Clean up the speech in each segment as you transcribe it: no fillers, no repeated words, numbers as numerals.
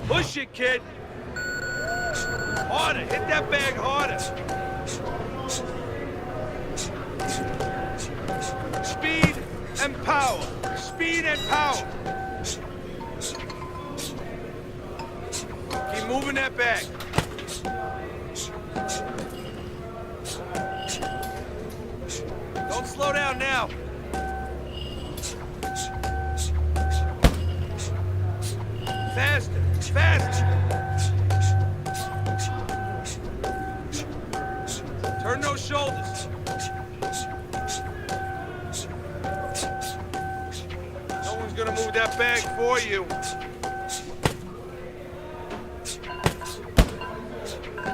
Push it, kid. Harder. Hit that bag harder. Speed and power. Speed and power. Keep moving that bag. Don't slow down now. Faster, faster. Turn those shoulders. No one's gonna move that bag for you.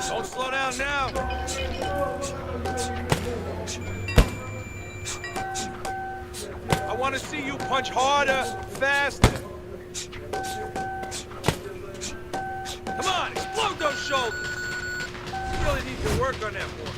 Don't slow down now. I want to see you punch harder, faster. Come on, explode those shoulders. You really need to work on that more.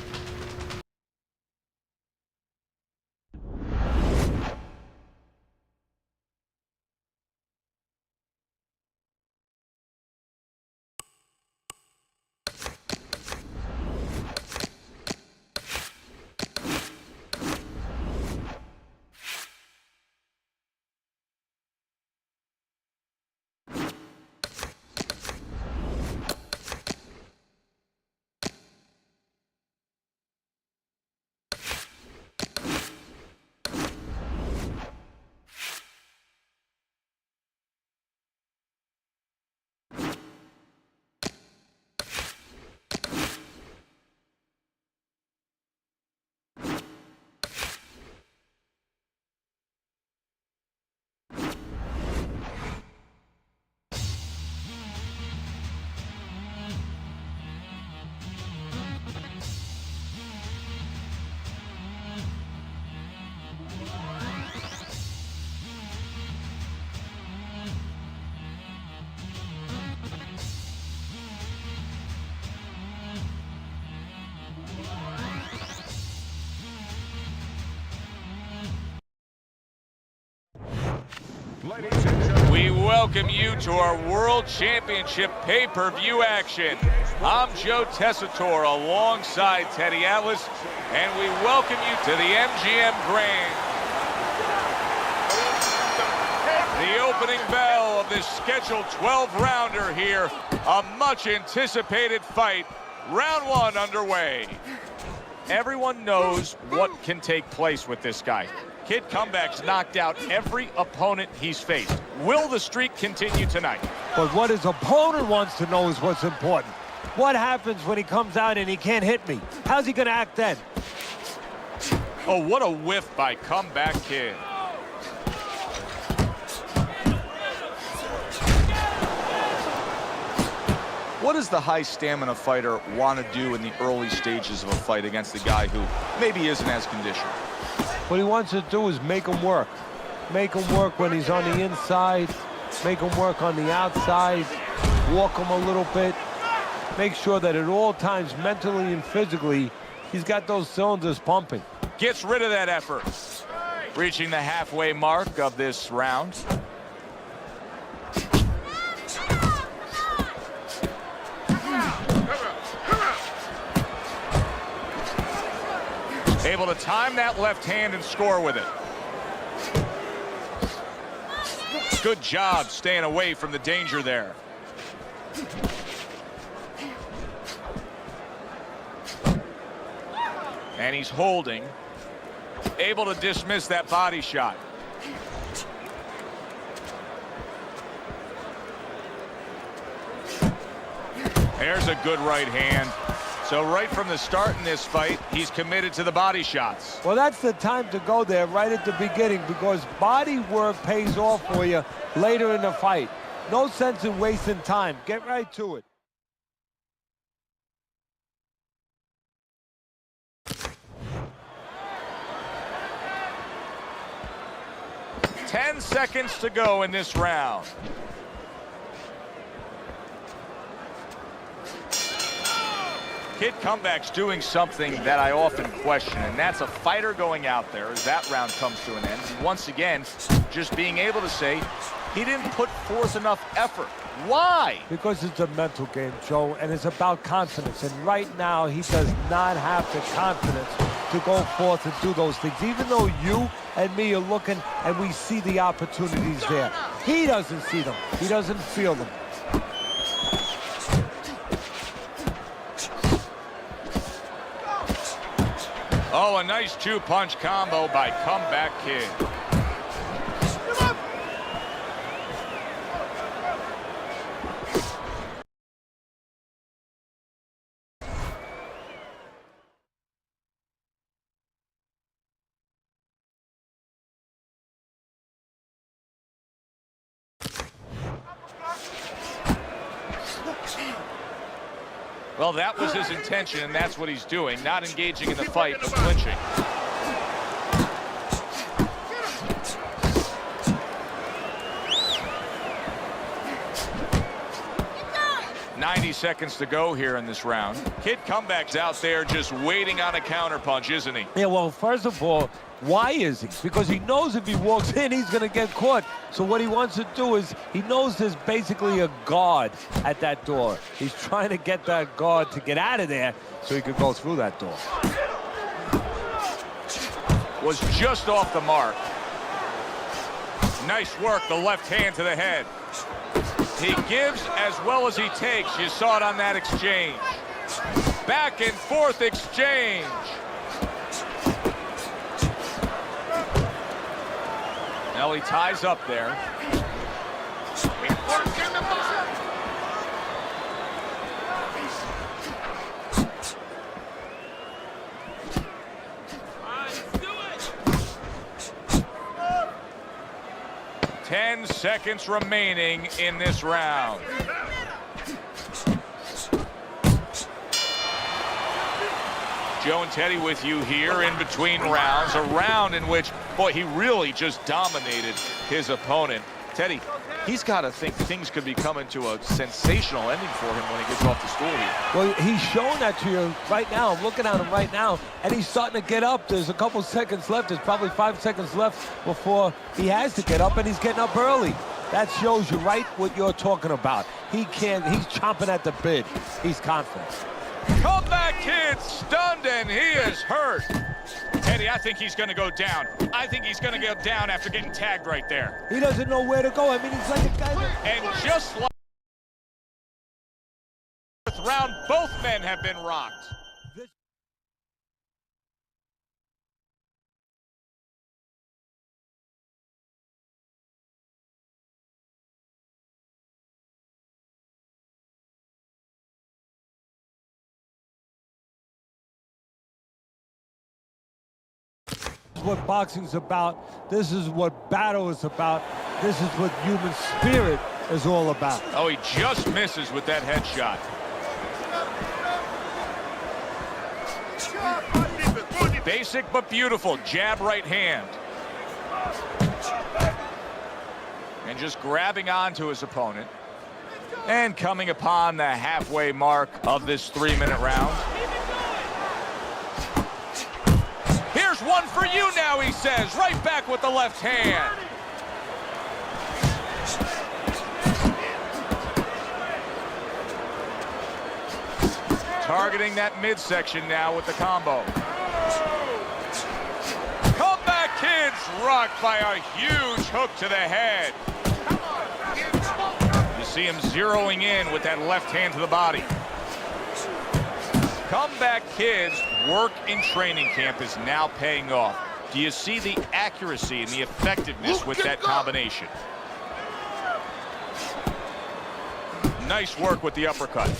We welcome you to our World Championship pay-per-view action. I'm Joe Tessitore alongside Teddy Atlas, and we welcome you to the MGM Grand. The opening bell of this scheduled 12-rounder here, a much-anticipated fight. Round one underway. Everyone knows what can take place with this guy. Kid Comeback's knocked out every opponent he's faced. Will the streak continue tonight? But what his opponent wants to know is what's important. What happens when he comes out and he can't hit me? How's he gonna act then? Oh, what a whiff by Comeback Kid. What does the high stamina fighter want to do in the early stages of a fight against a guy who maybe isn't as conditioned? What he wants to do is make him work. Make him work when he's on the inside. Make him work on the outside. Walk him a little bit. Make sure that at all times, mentally and physically, he's got those cylinders pumping. Gets rid of that effort. Reaching the halfway mark of this round. Able to time that left hand and score with it. Good job staying away from the danger there. And he's holding. Able to dismiss that body shot. There's a good right hand. So right from the start in this fight, he's committed to the body shots. Well, that's the time to go there right at the beginning, because body work pays off for you later in the fight. No sense in wasting time. Get right to it. Ten seconds to go in this round. Kid Comeback's doing something that I often question, and that's a fighter going out there as that round comes to an end. Once again, just being able to say he didn't put forth enough effort Why? Because it's a mental game, Joe, and it's about confidence. And right now, he does not have the confidence to go forth and do those things. Even though you and me are looking and we see the opportunities there, he doesn't see them. He doesn't feel them. Oh, a nice two-punch combo by Comeback Kid. Well, that was his intention, and that's what he's doing. Not engaging in the fight, but clinching. "90 seconds to go here in this round." Kid Comeback's out there just waiting on a counterpunch, isn't he? Yeah, well, first of all, why is he? Because he knows if he walks in, he's going to get caught. So what he wants to do is, he knows there's basically a guard at that door. He's trying to get that guard to get out of there so he could go through that door. Was just off the mark. Nice work, the left hand to the head. He gives as well as he takes. You saw it on that exchange. Back and forth exchange. Now he ties up there. Let's do it. 10 seconds remaining in this round. Joe and Teddy with you here in between rounds. A round in which, boy, he really just dominated his opponent. Teddy, he's got to think things could be coming to a sensational ending for him when he gets off the stool here. Well, he's showing that to you right now. I'm looking at him right now, and he's starting to get up. There's a couple seconds left. There's probably 5 seconds left before he has to get up, and he's getting up early. That shows you right what you're talking about. He's chomping at the bit. He's confident. Comeback Kid stunned, and he is hurt. Teddy, I think he's going to go down. I think he's going to go down after getting tagged right there. He doesn't know where to go. I mean, he's like a guy that... And just like the fourth round, both men have been rocked. What boxing's about. This is what battle is about. This is what human spirit is all about. Oh, he just misses with that headshot. Basic but beautiful. Jab right hand. And just grabbing onto his opponent. And coming upon the halfway mark of this 3-minute round. Here's one for you now, he says. Right back with the left hand. Targeting that midsection now with the combo. Comeback Kid's rocked by a huge hook to the head. You see him zeroing in with that left hand to the body. Comeback Kid's work in training camp is now paying off. Do you see the accuracy and the effectiveness with that combination? Nice work with the uppercut.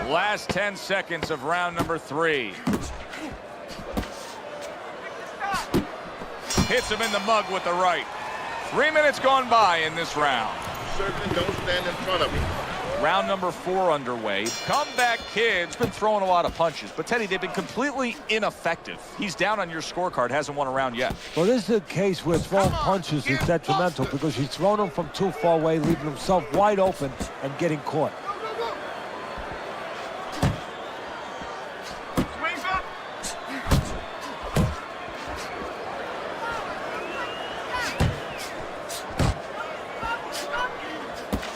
Last 10 seconds of round number 3. Hits him in the mug with the right. 3 minutes gone by in this round. Certainly don't stand in front of me. Round number 4 underway. Comeback Kid's been throwing a lot of punches, but Teddy, they've been completely ineffective. He's down on your scorecard, hasn't won a round yet. Well, this is a case where throwing punches is detrimental because he's throwing them from too far away, leaving himself wide open and getting caught.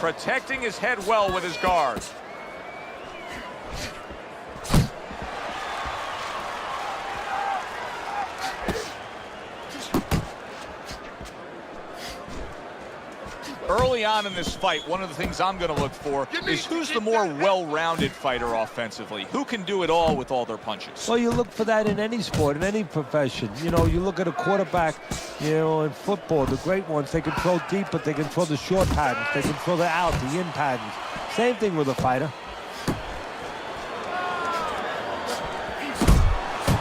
protecting his head well with his guard. Early on in this fight, one of the things I'm going to look for is who's the more well-rounded fighter offensively. Who can do it all with all their punches? Well, you look for that in any sport, in any profession. You know, you look at a quarterback, you know, in football, the great ones, they can throw deep, but they can throw the short patterns. They can throw the out, the in patterns. Same thing with a fighter.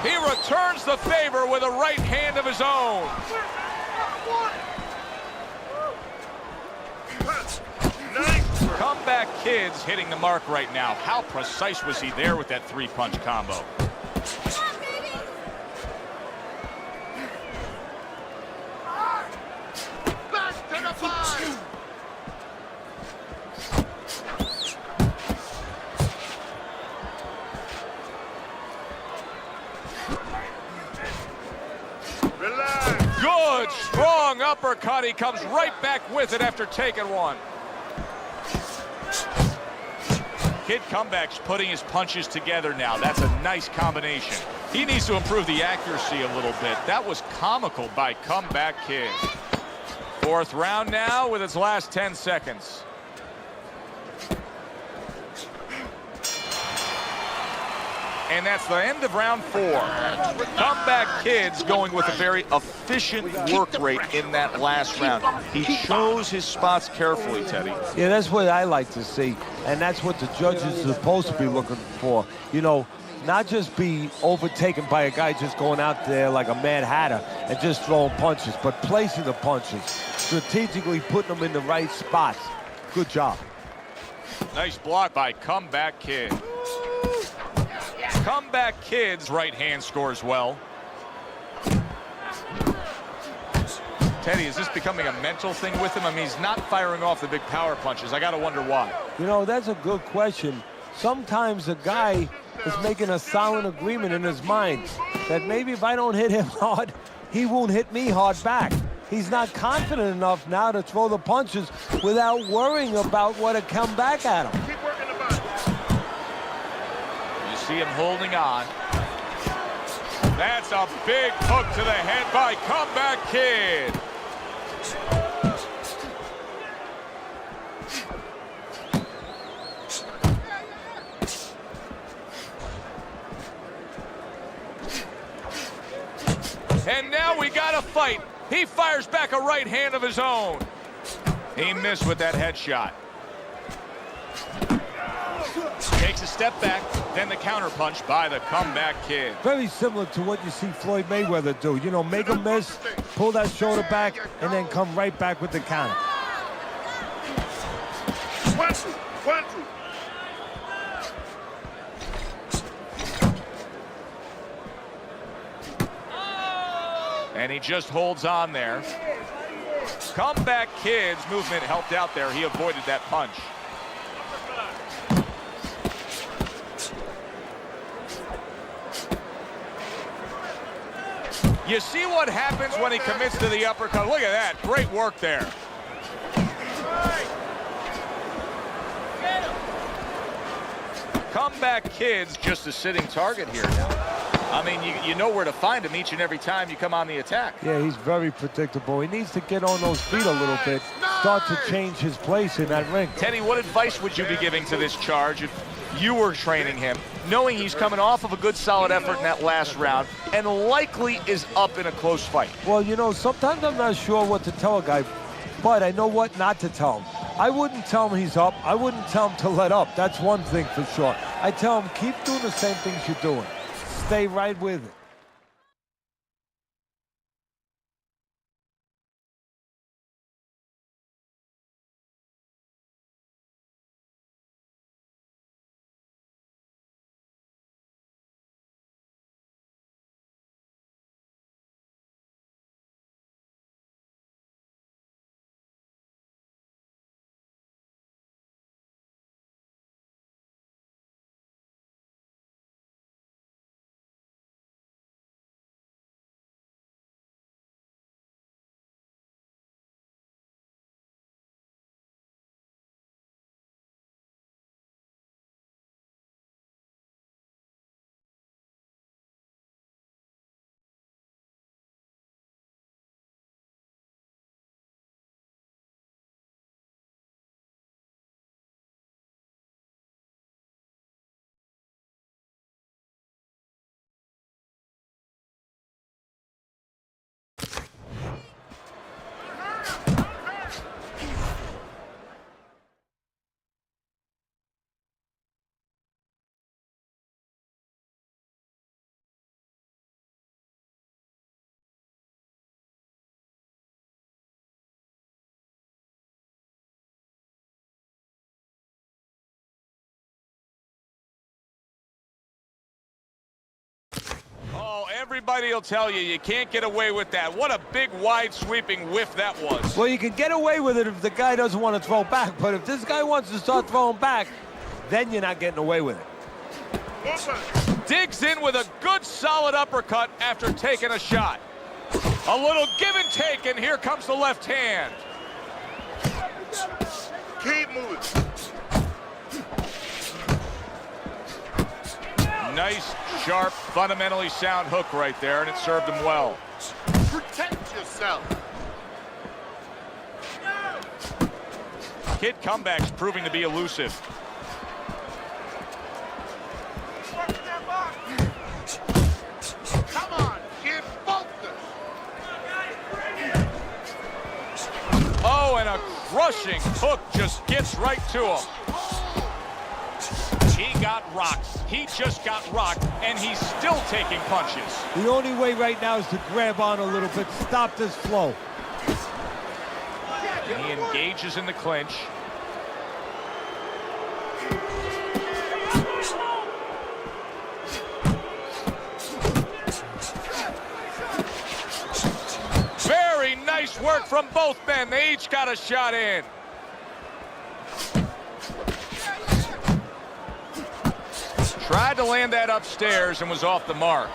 He returns the favor with a right hand of his own. Comeback Kid's hitting the mark right now. How precise was he there with that three-punch combo? Back to the fight. Relax. Good, strong uppercut. He comes right back with it after taking one. Kid Comeback's putting his punches together now. That's a nice combination. He needs to improve the accuracy a little bit. That was comical by Comeback Kid. Fourth round now with its last 10 seconds. And that's the end of round 4. Comeback Kid's going with a very efficient work rate in that last round. He chose his spots carefully, Teddy. Yeah, that's what I like to see, and that's what the judges are supposed to be looking for. You know, not just be overtaken by a guy just going out there like a Mad Hatter and just throwing punches, but placing the punches, strategically putting them in the right spots. Good job. Nice block by Comeback Kid. Comeback Kid's right hand scores well. Teddy, is this becoming a mental thing with him? I mean, he's not firing off the big power punches. I got to wonder why. You know, that's a good question. Sometimes a guy is making a silent agreement in his mind that maybe if I don't hit him hard, he won't hit me hard back. He's not confident enough now to throw the punches without worrying about what to come back at him. Keep working the body. You see him holding on. That's a big hook to the head by Comeback Kid. And now we got a fight. He fires back a right hand of his own. He missed with that headshot. Takes a step back, then the counter punch by the Comeback Kid. Very similar to what you see Floyd Mayweather do. You know, make him miss, pull that shoulder back, and then come right back with the counter. 1, 2, 1, 2. And he just holds on there. Comeback Kid's movement helped out there. He avoided that punch. You see what happens when he commits to the uppercut. Look at that. Great work there. Comeback Kid's just a sitting target here now. I mean, you know where to find him each and every time you come on the attack. Yeah, he's very predictable. He needs to get on those feet a little bit, start to change his place in that ring. Teddy, what advice would you be giving to this charge if you were training him, knowing he's coming off of a good solid effort in that last round and likely is up in a close fight? Well, you know, sometimes I'm not sure what to tell a guy, but I know what not to tell him. I wouldn't tell him he's up. I wouldn't tell him to let up. That's one thing for sure. I tell him, keep doing the same things you're doing. Stay right with it. Everybody will tell you can't get away with that. What a big, wide, sweeping whiff that was. Well, you can get away with it if the guy doesn't want to throw back, but if this guy wants to start throwing back, then you're not getting away with it. Open. Digs in with a good, solid uppercut after taking a shot. A little give and take, and here comes the left hand. Keep moving. Nice, sharp, fundamentally sound hook right there, and it served him well. Protect yourself. Kid comebacks proving to be elusive. Come on, get focused. Oh, and a crushing hook just gets right to him. He got rocked. He just got rocked, and he's still taking punches. The only way right now is to grab on a little bit, stop this flow. And he engages in the clinch. Very nice work from both men. They each got a shot in. Tried to land that upstairs and was off the mark.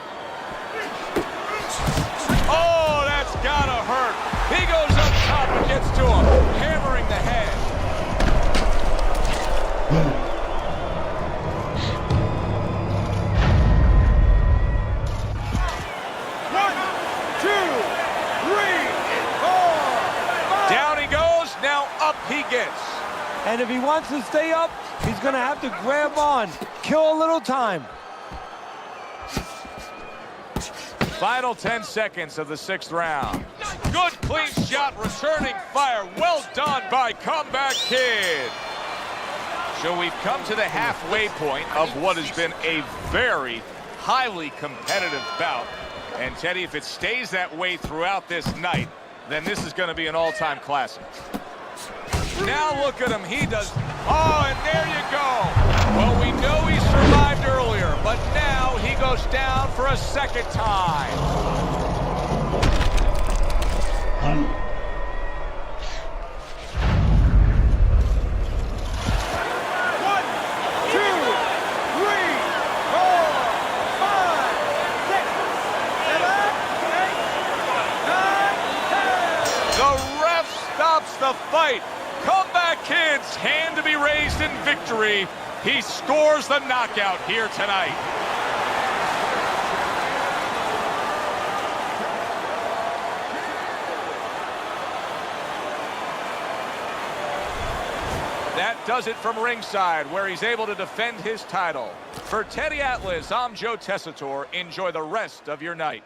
Oh, that's gotta hurt. He goes up top and gets to him, hammering the head. One, two, three, four, five. Down he goes, now up he gets. And if he wants to stay up, he's going to have to grab on, kill a little time. Final 10 seconds of the 6th round. Good clean shot, returning fire. Well done by Comeback Kid. So we've come to the halfway point of what has been a very highly competitive bout. And Teddy, if it stays that way throughout this night, then this is going to be an all-time classic. Now look at him, he does, oh, and there you go. Well, we know he survived earlier, but now he goes down for a second time. One, two, three, four, five, 6, 7, 8, 9, 10. The ref stops the fight. Comeback Kid's hand to be raised in victory. He scores the knockout here tonight. That does it from ringside, where he's able to defend his title. For Teddy Atlas, I'm Joe Tessitore. Enjoy the rest of your night.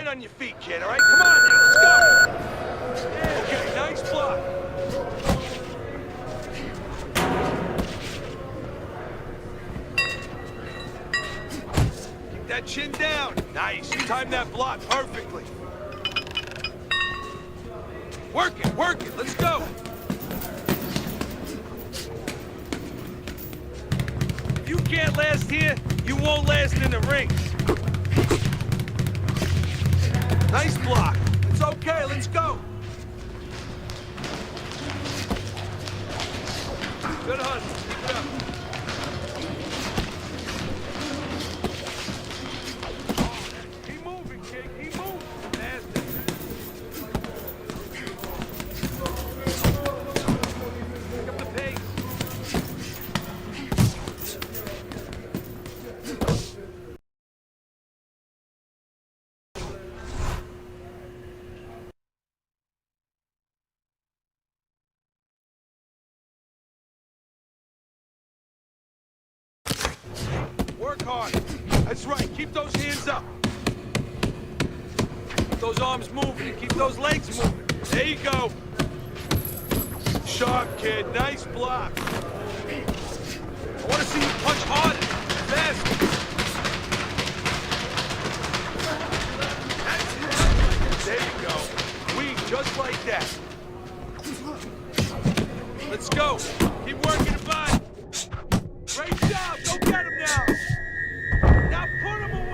Right on your feet, kid, all right? Come on now, let's go! Okay, nice block. Keep that chin down. Nice, you timed that block perfectly. Work it, let's go! If you can't last here, you won't last in the rings. Nice block. It's okay, let's go. Good hustle, keep it up. Keep moving, kid, keep moving. Faster. Pick up the pace. Work hard. That's right. Keep those hands up. Keep those arms moving and keep those legs moving. There you go. Sharp, kid. Nice block. I want to see you punch harder. Faster. That's it. There you go. Weave just like that. Let's go. Keep working the body. Great job! Go get him now! Now put him away!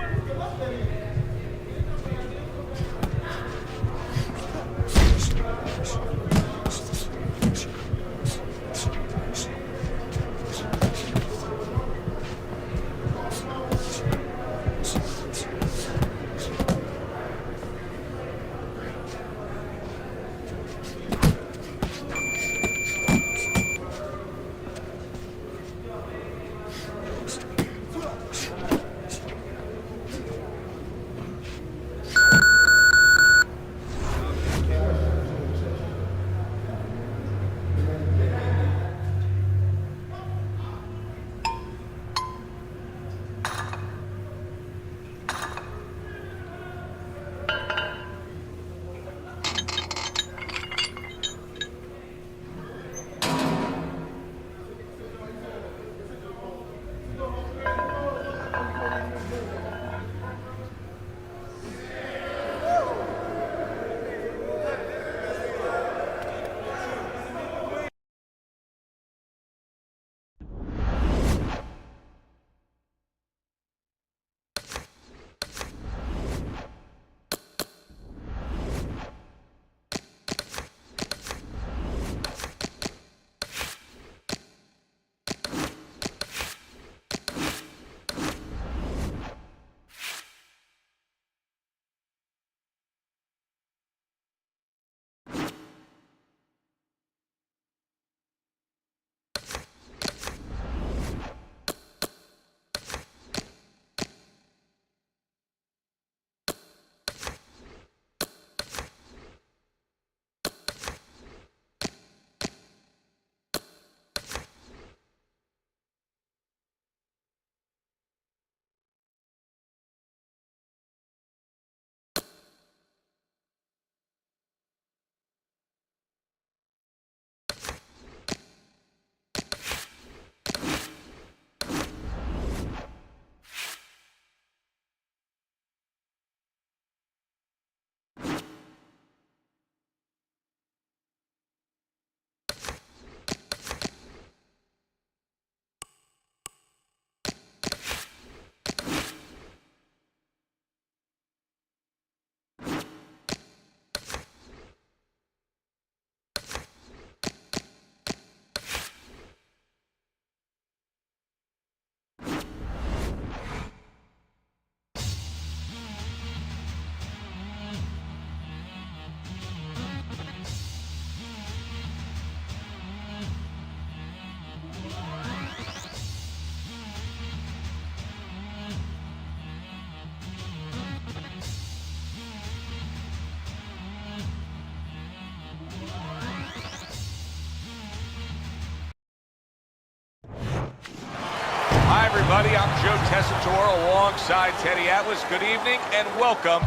everybody. I'm Joe Tessitore alongside Teddy Atlas. Good evening and welcome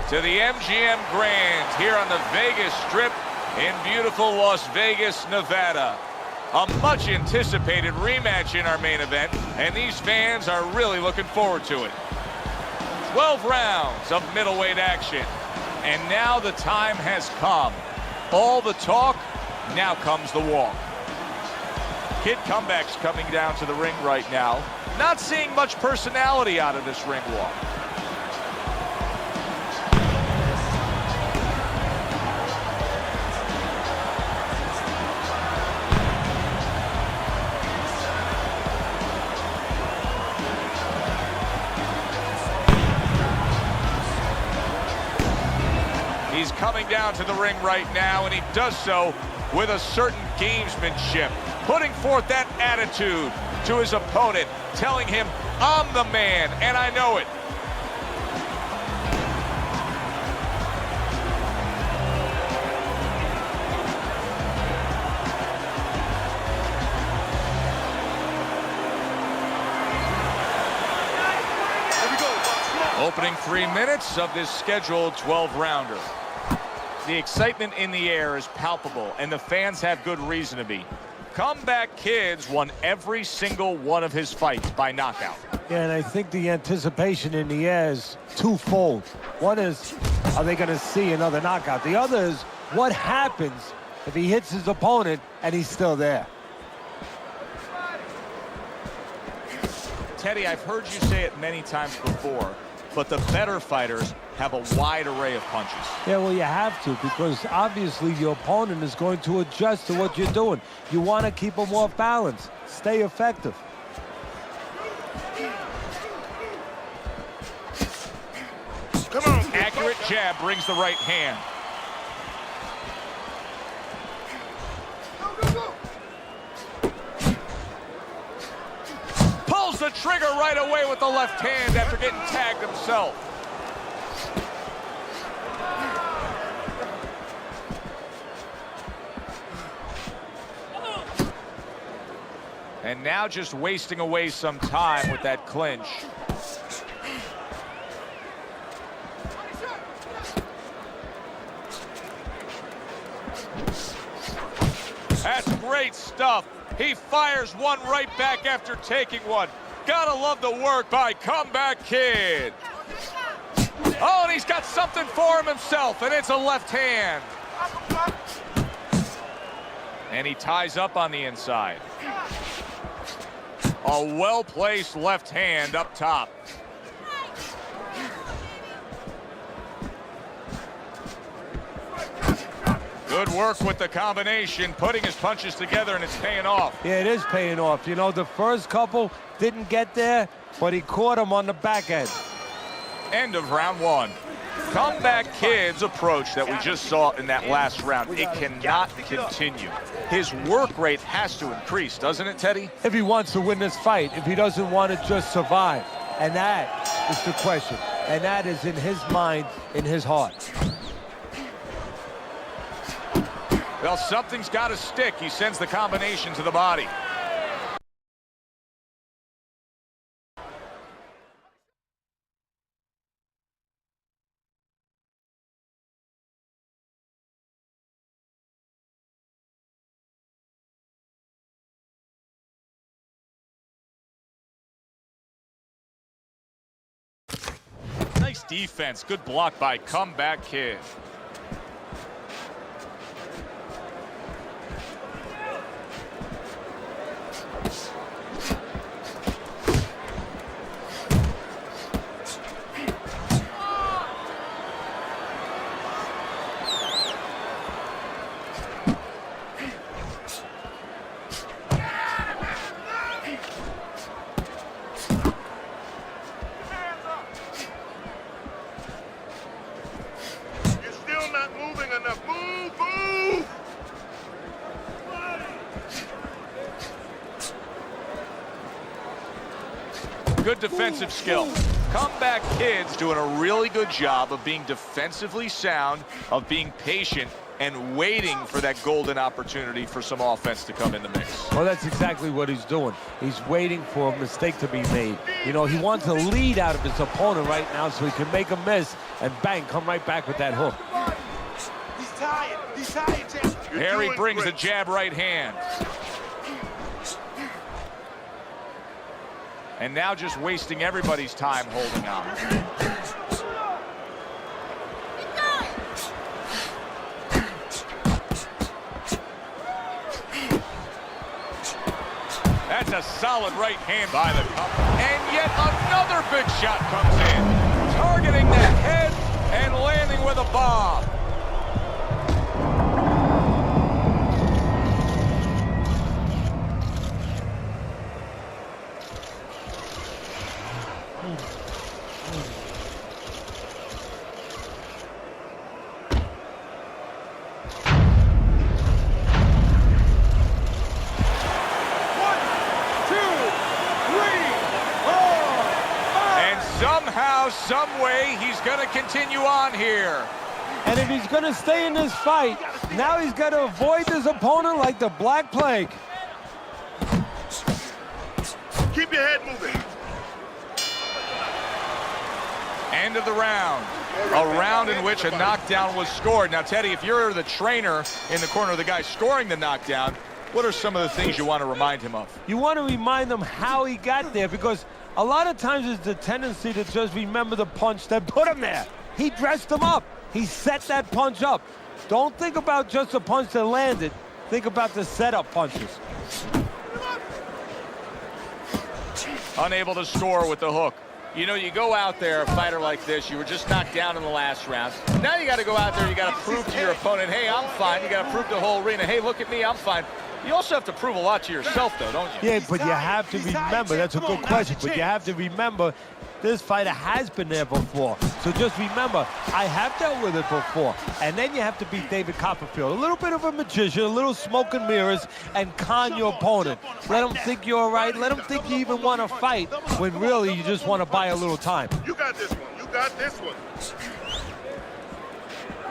to the MGM Grand here on the Vegas Strip in beautiful Las Vegas, Nevada. A much anticipated rematch in our main event, and these fans are really looking forward to it. 12 rounds of middleweight action, and now the time has come. All the talk, now comes the walk. Kid Comeback's coming down to the ring right now. Not seeing much personality out of this ring walk. He's coming down to the ring right now, and he does so with a certain gamesmanship, putting forth that attitude to his opponent, telling him, I'm the man, and I know it. Opening 3 minutes of this scheduled 12-rounder. The excitement in the air is palpable, and the fans have good reason to be. Comeback Kid's won every single one of his fights by knockout. Yeah, and I think the anticipation in the air is twofold. One is, are they going to see another knockout? The other is, what happens if he hits his opponent and he's still there? Teddy, I've heard you say it many times before, but the better fighters have a wide array of punches. Yeah, well, you have to, because obviously your opponent is going to adjust to what you're doing. You want to keep them off balance. Stay effective. Come on. Accurate jab brings the right hand. Pulls the trigger right away with the left hand after getting tagged himself. And now just wasting away some time with that clinch. That's great stuff. He fires one right back after taking one. Gotta love the work by Comeback Kid. Oh, and he's got something for him himself, and it's a left hand. And he ties up on the inside. A well-placed left hand up top. Good work with the combination, putting his punches together, and it's paying off. Yeah, it is paying off. You know, the first couple didn't get there, but he caught him on the back end. End of round one. Comeback Kid's approach that we just saw in that last round, it cannot continue. His work rate has to increase, doesn't it, Teddy? If he wants to win this fight, if he doesn't want to just survive. And that is the question. And that is in his mind, in his heart. Well, something's got to stick. He sends the combination to the body. Nice defense. Good block by Comeback Kid. Good defensive skill. Comeback Kid's doing a really good job of being defensively sound, of being patient, and waiting for that golden opportunity for some offense to come in the mix. Well, that's exactly what he's doing. He's waiting for a mistake to be made. You know, he wants a lead out of his opponent right now so he can make a miss and bang, come right back with that hook. He's tired. He's tired, Jim. Here he brings the jab right hand. And now just wasting everybody's time holding on. That's a solid right hand by the couple. And yet another big shot comes in. Targeting the head and landing with a bomb. Somehow, some way, he's going to continue on here. And if he's going to stay in this fight, now he's got to avoid his opponent like the Black Plague. Keep your head moving. End of the round. A round in which a knockdown was scored. Now, Teddy, if you're the trainer in the corner of the guy scoring the knockdown, what are some of the things you want to remind him of? You want to remind him how he got there, because a lot of times it's the tendency to just remember the punch that put him there. He dressed him up. He set that punch up. Don't think about just the punch that landed. Think about the setup punches. Unable to score with the hook. You know, you go out there, a fighter like this, you were just knocked down in the last round. Now you got to go out there, you got to prove to your opponent, hey, I'm fine. You got to prove to the whole arena, hey, look at me, I'm fine. You also have to prove a lot to yourself, though, don't you? Yeah, but you have to remember, that's a good question, but you have to remember this fighter has been there before. So just remember, I have dealt with it before. And then you have to beat David Copperfield. A little bit of a magician, a little smoke and mirrors, and con your opponent. Let him think you're all right. Let him think you even want to fight, when really you just want to buy a little time. You got this one. You got this one.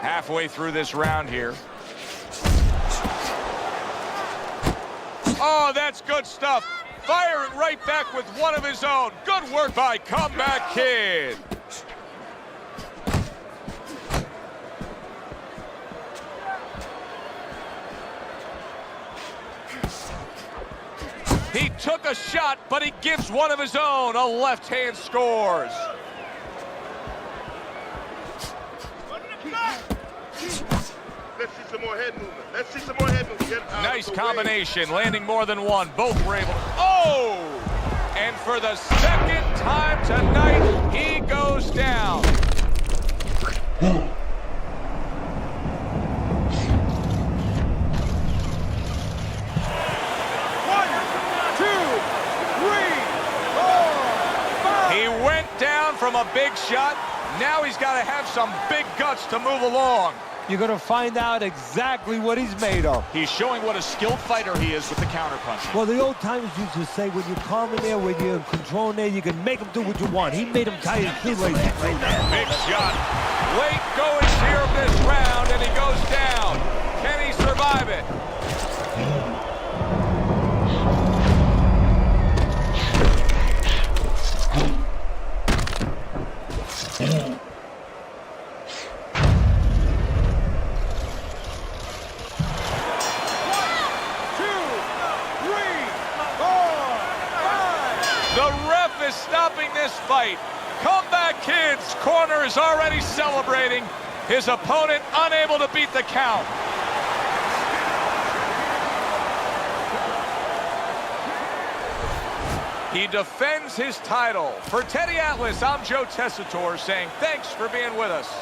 Halfway through this round here. Oh, that's good stuff. Firing right back with one of his own. Good work by Comeback Kid. He took a shot, but he gives one of his own. A left hand scores. Let's see some more head movement. Let's see some more head movement. Nice combination, landing more than one. Both were able to... Oh! And for the second time tonight, he goes down. He went down from a big shot. Now he's got to have some big guts to move along. You're going to find out exactly what he's made of. He's showing what a skilled fighter he is with the counterpunch. Well, the old timers used to say, when you're calm in there, when you're in control in there, you can make him do what you want. He made him tie his shoelaces. Big shot. Late goings here of this round, and he goes down. Can he survive it? Stopping this fight. Comeback Kid's corner is already celebrating. His opponent unable to beat the count. He defends his title. For Teddy Atlas, I'm Joe Tessitore saying thanks for being with us.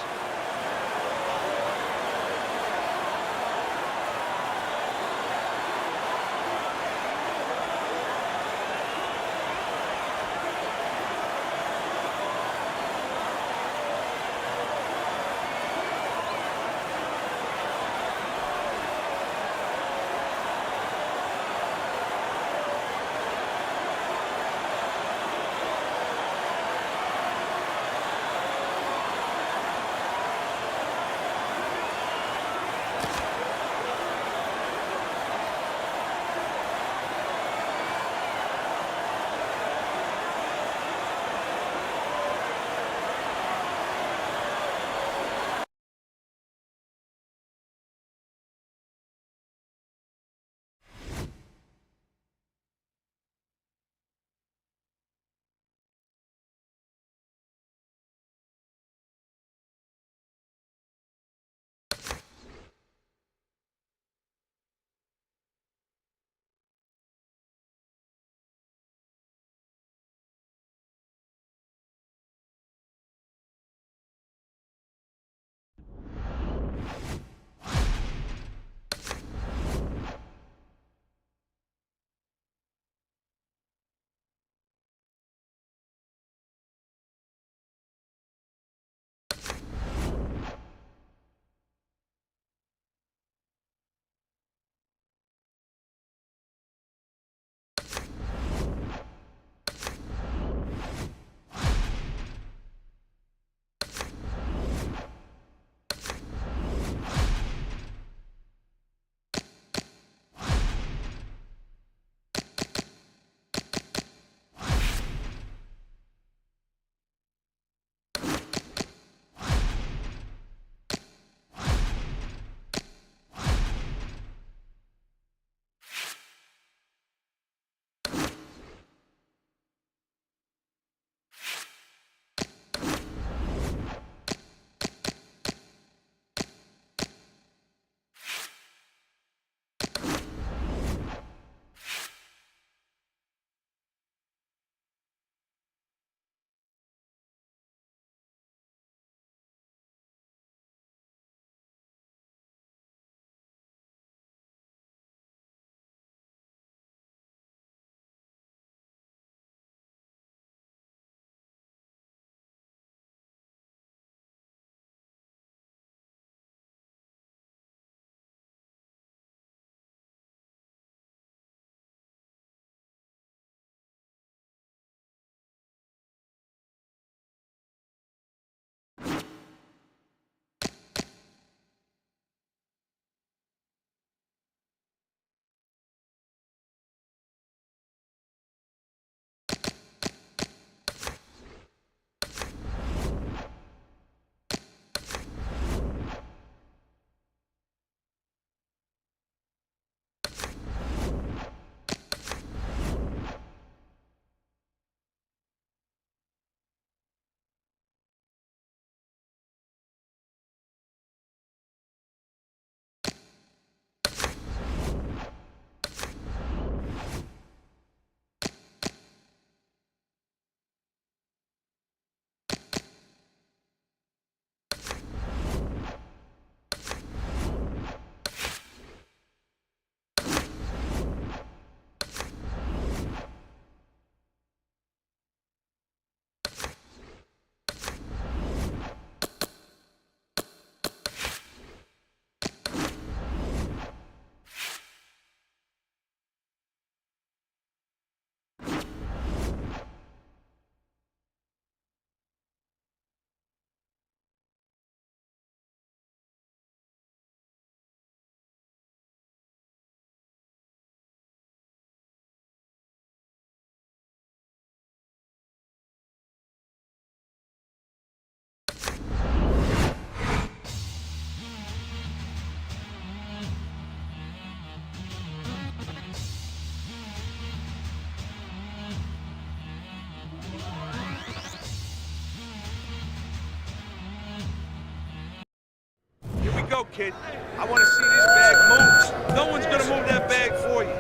go, kid. I want to see this bag move. No one's gonna move that bag for you.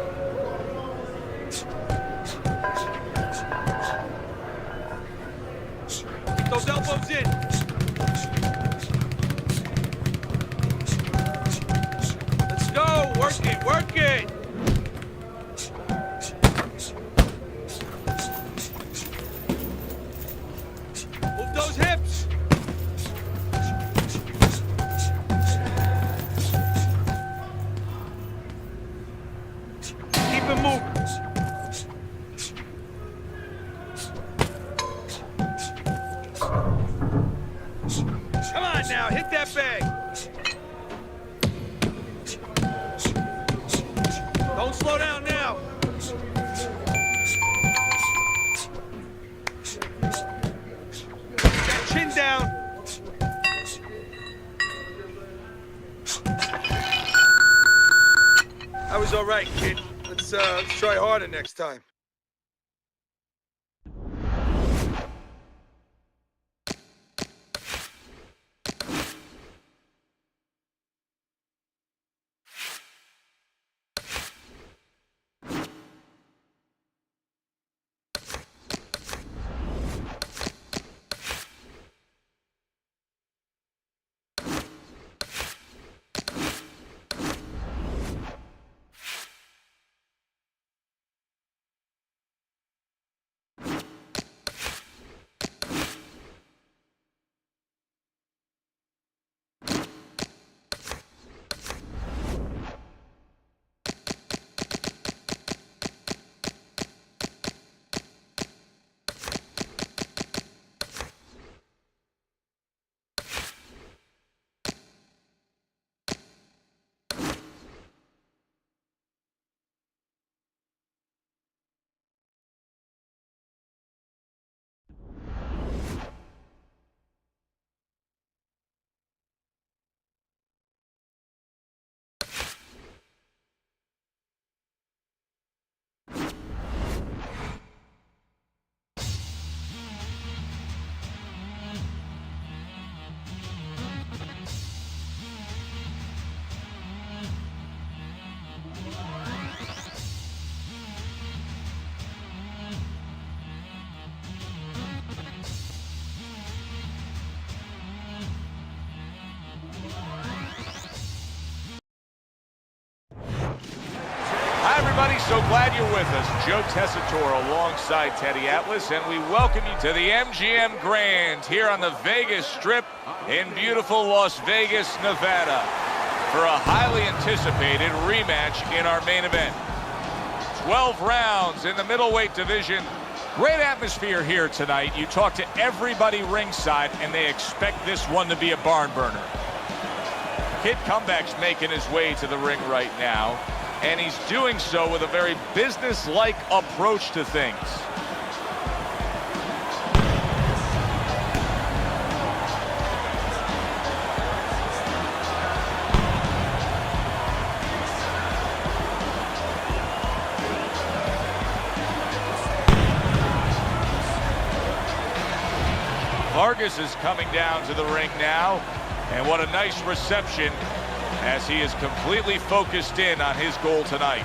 Get those elbows in. Let's go. Work it, work it. Move those hips. Keep it moving. Come on now, hit that bag. Don't slow down now. Keep that chin down. That was all right, kid. Let's try harder next time. Hi, everybody. So glad you're with us. Joe Tessitore alongside Teddy Atlas, and we welcome you to the MGM Grand here on the Vegas Strip in beautiful Las Vegas, Nevada, for a highly anticipated rematch in our main event. 12 rounds in the middleweight division. Great atmosphere here tonight. You talk to everybody ringside, and they expect this one to be a barn burner. Kid Comeback's making his way to the ring right now, and he's doing so with a very business-like approach to things. Vargas is coming down to the ring now, and what a nice reception as he is completely focused in on his goal tonight.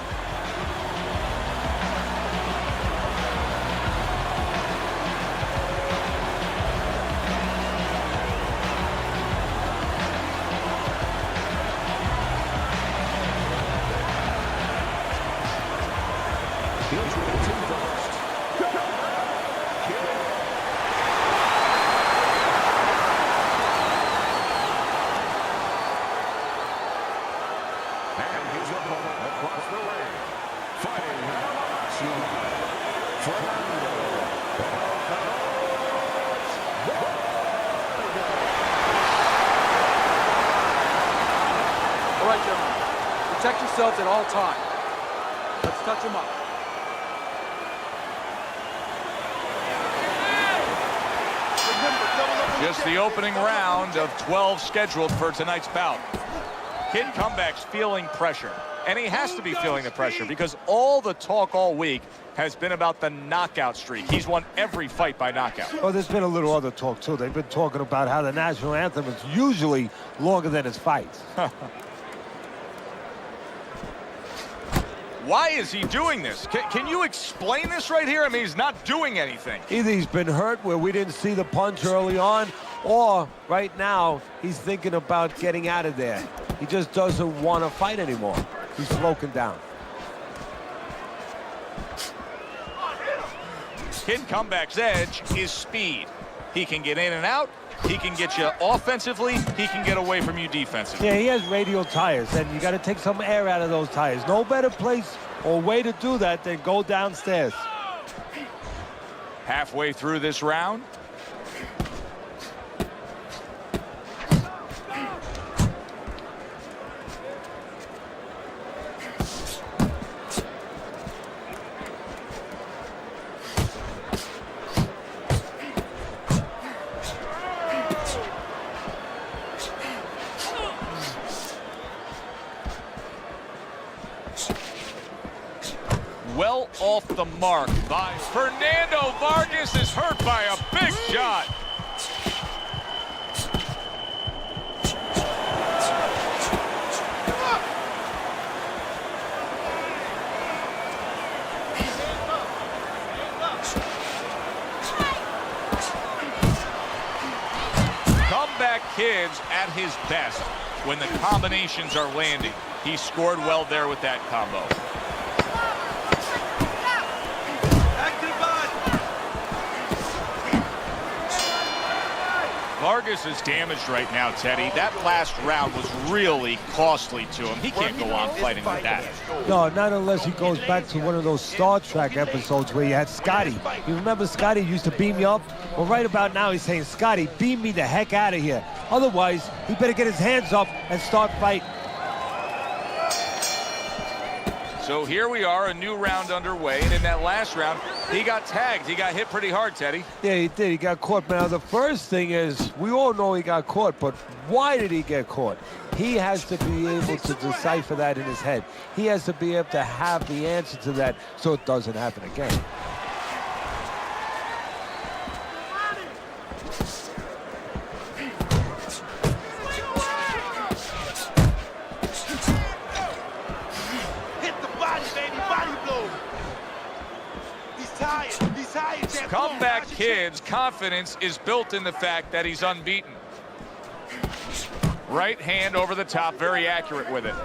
All right, gentlemen. Protect yourselves at all times. Let's touch them up. Just the opening round of 12 scheduled for tonight's bout. Kid Comeback's feeling pressure, and he has to be feeling the pressure because all the talk all week has been about the knockout streak. He's won every fight by knockout. Well, there's been a little other talk, too. They've been talking about how the national anthem is usually longer than his fights. Why is he doing this? Can you explain this right here? I mean, he's not doing anything. Either he's been hurt where we didn't see the punch early on, or right now he's thinking about getting out of there. He just doesn't want to fight anymore. He's broken down. Kid Comeback's edge is speed. He can get in and out. He can get you offensively. He can get away from you defensively. Yeah, he has radial tires, and you got to take some air out of those tires. No better place or way to do that than go downstairs. Halfway through this round. Well off the mark by Fernando Vargas is hurt by a big shot. Comeback Kid's at his best when the combinations are landing. He scored well there with that combo. Vargas is damaged right now, Teddy. That last round was really costly to him. He can't go on fighting like that. No, not unless he goes back to one of those Star Trek episodes where you had Scotty. You remember Scotty used to beam you up? Well, right about now he's saying, Scotty, beam me the heck out of here. Otherwise, he better get his hands up and start fighting. So here we are, a new round underway, and in that last round, he got tagged. He got hit pretty hard, Teddy. Yeah, he did. He got caught. Now, the first thing is, we all know he got caught, but why did he get caught? He has to be able to decipher that in his head. He has to be able to have the answer to that so it doesn't happen again. Comeback Kid's confidence is built in the fact that he's unbeaten. Right hand over the top, very accurate with it.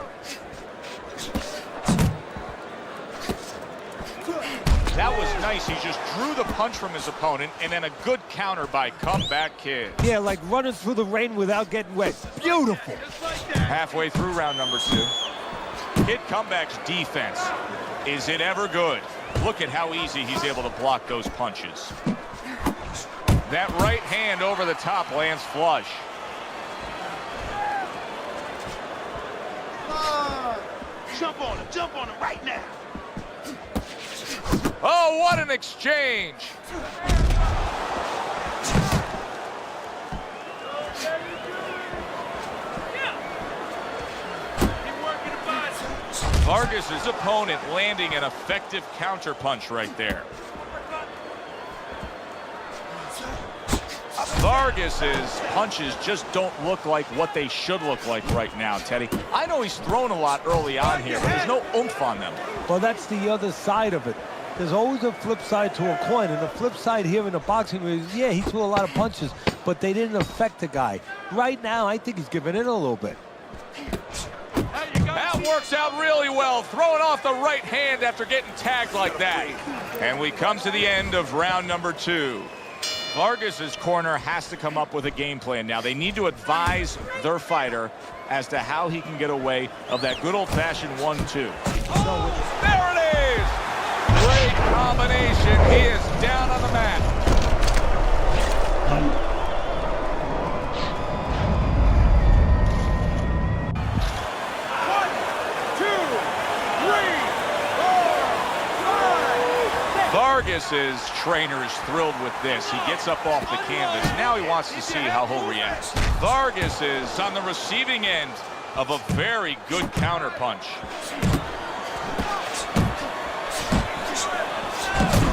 That was nice. He just drew the punch from his opponent, and then a good counter by Comeback Kid. Yeah, like running through the rain without getting wet. Beautiful. Halfway through round number 2. Kid Comeback's defense. Is it ever good? Look at how easy he's able to block those punches. That right hand over the top lands flush. Jump on him right now. Oh, what an exchange. Vargas's opponent landing an effective counter punch right there. Vargas's punches just don't look like what they should look like right now, Teddy. I know he's thrown a lot early on here, but there's no oomph on them. Well, that's the other side of it. There's always a flip side to a coin, and the flip side here in the boxing is, yeah, he threw a lot of punches, but they didn't affect the guy. Right now, I think he's giving in a little bit. That works out really well, throwing off the right hand after getting tagged like that. And we come to the end of round number 2. Vargas's corner has to come up with a game plan now. They need to advise their fighter as to how he can get away of that good old-fashioned 1-2. There it is! Great combination. He is down on the mat. Vargas's trainer is thrilled with this. He gets up off the canvas. Now he wants to see how he'll react. Vargas is on the receiving end of a very good counterpunch.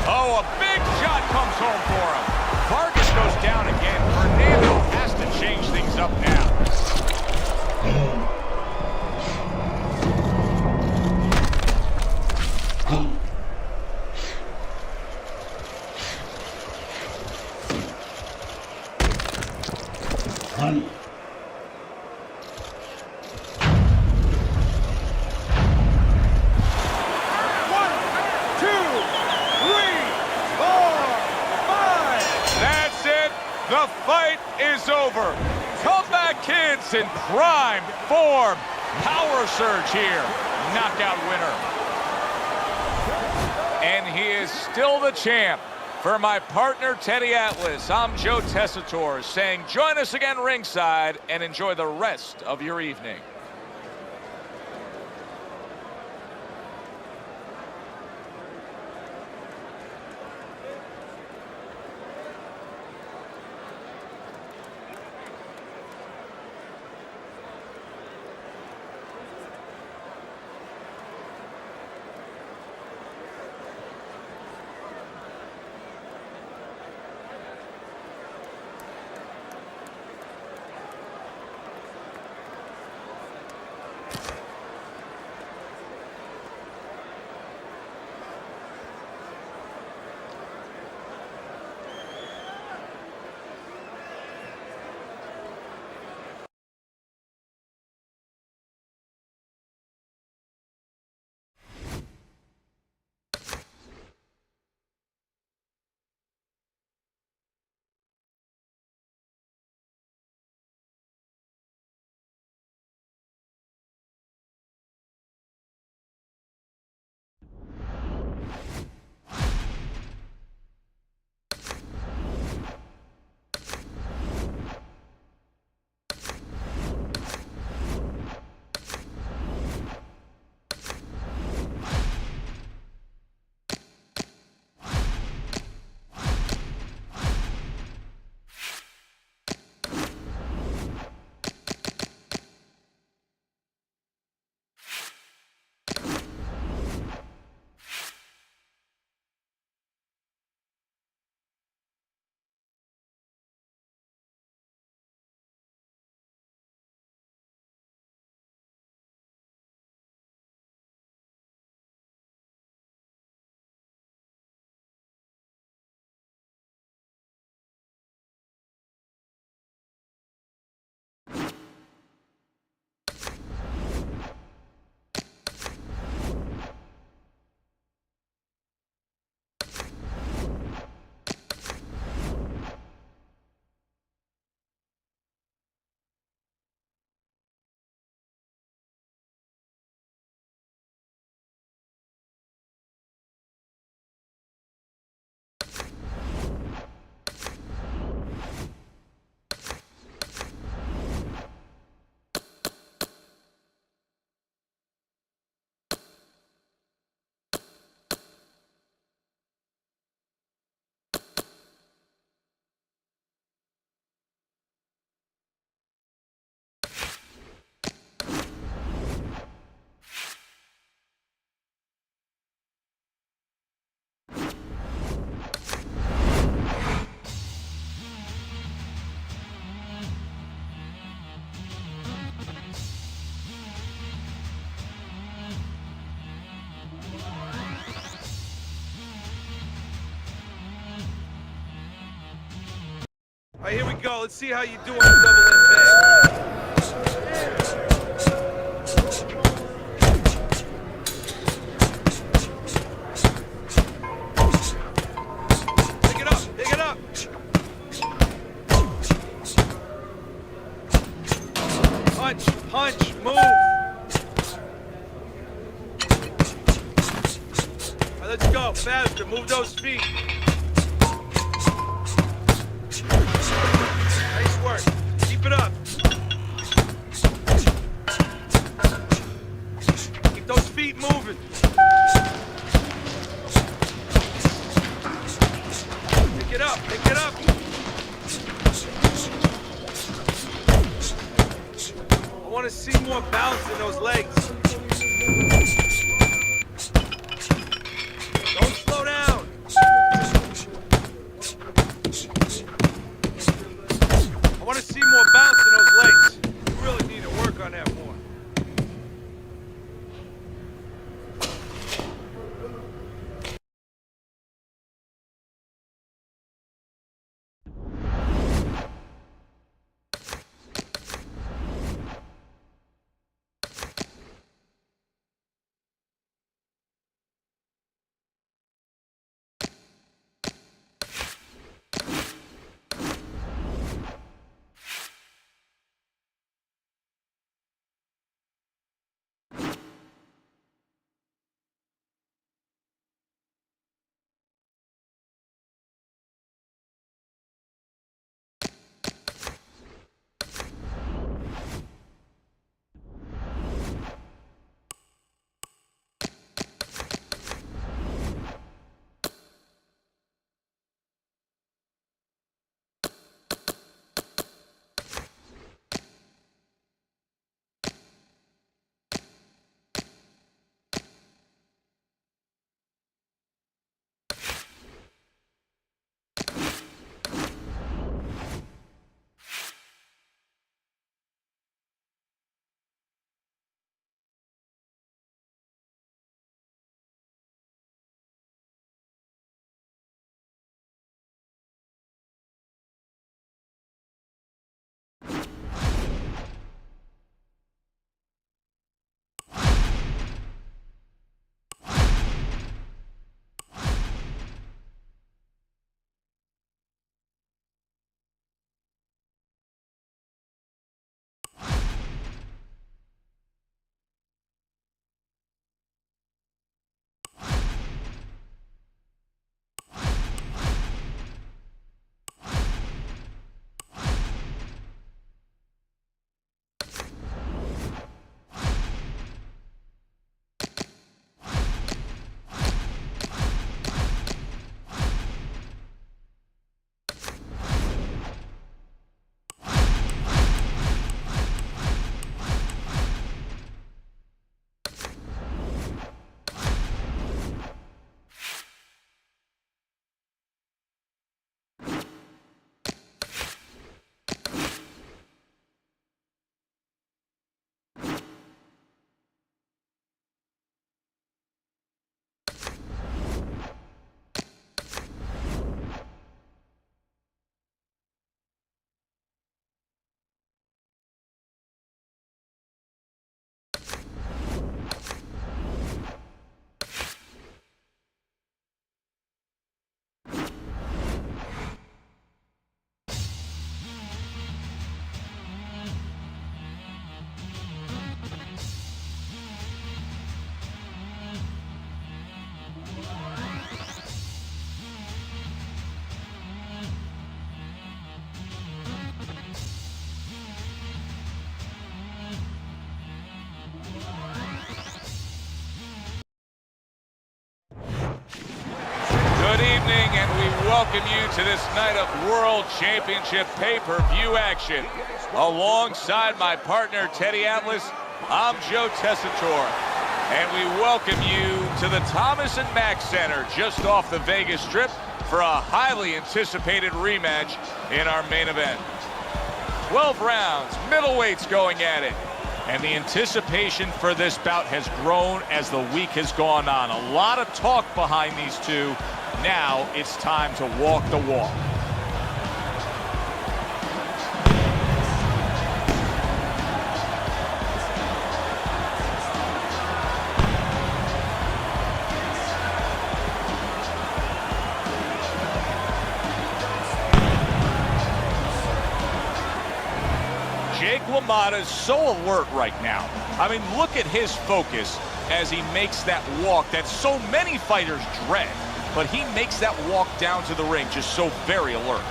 Oh, a big shot comes home for him. Vargas goes down again. Fernando has to change things up now. The fight is over. Comeback Kids in prime form. Power surge here. Knockout winner. And he is still the champ. For my partner, Teddy Atlas, I'm Joe Tessitore saying join us again ringside and enjoy the rest of your evening. All right, here we go. Let's see how you do on the double impact. Pick it up, pick it up. Punch, punch, move. All right, let's go, faster, move those feet. Nice work. Keep it up. Keep those feet moving. Pick it up. Pick it up. I want to see more. more bounce in those legs. Don't slow down. I want to see more bounce in those legs. You really need to work on that more. Welcome you to this night of World Championship pay-per-view action. Alongside my partner, Teddy Atlas, I'm Joe Tessitore. And we welcome you to the Thomas & Mack Center just off the Vegas Strip for a highly anticipated rematch in our main event. 12 rounds, middleweights going at it. And the anticipation for this bout has grown as the week has gone on. A lot of talk behind these two. Now it's time to walk the walk. Jake LaMotta is so alert right now. I mean, look at his focus as he makes that walk that so many fighters dread. But he makes that walk down to the ring just so very alert.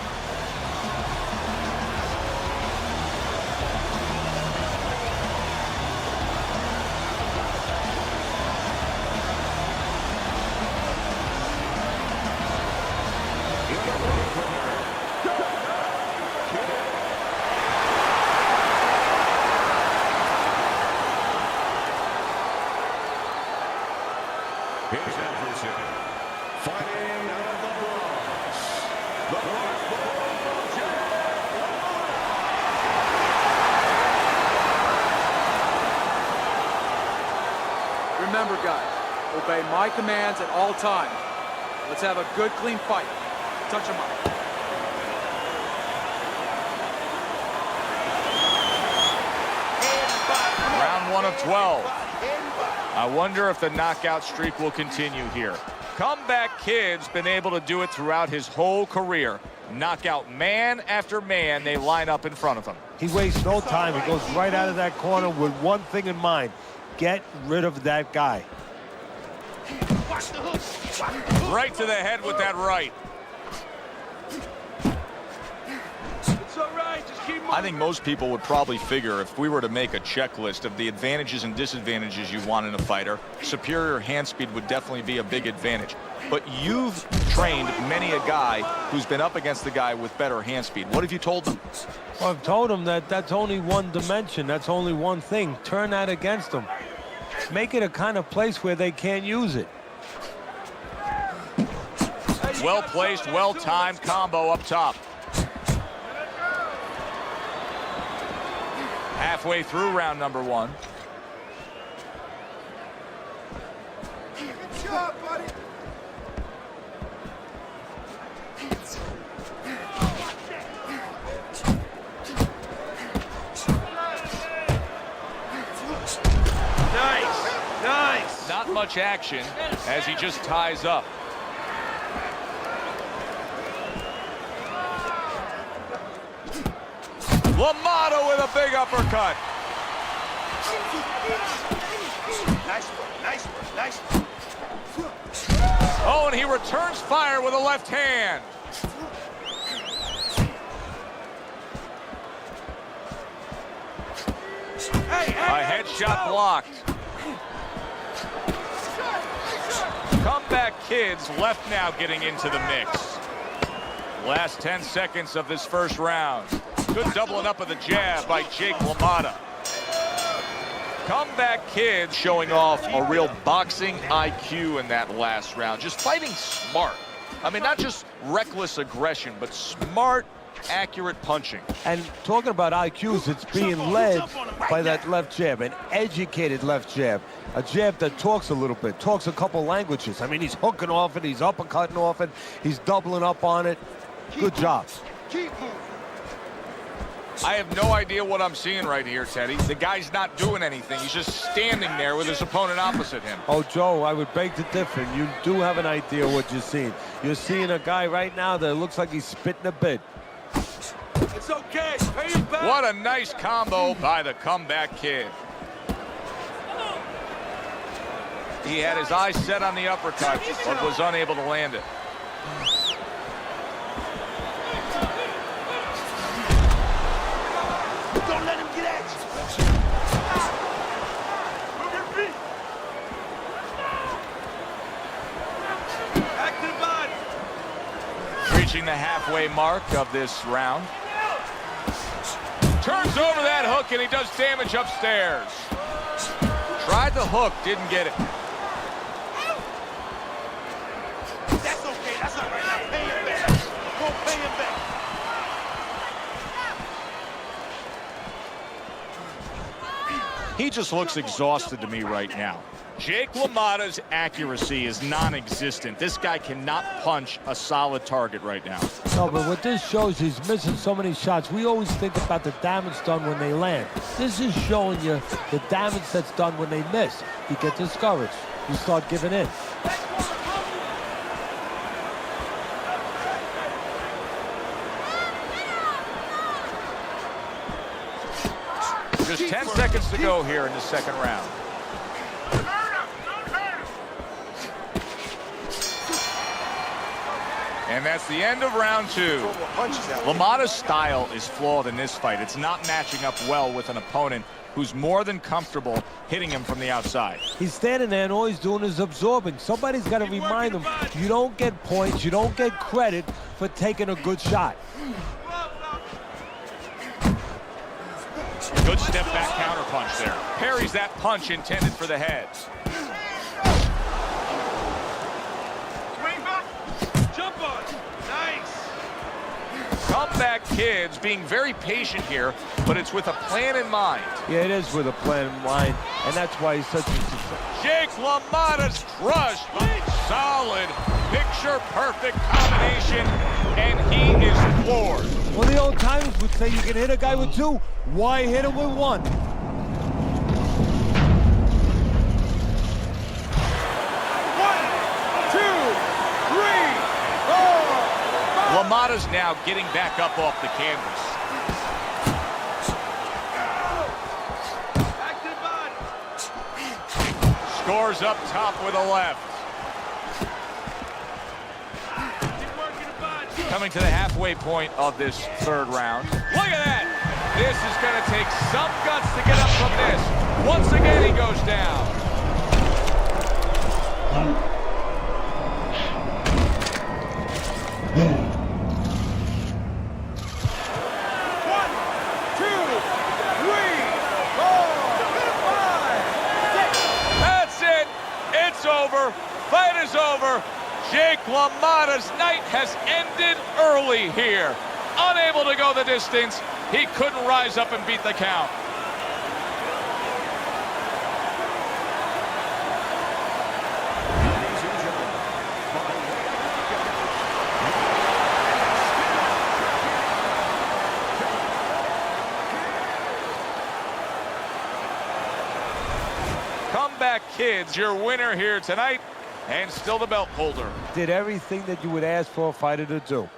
His adversary, fighting out of the Bronx, the Remember, guys, obey my commands at all times. Let's have a good, clean fight. Touch him up. Round 1 of 12. I wonder if the knockout streak will continue here. Comeback Kid's been able to do it throughout his whole career. Knock out man after man they line up in front of him. He wastes no time. He goes right out of that corner with one thing in mind. Get rid of that guy. Right to the head with that right. It's all right. Just keep moving. I think most people would probably figure if we were to make a checklist of the advantages and disadvantages you want in a fighter, superior hand speed would definitely be a big advantage. But you've trained many a guy who's been up against the guy with better hand speed. What have you told them? Well, I've told him that that's only one dimension. That's only one thing. Turn that against them. Make it a kind of place where they can't use it. Well placed, well timed combo up top. Halfway through round number 1. Good job, buddy. Nice. Not much action as he just ties up. Lamata with a big uppercut. Nice one, nice one, nice one. Oh, and he returns fire with a left hand. A headshot blocked. Comeback Kid's left now getting into the mix. Last 10 seconds of this first round. Good doubling up of the jab by Jake LaMotta. Comeback Kid showing off a real boxing IQ in that last round. Just fighting smart. I mean, not just reckless aggression, but smart, accurate punching. And talking about IQs, it's being led by that left jab, an educated left jab. A jab that talks a little bit, talks a couple languages. I mean, he's hooking off it, he's uppercutting off it, he's doubling up on it. Good job. Keep moving. I have no idea what I'm seeing right here, Teddy. The guy's not doing anything. He's just standing there with his opponent opposite him. Oh, Joe, I would beg to differ. You do have an idea what you're seeing. You're seeing a guy right now that looks like he's spitting a bit. It's okay. Pay him back. What a nice combo by the Comeback Kid. He had his eyes set on the uppercut, but was unable to land it. Don't let him get at you. Move your feet. Back to the body. Reaching the halfway mark of this round. Turns over that hook and he does damage upstairs. Tried the hook, didn't get it. That's okay. That's all right. Now pay him back. Go pay him back. He just looks exhausted to me right now. Jake LaMotta's accuracy is non-existent. This guy cannot punch a solid target right now. No, but what this shows, he's missing so many shots. We always think about the damage done when they land. This is showing you the damage that's done when they miss. You get discouraged. You start giving in. Just 10 seconds to go here in the second round. And that's the end of round 2. LaMotta's style is flawed in this fight. It's not matching up well with an opponent who's more than comfortable hitting him from the outside. He's standing there and all he's doing is absorbing. Somebody's got to remind him, you don't get points, you don't get credit for taking a good shot. Good step back counter punch there. Parries that punch intended for the head. Comeback Kids being very patient here, but it's with a plan in mind. Yeah, it is with a plan in mind, and that's why he's such a success. Jake LaMotta's crushed. Solid, picture-perfect combination, and he is floored. Well, the old timers would say you can hit a guy with two. Why hit him with one? LaMotta's now getting back up off the canvas. Back to the body. Scores up top with a left. Keep working the body. Coming to the halfway point of this third round. Look at that! This is going to take some guts to get up from this. Once again, he goes down. That's it. It's over. Fight is over. Jake LaMotta's night has ended early here. Unable to go the distance, he couldn't rise up and beat the count. Ladies and gentlemen, by way Comeback Kids, your winner here tonight, and still the belt holder. Did everything that you would ask for a fighter to do.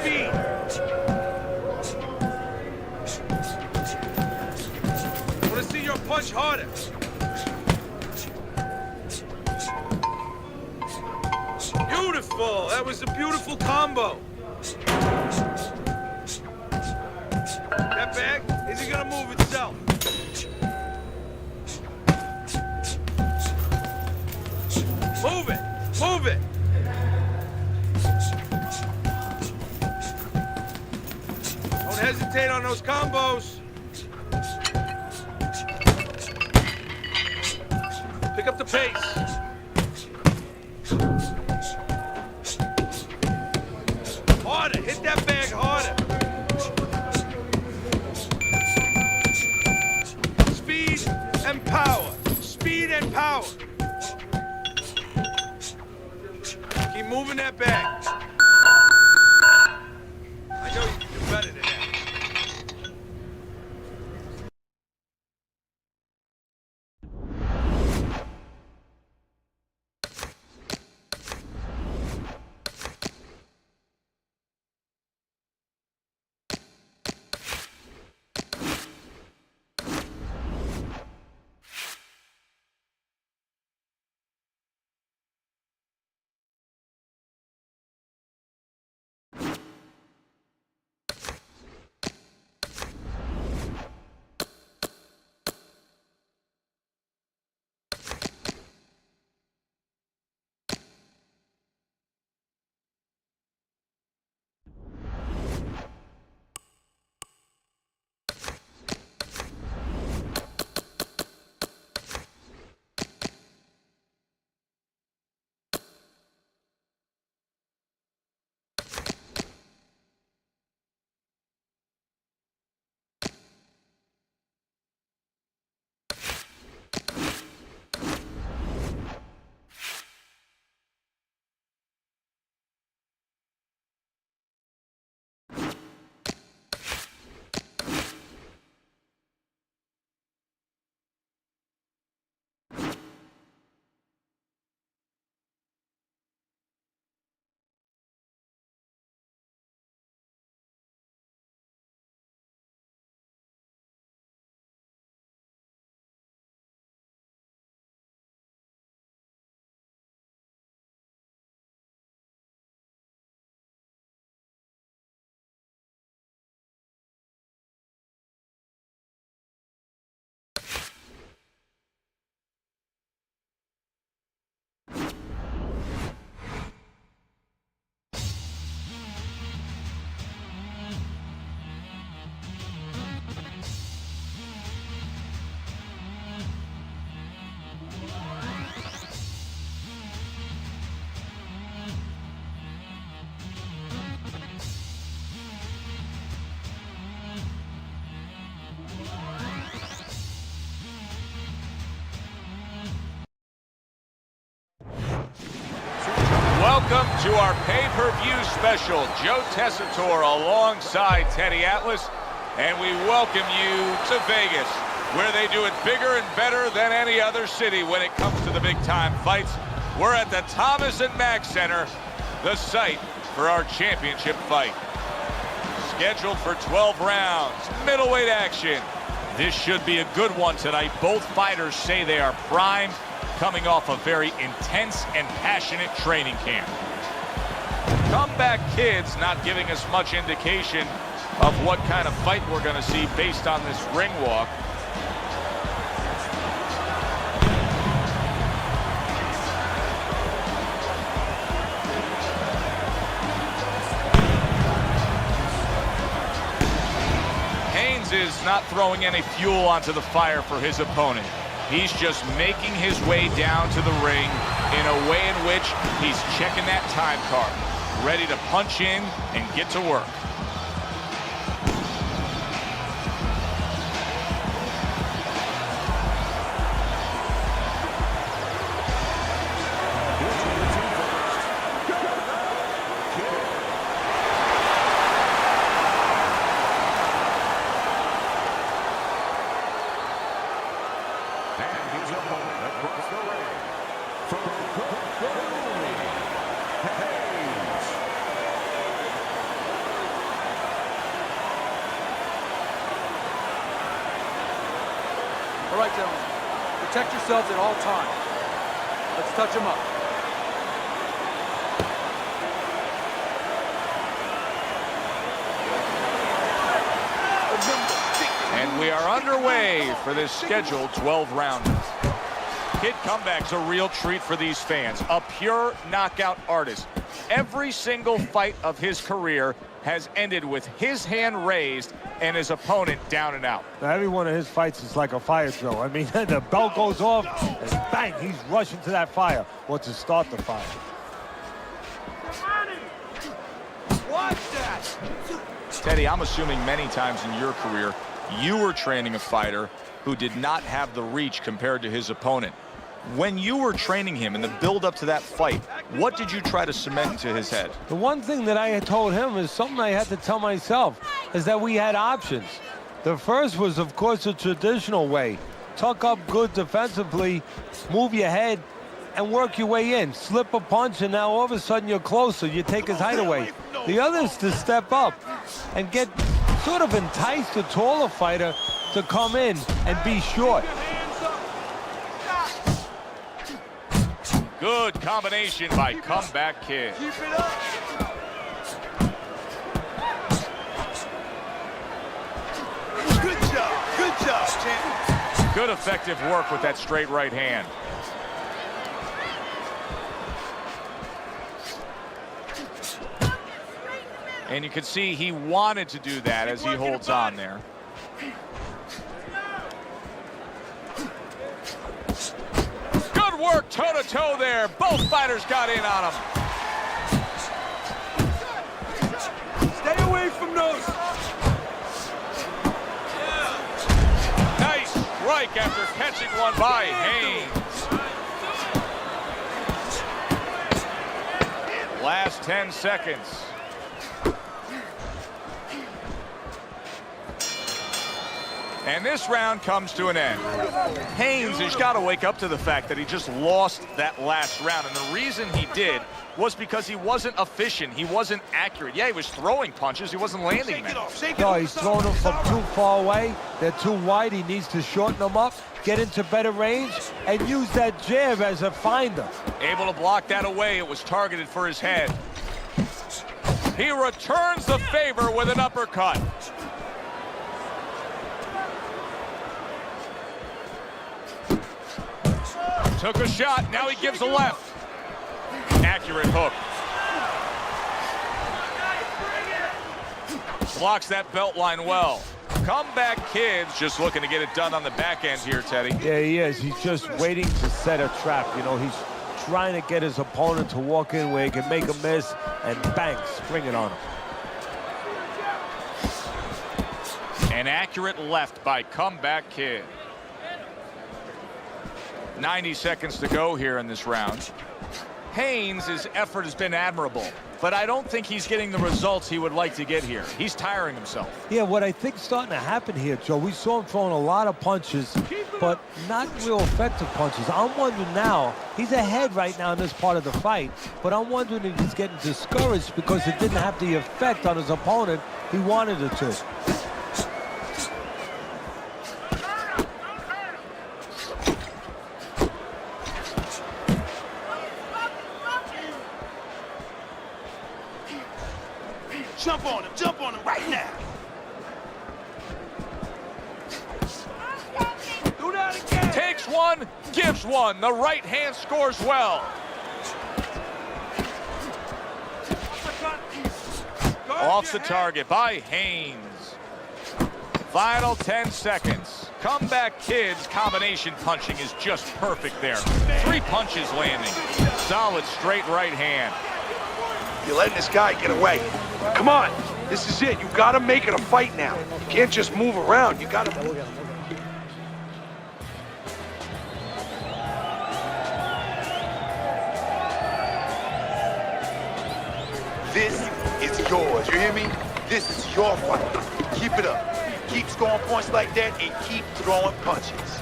speed. I want to see your punch harder. Beautiful. That was a beautiful combo. That bag isn't gonna move itself. Move it. Move it. Don't hesitate on those combos. Pick up the pace. Harder. Hit that bag harder. Speed and power. Speed and power. Keep moving that bag. I know you can do better than that. Welcome to our pay-per-view special. Joe Tessitore alongside Teddy Atlas, and we welcome you to Vegas, where they do it bigger and better than any other city when it comes to the big-time fights. We're at the Thomas and Mack Center, the site for our championship fight. Scheduled for 12 rounds, middleweight action. This should be a good one tonight. Both fighters say they are primed, coming off a very intense and passionate training camp. Comeback kids not giving us much indication of what kind of fight we're going to see based on this ring walk. Haynes is not throwing any fuel onto the fire for his opponent. He's just making his way down to the ring in a way in which he's checking that time card, ready to punch in and get to work. All right, gentlemen. Protect yourselves at all times. Let's touch them up. And we are underway for this scheduled 12 rounders. Kid Comeback's a real treat for these fans. A pure knockout artist. Every single fight of his career has ended with his hand raised and his opponent down and out. Now, every one of his fights is like a fire drill. I mean, the bell goes off, and bang, he's rushing to that fire, or to start the fire. Watch that! Teddy, I'm assuming many times in your career, you were training a fighter who did not have the reach compared to his opponent. When you were training him in the build-up to that fight, what did you try to cement into his head? The one thing that I had told him is something I had to tell myself, is that we had options. The first was, of course, the traditional way. Tuck up good defensively, move your head, and work your way in. Slip a punch, and now all of a sudden you're closer. You take his height away. The other is to step up and get sort of entice the taller fighter to come in and be short. Good combination by Comeback Kid. Keep it up! Good job, champ. Good effective work with that straight right hand. And you can see he wanted to do that as he holds on there. Good work toe-to-toe there. Both fighters got in on him. Stay away from those. Nice strike after catching one by Haynes. Last 10 seconds. And this round comes to an end. Haynes has got to wake up to the fact that he just lost that last round. And the reason he did was because he wasn't efficient. He wasn't accurate. Yeah, he was throwing punches. He wasn't landing them. No, he's throwing them from too far away. They're too wide. He needs to shorten them up, get into better range, and use that jab as a finder. Able to block that away. It was targeted for his head. He returns the favor with an uppercut. Took a shot, now he gives a left. Accurate hook. Blocks that belt line well. Comeback Kid's just looking to get it done on the back end here, Teddy. Yeah, he is. He's just waiting to set a trap. You know, he's trying to get his opponent to walk in where he can make a miss and bang, spring it on him. An accurate left by Comeback Kid. 90 seconds to go here in this round. Haynes' effort has been admirable, but I don't think he's getting the results he would like to get here. He's tiring himself. Yeah, what I think is starting to happen here, Joe, we saw him throwing a lot of punches, but not real effective punches. I'm wondering now, he's ahead right now in this part of the fight, but I'm wondering if he's getting discouraged because it didn't have the effect on his opponent he wanted it to. Jump on him right now. Do that again. Takes one, gives one. The right hand scores well. Off the target by Haynes. Final 10 seconds. Comeback Kid's combination punching is just perfect there. 3 punches landing. Solid straight right hand. You're letting this guy get away. Come on, this is it. You gotta make it a fight now. You can't just move around. You gotta move. This is yours, you hear me? This is your fight. Keep it up. Keep scoring points like that and keep throwing punches.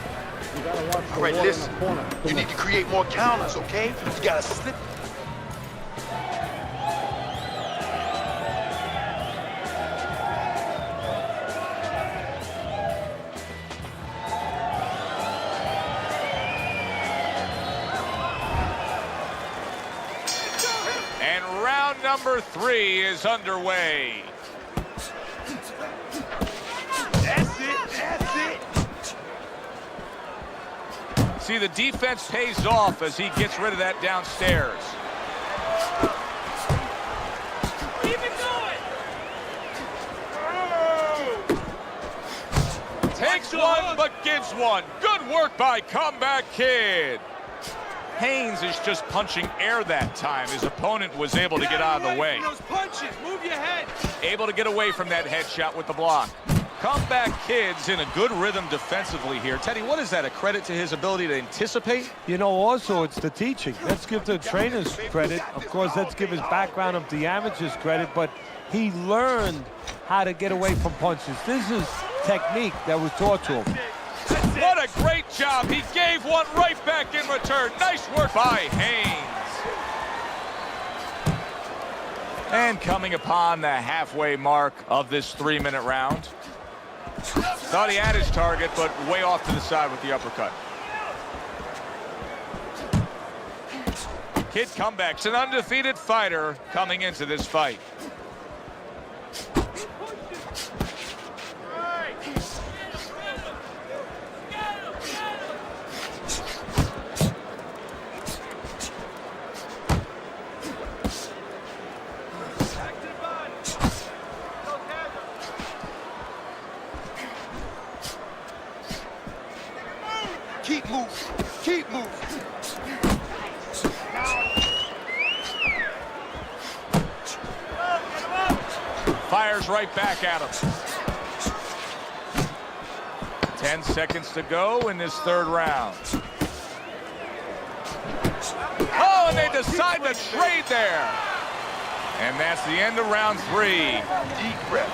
All right, listen. You need to create more counters, okay? You gotta slip. number 3 is underway. That's it. That's it. See, the defense pays off as he gets rid of that downstairs. Keep it going. Takes one, but gives one. Good work by Comeback Kid. Haynes is just punching air that time. His opponent was able to get out of the way. Those punches, move your head. Able to get away from that headshot with the block. Comeback Kid's in a good rhythm defensively here. Teddy, what is that, a credit to his ability to anticipate? You know, also, it's the teaching. Let's give the trainers credit. Of course, let's give his background of the amateurs credit, but he learned how to get away from punches. This is technique that was taught to him. What a great job. He gave one right back in return. Nice work by Haynes. And coming upon the halfway mark of this 3-minute round. Thought he had his target, but way off to the side with the uppercut. Kid Comeback's an undefeated fighter coming into this fight. Keep moving. Keep moving. Fires right back at him. 10 seconds to go in this 3rd round. Oh, and they decide to trade there. And that's the end of round 3. Deep breath.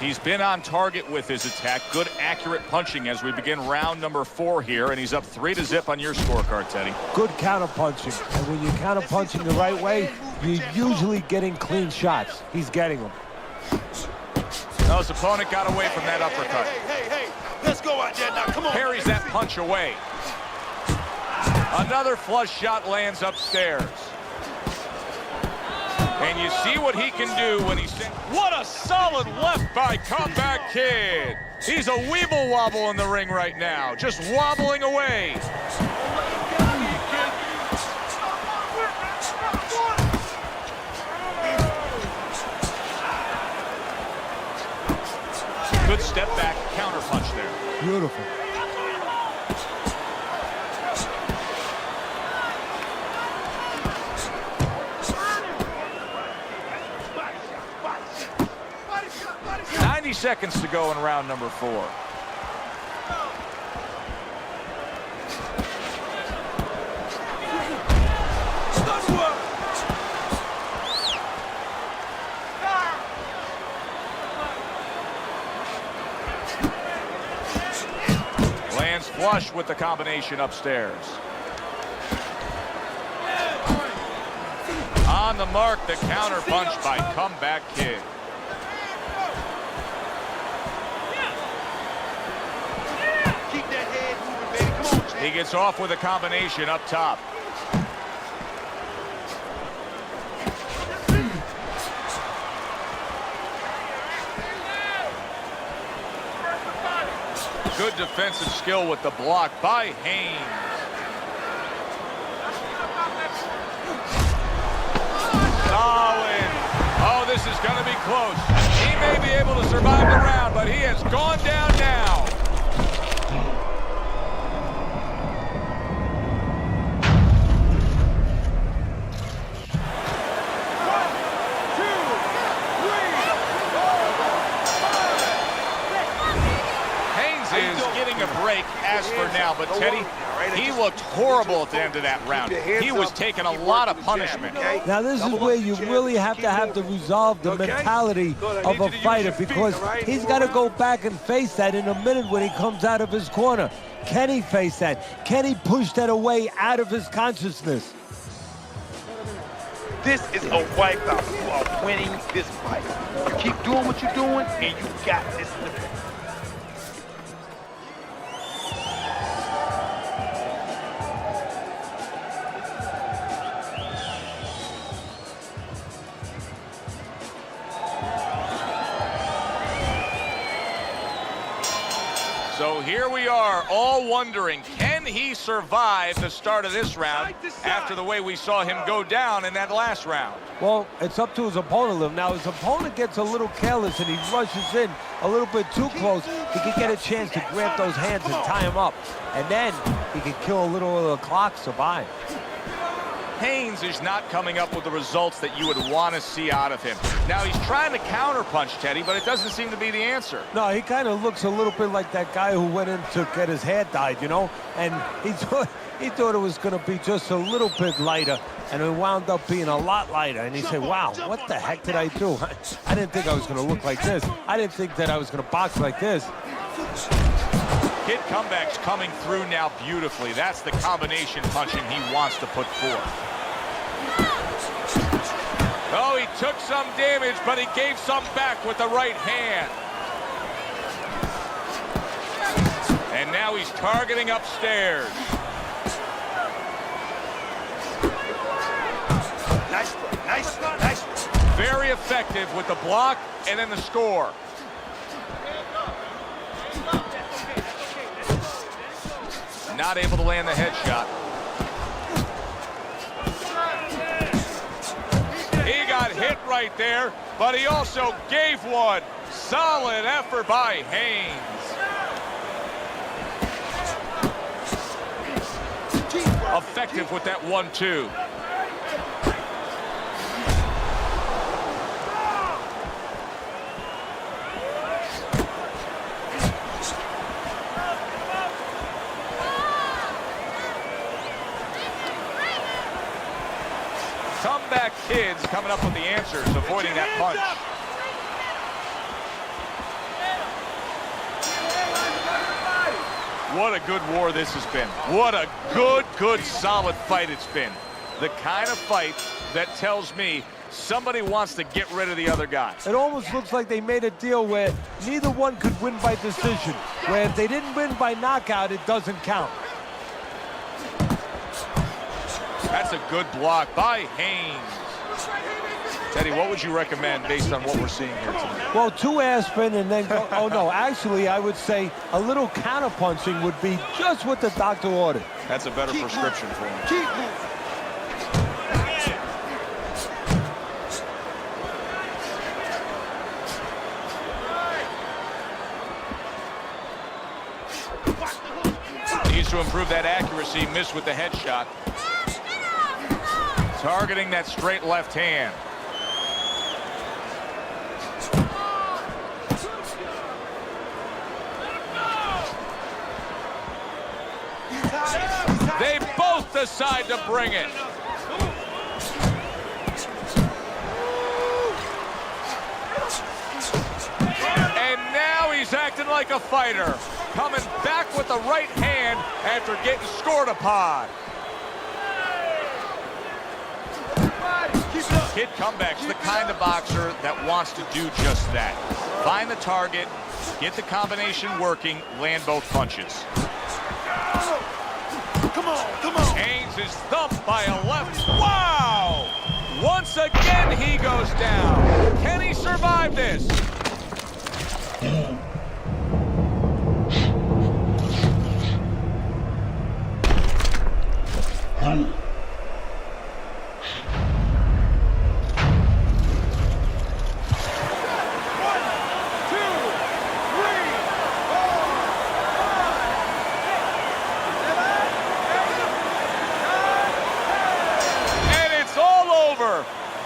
He's been on target with his attack. Good, accurate punching as we begin round number 4 here, and he's up 3-0 on your scorecard, Teddy. Good counter-punching, and when you're counter-punching the right way, you're usually getting clean shots. He's getting them. No, his opponent got away from that uppercut. Hey, let's go out there now, come on. Parries that punch away. Another flush shot lands upstairs. And you see what he can do when he's... What a solid left by Comeback Kid. He's a weeble wobble in the ring right now, just wobbling away. Good step back counter punch there. Beautiful. Seconds to go in round number 4. Lands flush with the combination upstairs. On the mark, the counter punch by Comeback Kid. He gets off with a combination up top. Good defensive skill with the block by Haynes. Solid. Oh, this is going to be close. He may be able to survive the round, but he has gone down now. Break as for now, but Teddy, he looked horrible at the end of that round. He was taking a lot of punishment. Now this is where you really have to have to resolve the mentality of a fighter, because he's got to go back and face that in a minute when he comes out of his corner. Can he face that? Can he push that away out of his consciousness? This is a wipeout. You are winning this fight. You keep doing what you're doing, and you got this. So here we are, all wondering, can he survive the start of this round after the way we saw him go down in that last round? Well, it's up to his opponent. Now, his opponent gets a little careless and he rushes in a little bit too close. He could get a chance to grab those hands and tie him up. And then he could kill a little of the clock, survive. Haynes is not coming up with the results that you would want to see out of him. Now, he's trying to counterpunch, Teddy, but it doesn't seem to be the answer. No, he kind of looks a little bit like that guy who went in to get his hair dyed, you know? And he thought it was going to be just a little bit lighter, and it wound up being a lot lighter. And he said, wow, what the heck did I do? I didn't think I was going to look like this. I didn't think that I was going to box like this. Kid Comeback's coming through now beautifully. That's the combination punching he wants to put forth. Oh, he took some damage, but he gave some back with the right hand. And now he's targeting upstairs. Nice one, nice one, nice one. Very effective with the block and then the score. Not able to land the headshot. He got hit right there, but he also gave one. Solid effort by Haynes. Effective with that 1-2. Comeback Kids coming up with the answers, avoiding that punch. What a good war this has been. What a good, solid fight it's been. The kind of fight that tells me somebody wants to get rid of the other guy. It almost looks like they made a deal where neither one could win by decision, where if they didn't win by knockout, it doesn't count. That's a good block by Haynes. Teddy, what would you recommend based on what we're seeing here tonight? Well, 2 aspirin and then go, oh no, actually I would say a little counterpunching would be just what the doctor ordered. That's a better prescription for him. Keep moving. Needs to improve that accuracy, missed with the headshot. Targeting that straight left hand. They both decide to bring it. And now he's acting like a fighter. Coming back with the right hand after getting scored upon. Kid Comeback's the kind of boxer that wants to do just that. Find the target, get the combination working, land both punches. Come on, come on. Haynes is thumped by a left. Wow! Once again, he goes down. Can he survive this?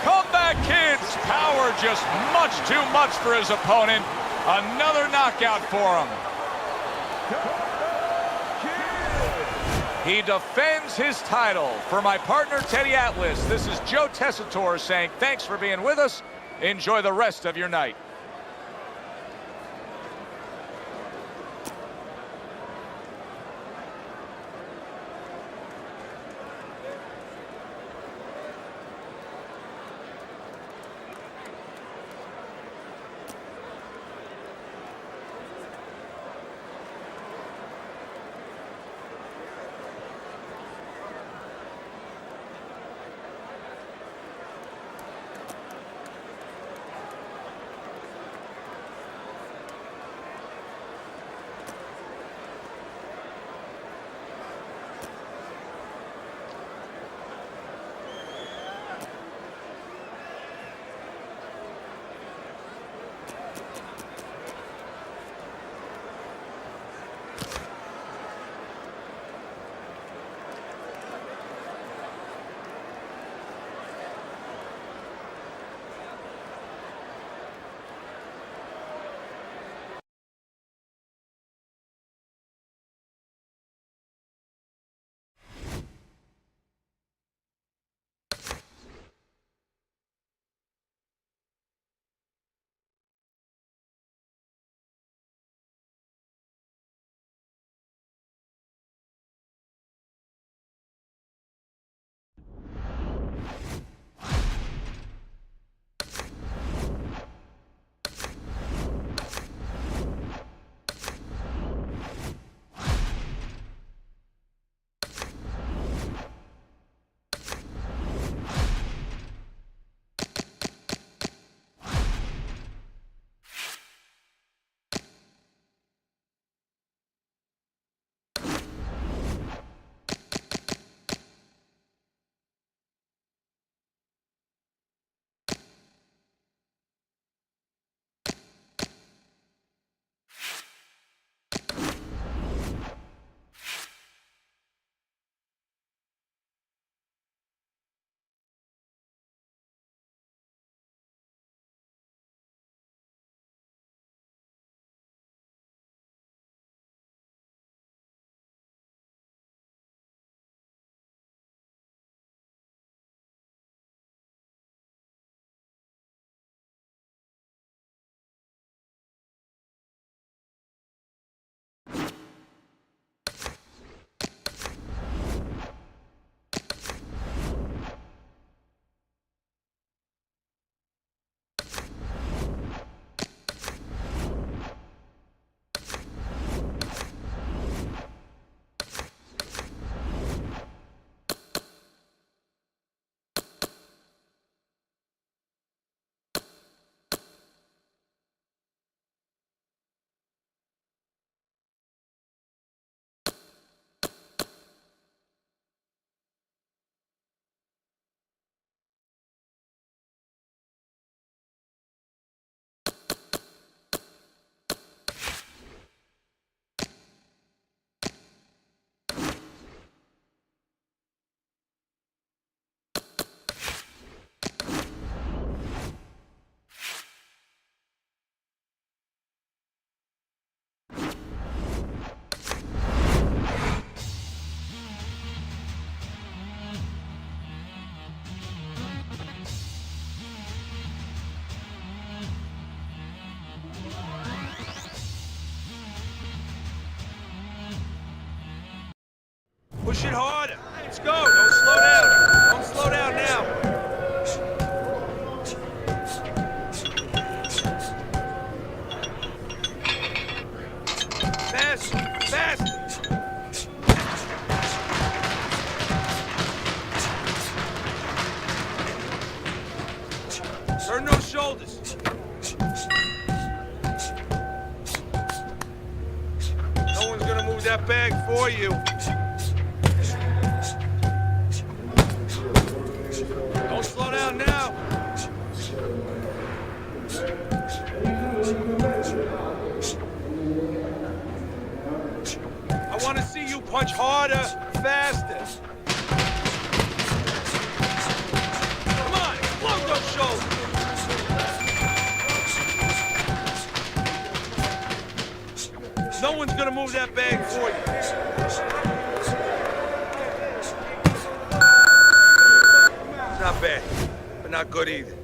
Comeback Kid's power just much too much for his opponent. Another knockout for him. He defends his title. For my partner, Teddy Atlas, this is Joe Tessitore saying thanks for being with us. Enjoy the rest of your night. Push it harder. Let's go. Don't slow down. Don't slow down now. Fast, fast. Turn those shoulders. No one's gonna move that bag for you. Don't slow down now. I want to see you punch harder, faster. Come on, explode those shoulders. No one's gonna move that bag for you. Not bad, but not good either.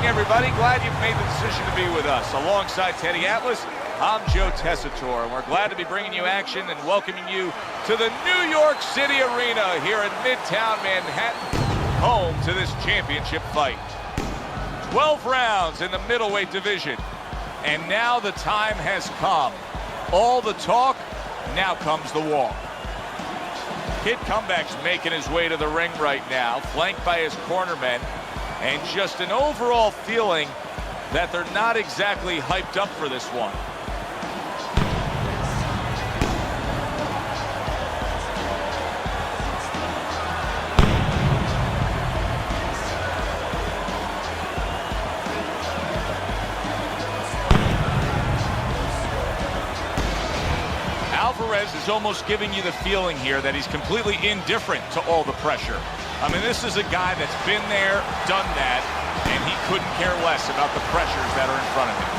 Everybody, glad you've made the decision to be with us. Alongside Teddy Atlas, I'm Joe Tessitore, and we're glad to be bringing you action and welcoming you to the New York City Arena here in Midtown Manhattan, home to this championship fight. 12 rounds in the middleweight division, and now the time has come. All the talk, now comes the walk. Kid Comeback's making his way to the ring right now, flanked by his cornermen. And just an overall feeling that they're not exactly hyped up for this one. Alvarez is almost giving you the feeling here that he's completely indifferent to all the pressure. I mean, this is a guy that's been there, done that, and he couldn't care less about the pressures that are in front of him.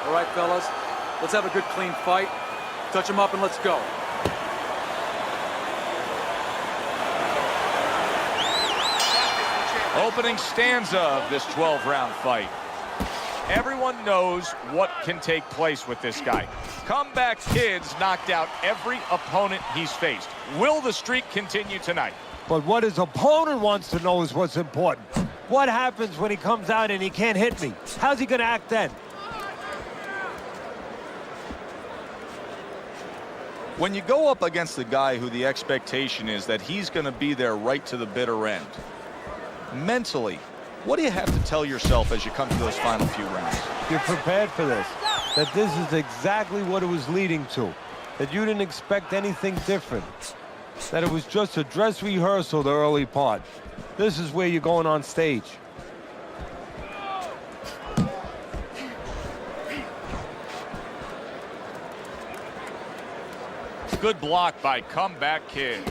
All right, fellas, let's have a good, clean fight. Touch him up and let's go. Opening stanza of this 12-round fight. Everyone knows what can take place with this guy. Comeback Kid's knocked out every opponent he's faced. Will the streak continue tonight? But what his opponent wants to know is what's important. What happens when he comes out and he can't hit me? How's he gonna act then? When you go up against the guy who the expectation is that he's going to be there right to the bitter end, mentally, what do you have to tell yourself as you come to those final few rounds? You're prepared for this, that this is exactly what it was leading to, that you didn't expect anything different, that it was just a dress rehearsal the early part. This is where you're going on stage. Good block by Comeback Kid.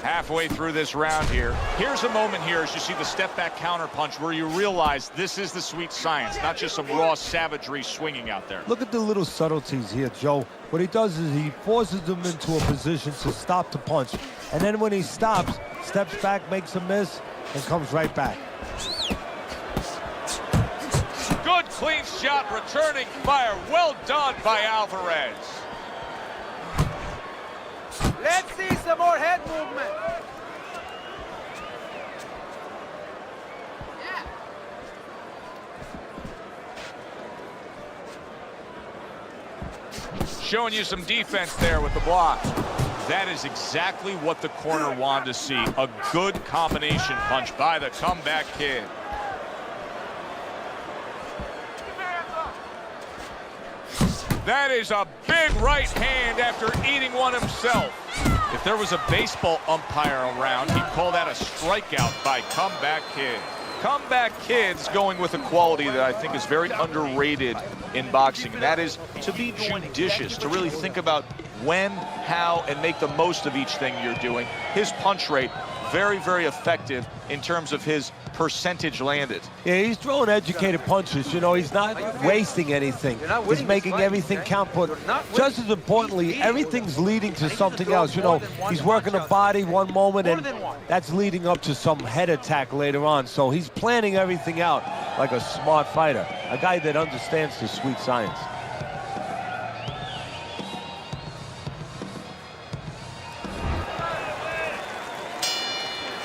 Halfway through this round here. Here's a moment here as you see the step back counter punch where you realize this is the sweet science, not just some raw savagery swinging out there. Look at the little subtleties here, Joe. What he does is he forces them into a position to stop the punch. And then when he stops, steps back, makes a miss, and comes right back. Good clean shot, returning fire. Well done by Alvarez. Let's see some more head movement. Showing you some defense there with the block. That is exactly what the corner wanted to see. A good combination punch by the Comeback Kid. That is a big right hand after eating one himself. If there was a baseball umpire around, he'd call that a strikeout by Comeback Kid. Comeback Kid's going with a quality that I think is very underrated in boxing, and that is to be judicious, to really think about when, how, and make the most of each thing you're doing. His punch rate, very, very effective in terms of his percentage landed. Yeah, he's throwing educated punches. You know, he's not wasting anything. He's making everything count, but just as importantly, everything's leading to something else. You know, he's working the body one moment, and that's leading up to some head attack later on. So he's planning everything out like a smart fighter, a guy that understands the sweet science.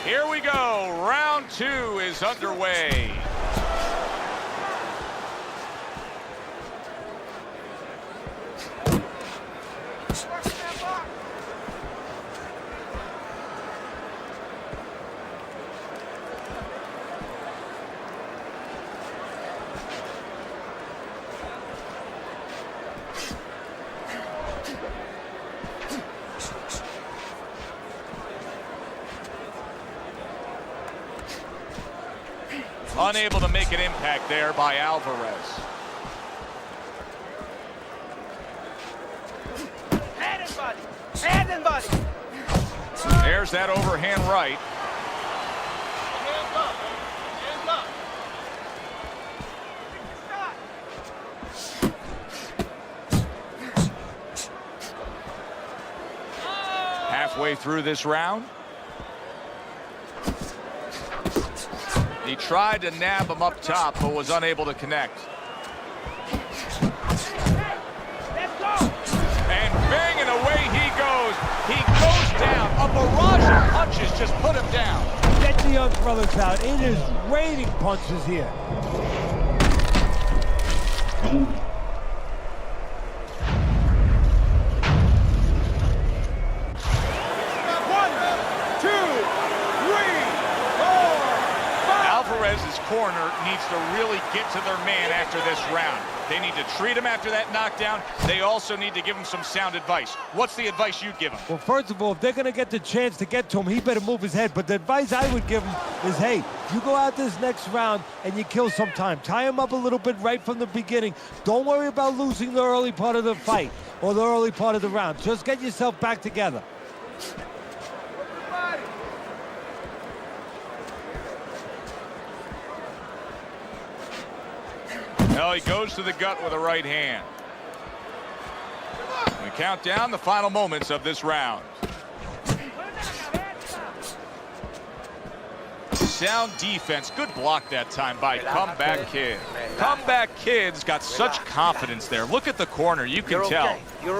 Here we go. Round two is underway. Unable to make an impact there by Alvarez. Head and body. Head and body. There's that overhand right. Hands up. Hands up. Halfway through this round. He tried to nab him up top, but was unable to connect. Let's go. And banging away he goes. He goes down. A barrage of punches just put him down. Get the young brothers out. It is raining punches here. Alvarez's corner needs to really get to their man after this round. They need to treat him after that knockdown. They also need to give him some sound advice. What's the advice you'd give him? Well, first of all, if they're going to get the chance to get to him, he better move his head. But the advice I would give him is, hey, you go out this next round and you kill some time. Tie him up a little bit right from the beginning. Don't worry about losing the early part of the fight or the early part of the round. Just get yourself back together. Well, he goes to the gut with a right hand. We count down the final moments of this round. Sound defense. Good block that time by Comeback Kid. Comeback Kid's got such confidence there. Look at the corner. You can tell.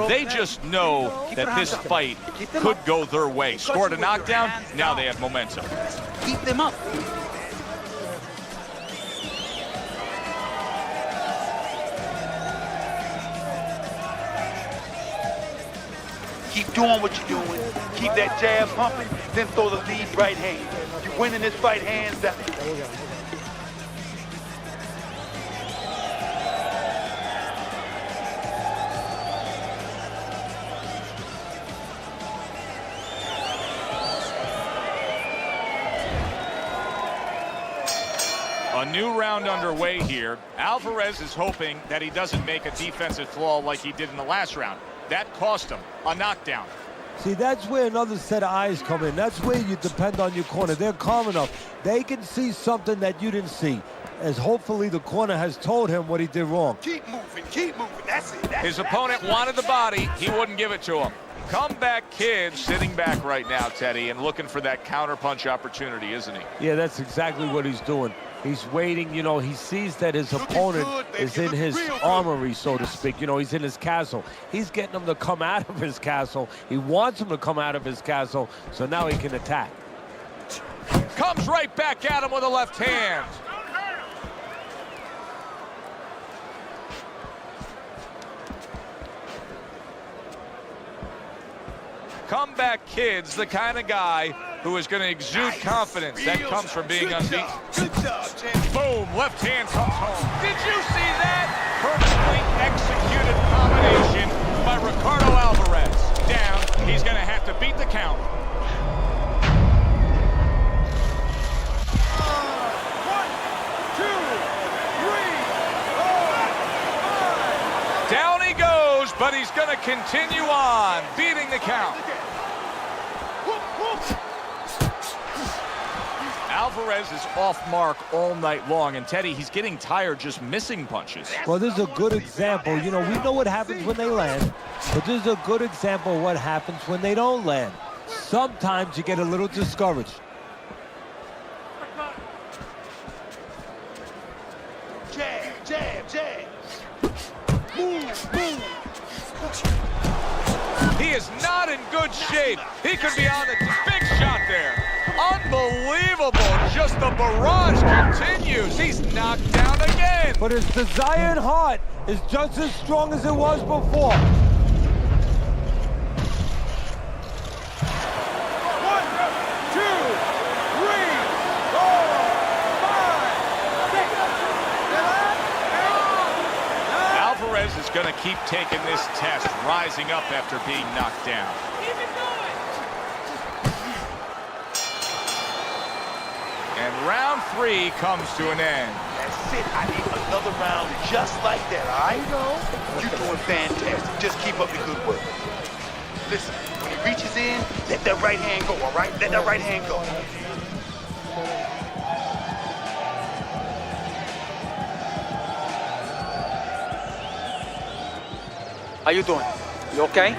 They just know that this fight could go their way. Scored a knockdown. Now they have momentum. Keep them up. Keep doing what you're doing. Keep that jab pumping, then throw the lead right hand. You winning this fight hands down. A new round underway here. Alvarez is hoping that he doesn't make a defensive flaw like he did in the last round. That cost him a knockdown. See, that's where another set of eyes come in. That's where you depend on your corner. They're calm enough. They can see something that you didn't see, as hopefully the corner has told him what he did wrong. Keep moving, keep moving. That's it. His opponent wanted the body. He wouldn't give it to him. Comeback Kid sitting back right now, Teddy, and looking for that counterpunch opportunity, isn't he? Yeah, that's exactly what he's doing. He's waiting, you know, he sees that his opponent is in his armory, so to speak. You know, he's in his castle. He's getting him to come out of his castle. He wants him to come out of his castle, so now he can attack. Comes right back at him with a left hand. Comeback Kid's the kind of guy who is going to exude confidence. That comes from being unbeaten. Good job, champ. Boom, left hand comes home. Did you see that? Perfectly executed combination by Ricardo Alvarez. Down, he's going to have to beat the count. 1, 2, 3, 4, 5. Down he goes, but he's going to continue on, beating the count. Alvarez is off mark all night long, and Teddy, he's getting tired just missing punches. Well, this is a good example. You know, we know what happens when they land, but this is a good example of what happens when they don't land. Sometimes you get a little discouraged. Jab, jab, jab. Move, move. He is not in good shape. He could be on the big shot there. Unbelievable. Just the barrage continues. He's knocked down again. But his desire and heart is just as strong as it was before. 1, 2, 3, 4, 5, 6, 7, 8, 9. Alvarez is going to keep taking this test, rising up after being knocked down. Keep it going. And round 3 comes to an end. That's it. I need another round just like that, all right? You're doing fantastic. Just keep up the good work. Listen, when he reaches in, let that right hand go, all right? Let that right hand go. How you doing? You okay?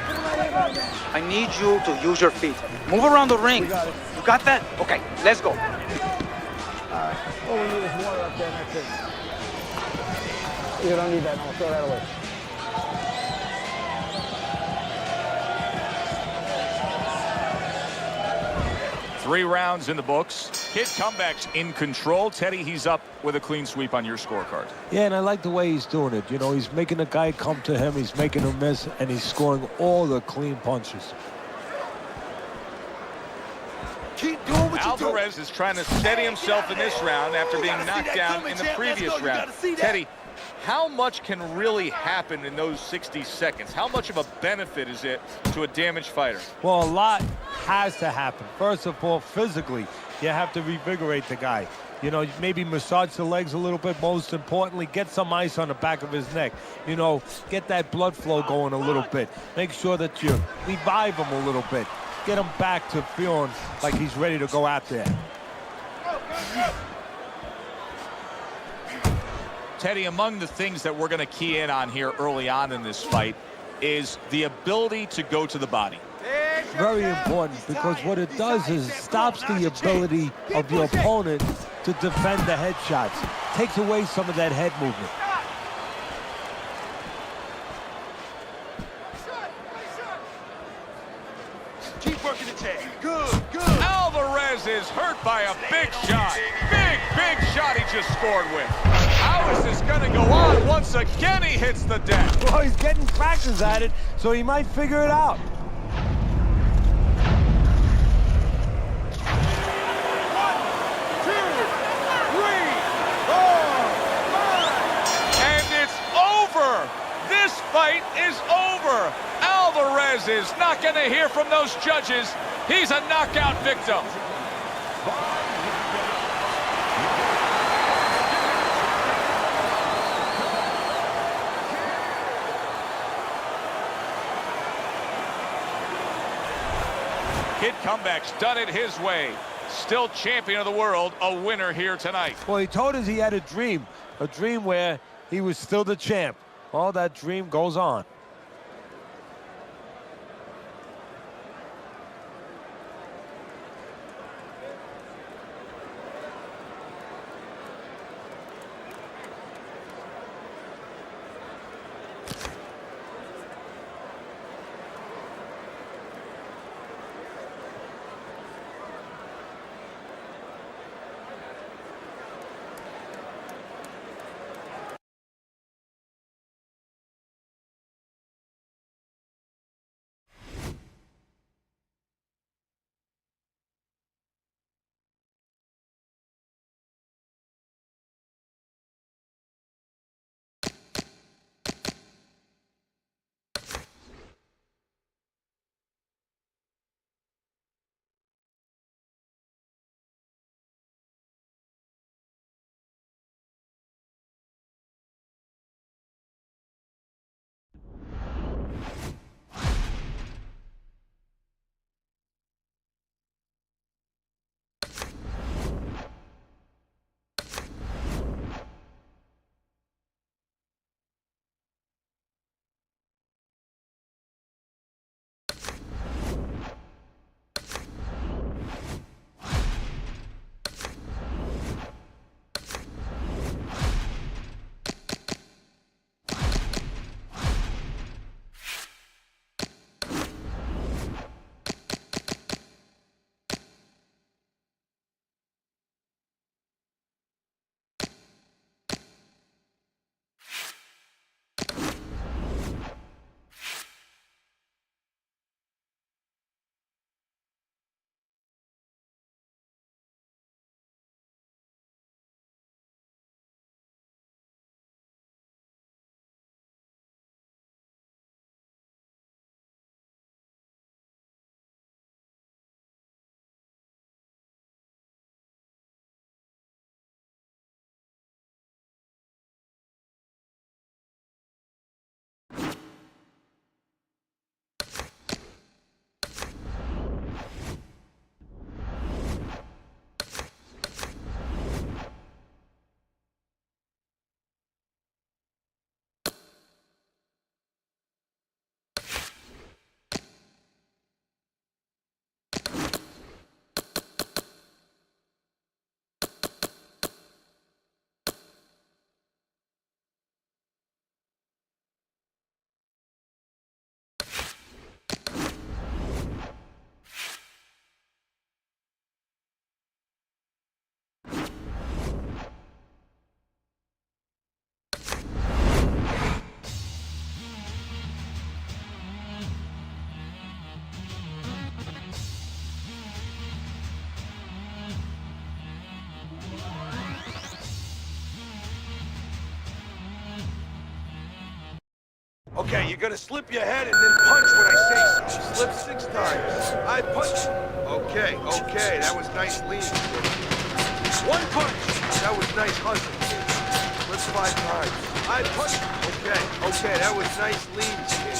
I need you to use your feet. Move around the ring. You got that? Okay, let's go. All we need is water up there, and that's it. You don't need that, no, throw that away. Three rounds in the books. Kid comebacks in control. Teddy, he's up with a clean sweep on your scorecard. Yeah, and I like the way he's doing it. You know, he's making the guy come to him, he's making him miss, and he's scoring all the clean punches. Keep doing what you're doing. Alvarez is trying to steady himself in this round after being knocked down in the previous round. Teddy, how much can really happen in those 60 seconds? How much of a benefit is it to a damaged fighter? Well, a lot has to happen. First of all, physically, you have to revigorate the guy. You know, maybe massage the legs a little bit. Most importantly, get some ice on the back of his neck. You know, get that blood flow going a little bit. Make sure that you revive him a little bit. Get him back to feeling like he's ready to go out there. Teddy, among the things that we're going to key in on here early on in this fight is the ability to go to the body. Very important, because what it does is stops the ability of your opponent to defend the headshots. Takes away some of that head movement. Keep working the tag. Good, good. Alvarez is hurt by a big shot. Big shot he just scored with. How is this going to go on? Once again, he hits the deck. Well, he's getting practice at it, so he might figure it out. fight is over. Alvarez is not going to hear from those judges. He's a knockout victim. Kid Comeback's done it his way. Still champion of the world, a winner here tonight. Well, he told us he had a dream where he was still the champ. Well, that dream goes on. Okay, you're gonna slip your head and then punch when I say so. Slip 6 times. I punch. Okay, that was nice lean. 1 punch. That was nice hustle. Slip 5 times. I punch. Okay, that was nice lean, kid.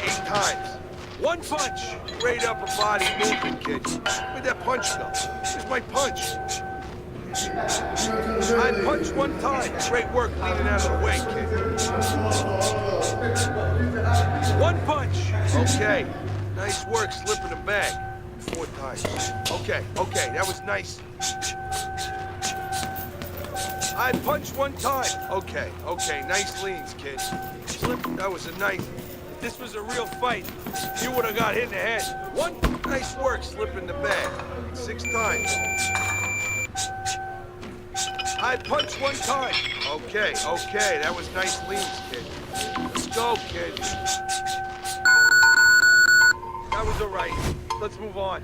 8 times. 1 punch. Great upper body movement, kid. Where'd that punch go? Where's my punch? I punch 1 time. Great work leaning out of the way, kid. 1 punch. Okay. Nice work slipping the bag. 4 times. Okay, that was nice. I punch 1 time. Okay, nice leans, kid. Slip, that was a nice... If this was a real fight, you would have got hit in the head. 1, nice work slipping the bag. 6 times. I punch 1 time. Okay, that was nice leans, kid. Let's go, kid. That was all right. Let's move on.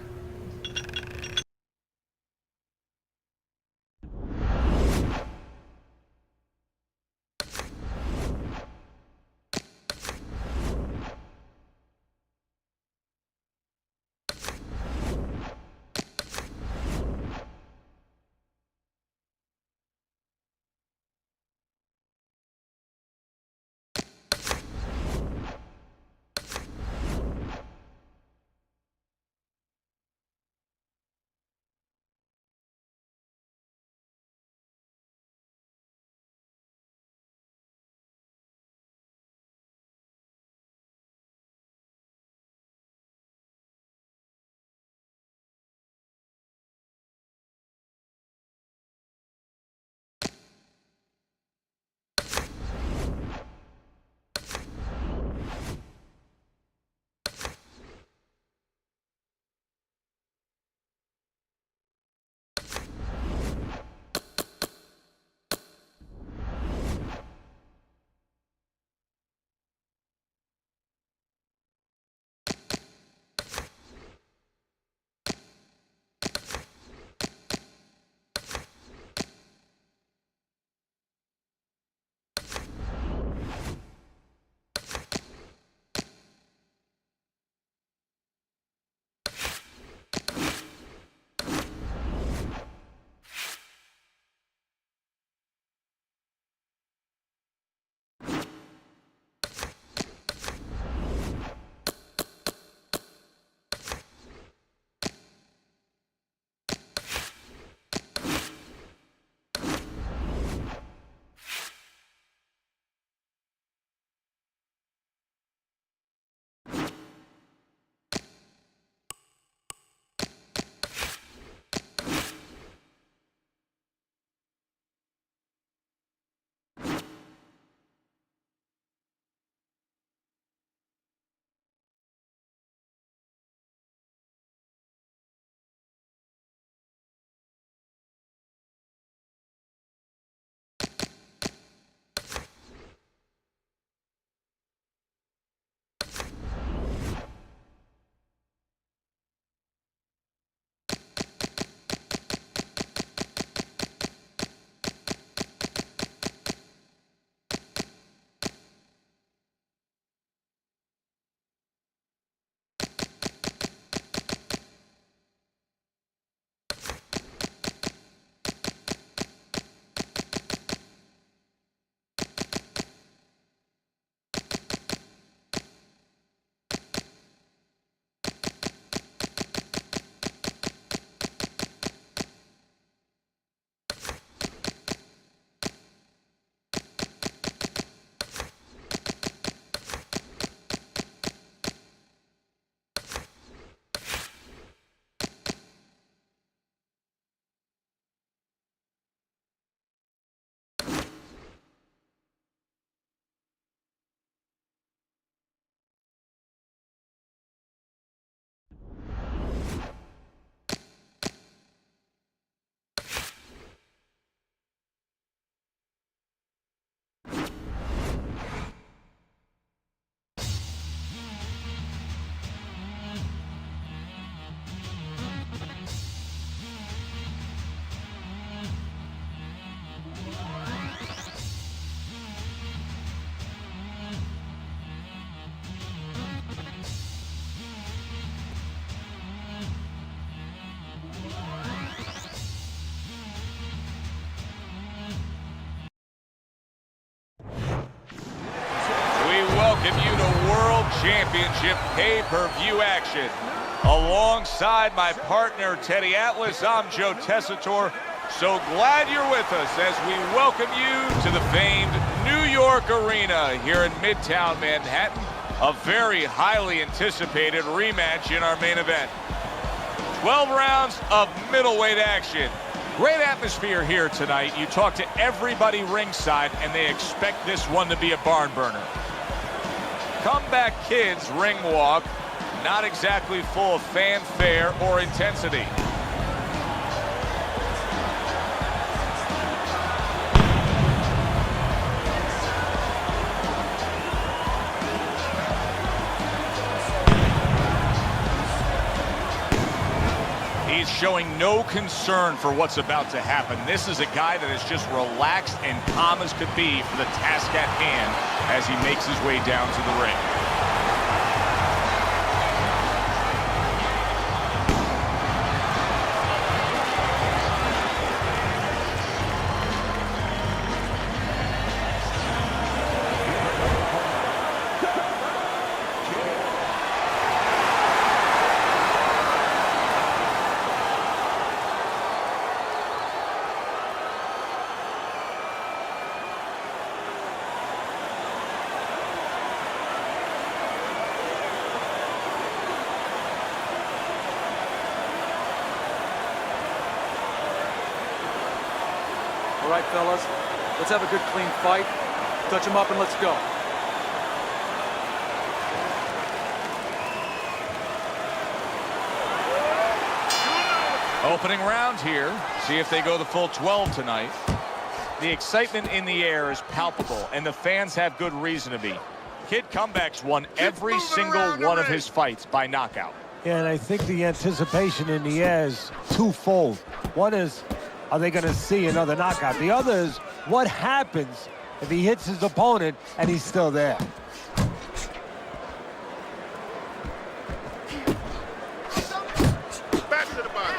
Championship pay-per-view action. Alongside my partner, Teddy Atlas, I'm Joe Tessitore. So glad you're with us as we welcome you to the famed New York Arena here in Midtown Manhattan. A very highly anticipated rematch in our main event. 12 rounds of middleweight action. Great atmosphere here tonight. You talk to everybody ringside, and they expect this one to be a barn burner. Comeback Kid's ring walk, not exactly full of fanfare or intensity. He's showing no concern for what's about to happen. This is a guy that is just relaxed and calm as could be for the task at hand as he makes his way down to the ring. All right, fellas, let's have a good, clean fight. Touch him up and let's go. Opening round here. See if they go the full 12 tonight. The excitement in the air is palpable, and the fans have good reason to be. Kid Comeback's won every single one of his fights by knockout. Yeah, and I think the anticipation in the air is twofold. One is, are they going to see another knockout? The other is, what happens if he hits his opponent and he's still there? Back to the body.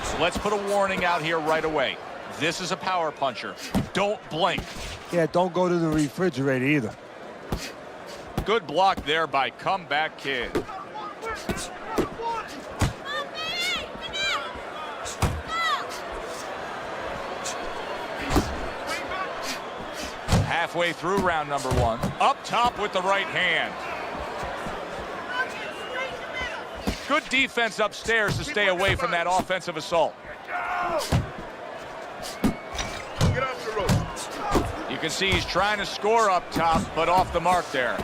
So let's put a warning out here right away. This is a power puncher. Don't blink. Yeah, don't go to the refrigerator either. Good block there by Comeback Kid. Halfway through round number one. Up top with the right hand. Good defense upstairs to stay away from that offensive assault. Get off the rope. You can see he's trying to score up top, but off the mark there.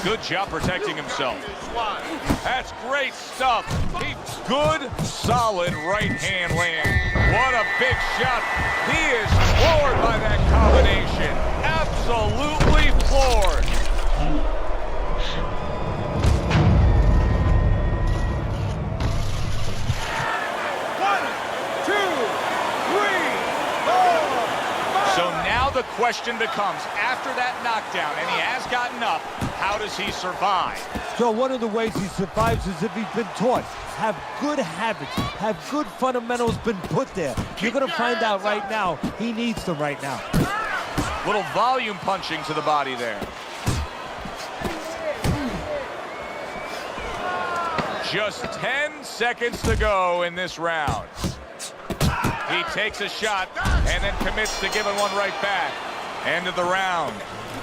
Good job protecting himself. That's great stuff. Good, solid right hand land. What a big shot. He is floored by that combination. Absolutely floored. So now the question becomes, after that knockdown, and he has gotten up, how does he survive? So one of the ways he survives is if he's been taught. Have good habits, have good fundamentals been put there. You're going to find out right now, he needs them right now. Little volume punching to the body there. Just 10 seconds to go in this round. He takes a shot and then commits to giving one right back. End of the round.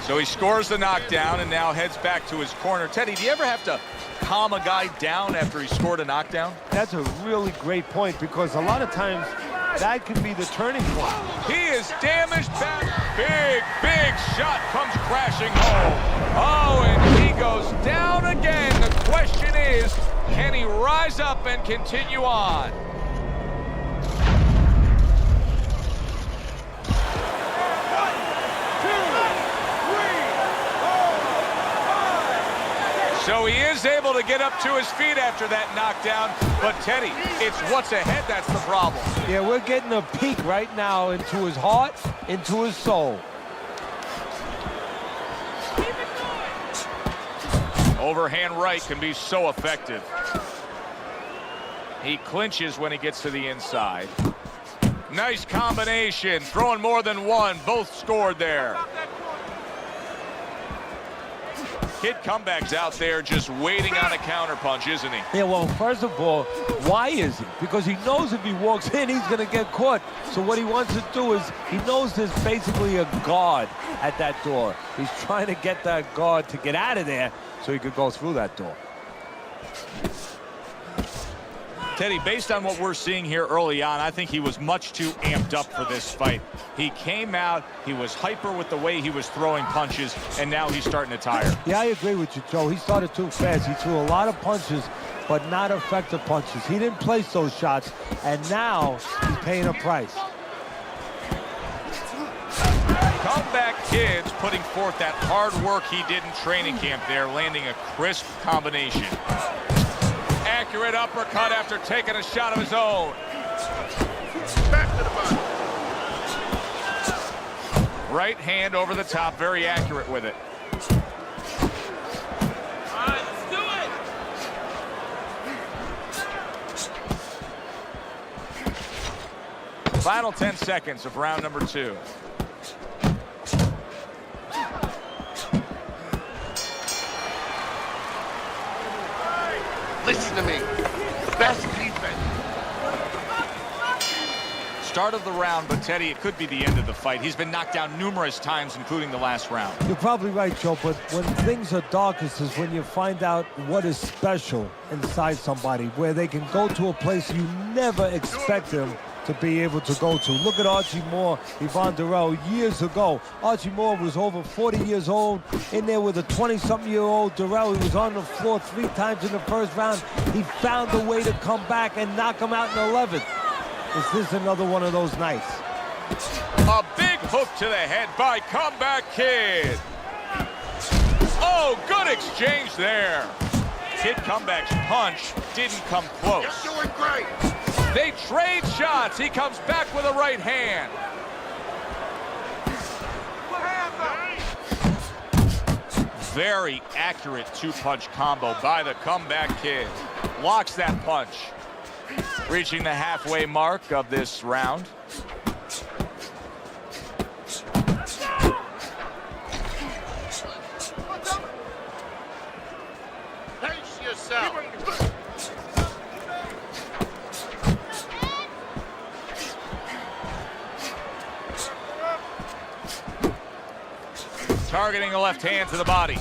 So he scores the knockdown and now heads back to his corner. Teddy, do you ever have to calm a guy down after he scored a knockdown? That's a really great point because a lot of times that can be the turning point. He is damaged back. Big shot comes crashing home. Oh, and he goes down again. The question is, can he rise up and continue on? So he is able to get up to his feet after that knockdown. But Teddy, it's what's ahead that's the problem. Yeah, we're getting a peek right now into his heart, into his soul. Overhand right can be so effective. He clinches when he gets to the inside. Nice combination, throwing more than one, both scored there. Kid Comeback's out there just waiting on a counterpunch, isn't he? Yeah, well, first of all, why is he? Because he knows if he walks in, he's going to get caught. So what he wants to do is, he knows there's basically a guard at that door. He's trying to get that guard to get out of there so he could go through that door. Teddy, based on what we're seeing here early on, I think he was much too amped up for this fight. He came out, he was hyper with the way he was throwing punches, and now he's starting to tire. Yeah, I agree with you, Joe. He started too fast. He threw a lot of punches, but not effective punches. He didn't place those shots, and now he's paying a price. Comeback Kid's putting forth that hard work he did in training camp there, landing a crisp combination. Accurate uppercut after taking a shot of his own. Back to the body. Right hand over the top, very accurate with it. All right, let's do it. Final 10 seconds of round number 2. Listen to me. Best defense. Start of the round, but Teddy, it could be the end of the fight. He's been knocked down numerous times, including the last round. You're probably right, Joe, but when things are darkest is when you find out what is special inside somebody, where they can go to a place you never expect them to be able to go to. Look at Archie Moore, Yvonne Durrell, years ago. Archie Moore was over 40 years old, in there with a 20-something-year-old Durrell. He was on the floor 3 times in the first round. He found a way to come back and knock him out in the 11th. Is this another one of those nights? A big hook to the head by Comeback Kid. Oh, good exchange there. Kid Comeback's punch didn't come close. You're doing great. They trade shots. He comes back with a right hand. Very accurate 2-punch combo by the Comeback Kid. Locks that punch. Reaching the halfway mark of this round. Pace yourself. Targeting the left hand to the body.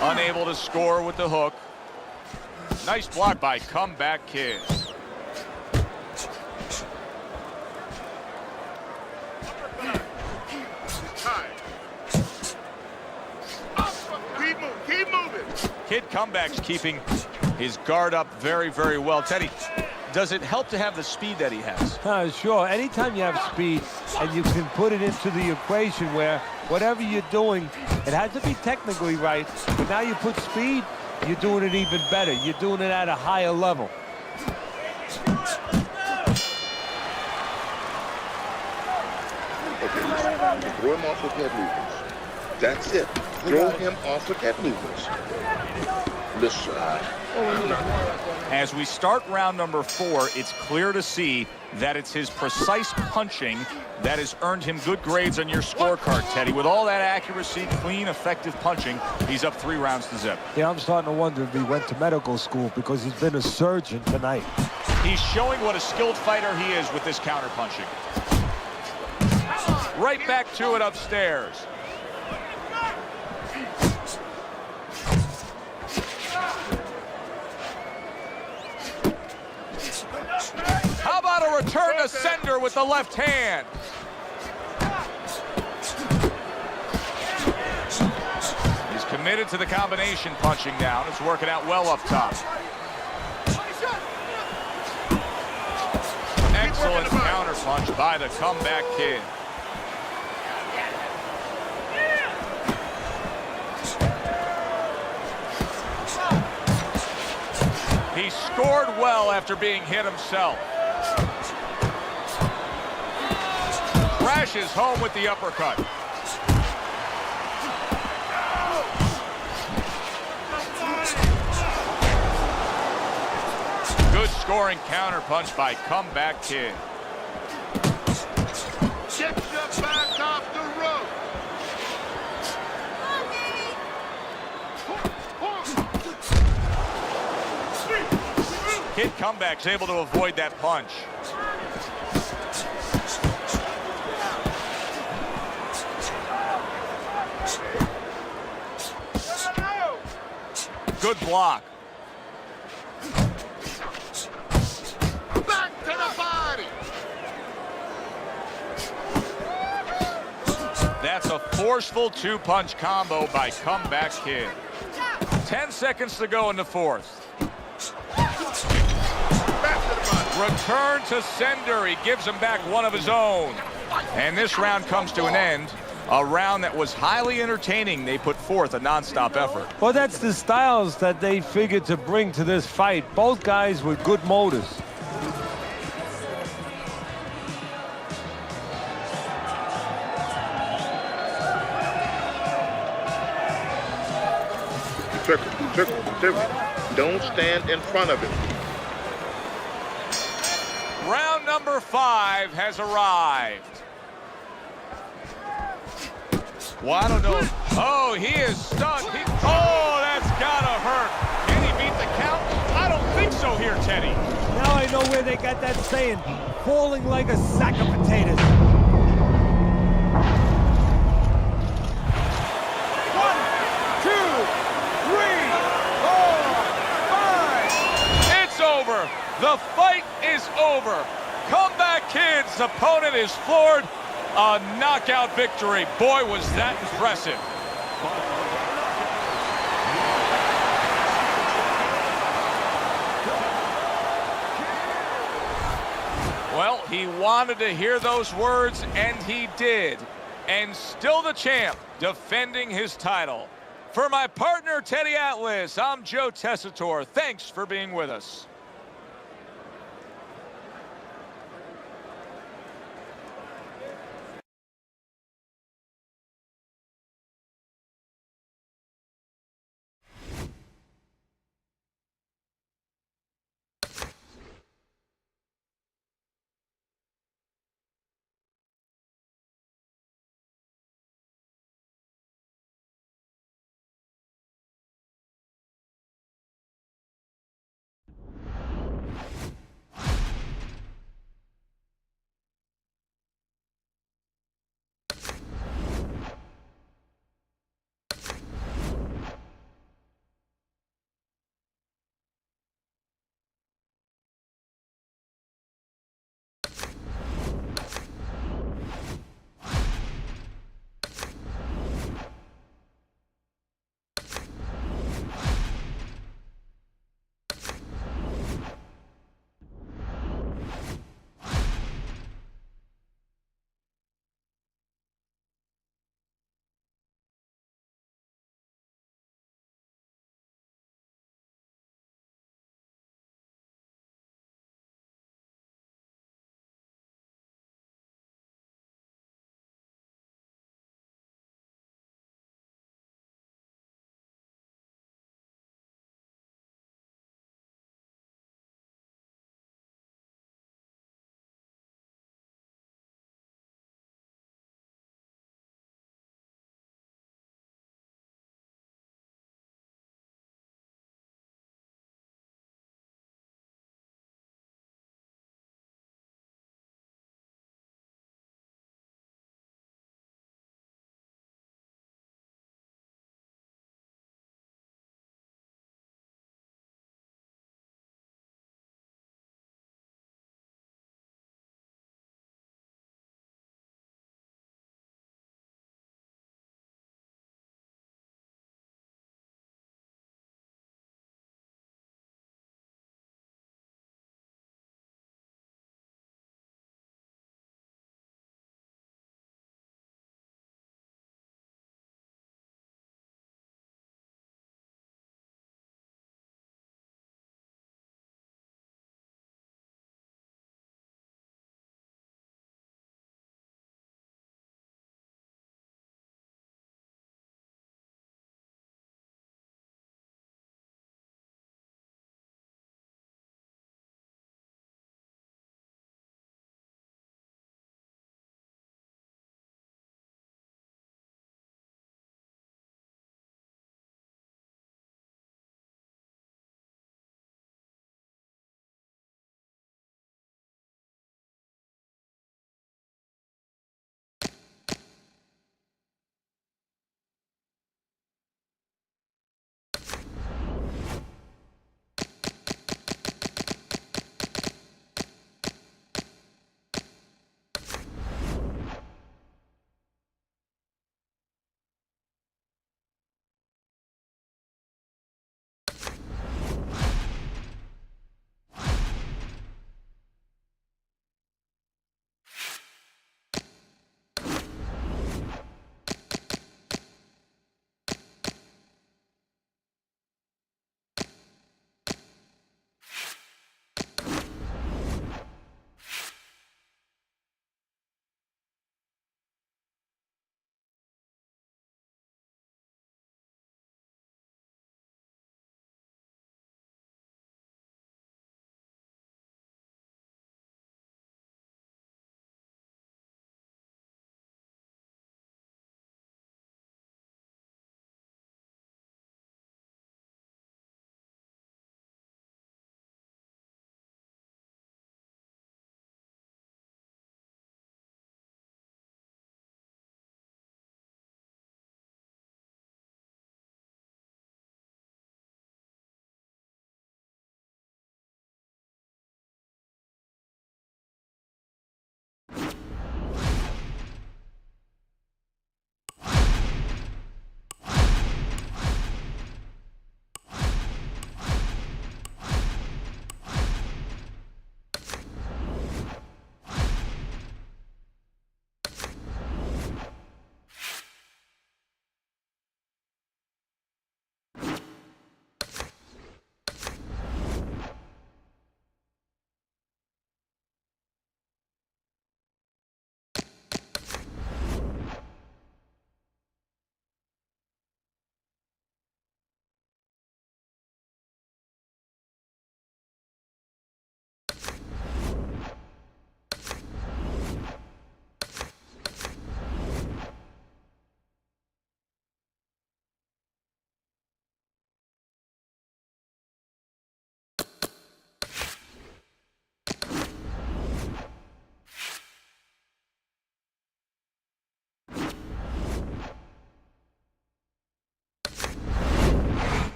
Unable to score with the hook. Nice block by Comeback Kid. Keep moving. Kid Comeback's keeping his guard up very, very well. Teddy, does it help to have the speed that he has? Sure. Anytime you have speed and you can put it into the equation where whatever you're doing, it has to be technically right, but now you put speed, you're doing it even better. You're doing it at a higher level. Okay, throw him off with head movements. That's it. Throw him off with head movements. Listen. As we start round number 4, it's clear to see that it's his precise punching that has earned him good grades on your scorecard, Teddy. With all that accuracy, clean, effective punching, he's up 3 rounds to zip. Yeah, I'm starting to wonder if he went to medical school because he's been a surgeon tonight. He's showing what a skilled fighter he is with this counter-punching. Right back to it upstairs. How about a return to sender with the left hand? He's committed to the combination punching down. It's working out well up top. Excellent counter punch by the Comeback Kid. He scored well after being hit himself. Crashes home with the uppercut. Good scoring counter punch by Comeback Kid. comeback's able to avoid that punch. Good block. Back to the body. That's a forceful two-punch combo by Comeback Kid. 10 seconds to go in the fourth. Return to sender. He gives him back one of his own. And this round comes to an end. A round that was highly entertaining. They put forth a non-stop effort. Well, that's the styles that they figured to bring to this fight. Both guys with good motors. Circle. Don't stand in front of him. Round number 5 has arrived. Well, I don't know. Oh, he is stunned. Oh, that's gotta hurt. Can he beat the count? I don't think so here, Teddy. Now I know where they got that saying, falling like a sack of potatoes. 1, 2, 3, 4, 5. It's over. The fight is over. Comeback Kid's opponent is floored. A knockout victory. Boy, was that impressive. Well, he wanted to hear those words, and he did. And still the champ, defending his title. For my partner, Teddy Atlas, I'm Joe Tessitore. Thanks for being with us.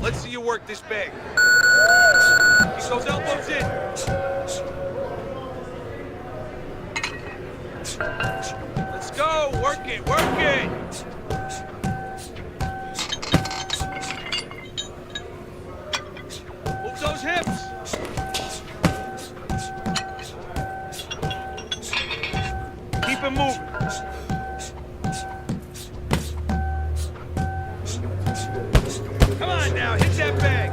Let's see you work this bag. Keep those elbows in. Let's go. Work it. Work it. Move those hips. Keep it moving. Come on now, hit that bag.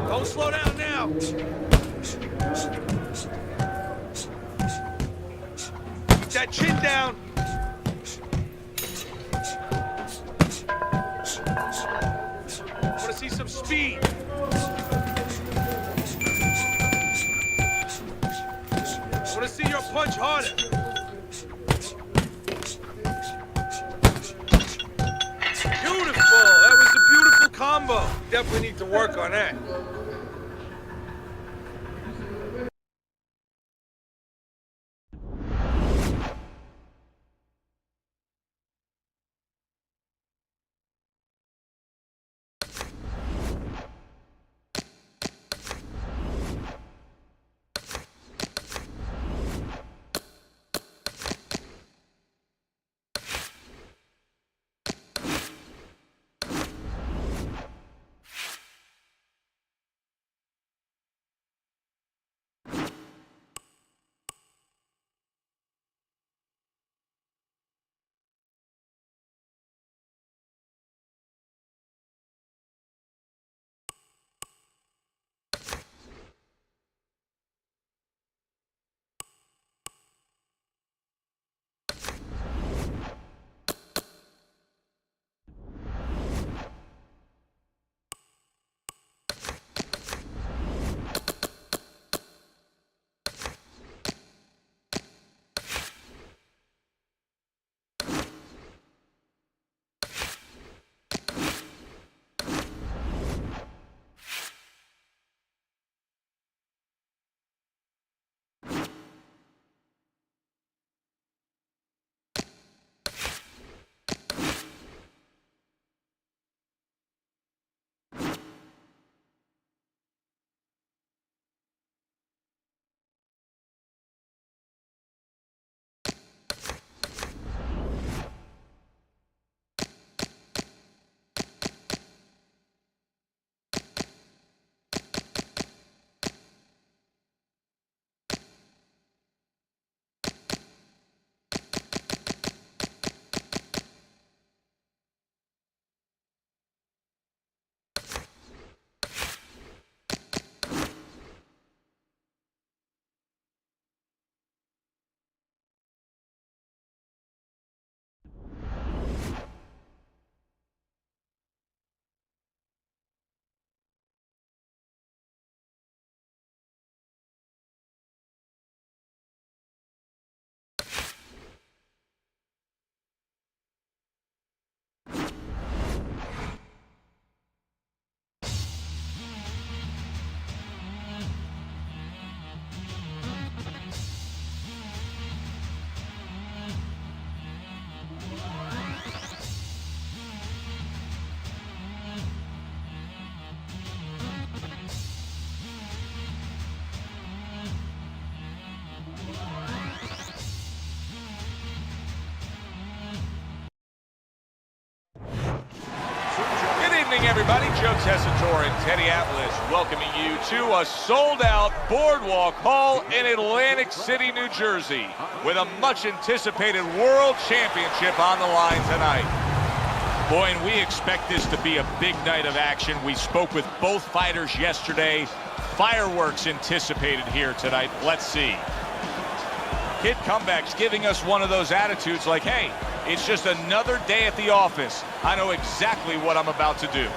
Don't slow down now. Keep that chin down. Want to see some speed. Want to see your punch harder. Beautiful. That was a beautiful combo. Definitely need to work on that. Everybody, Joe Tessitore in Teddy-Atlas welcoming you to a sold-out Boardwalk Hall in Atlantic City, New Jersey, with a much-anticipated World Championship on the line tonight. Boy, and we expect this to be a big night of action. We spoke with both fighters yesterday. Fireworks anticipated here tonight. Let's see. Kid Comeback's giving us one of those attitudes like, hey, it's just another day at the office. I know exactly what I'm about to do.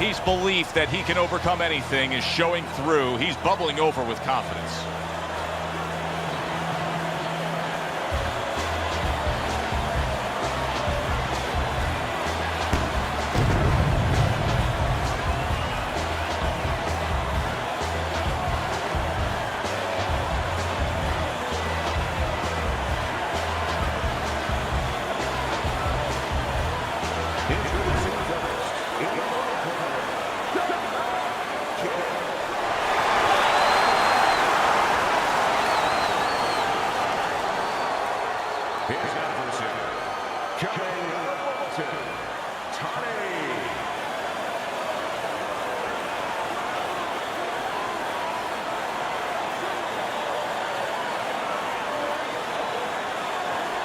His belief that he can overcome anything is showing through. He's bubbling over with confidence.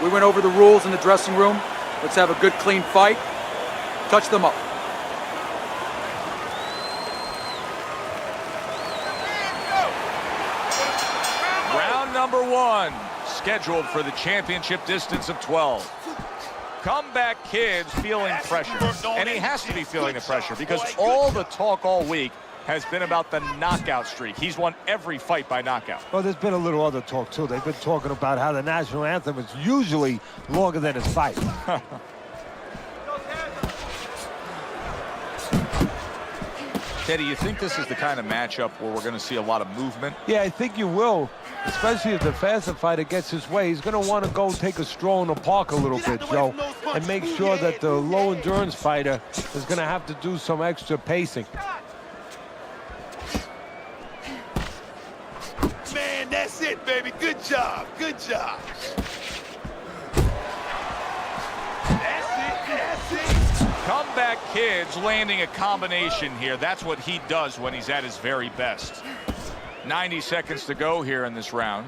We went over the rules in the dressing room. Let's have a good, clean fight. Touch them up. Round number 1, scheduled for the championship distance of 12. Comeback Kid's feeling pressure, and he has to be feeling the pressure because all the talk all week has been about the knockout streak. He's won every fight by knockout. Well, there's been a little other talk, too. They've been talking about how the national anthem is usually longer than his fight. Teddy, you think this is the kind of matchup where we're going to see a lot of movement? Yeah, I think you will, especially if the faster fighter gets his way. He's going to want to go take a stroll in the park a little bit, Joe, and make sure that the low-endurance fighter is going to have to do some extra pacing. Man, that's it, baby. Good job. Good job. That's it. That's it. Comeback Kid's landing a combination here. That's what he does when he's at his very best. 90 seconds to go here in this round.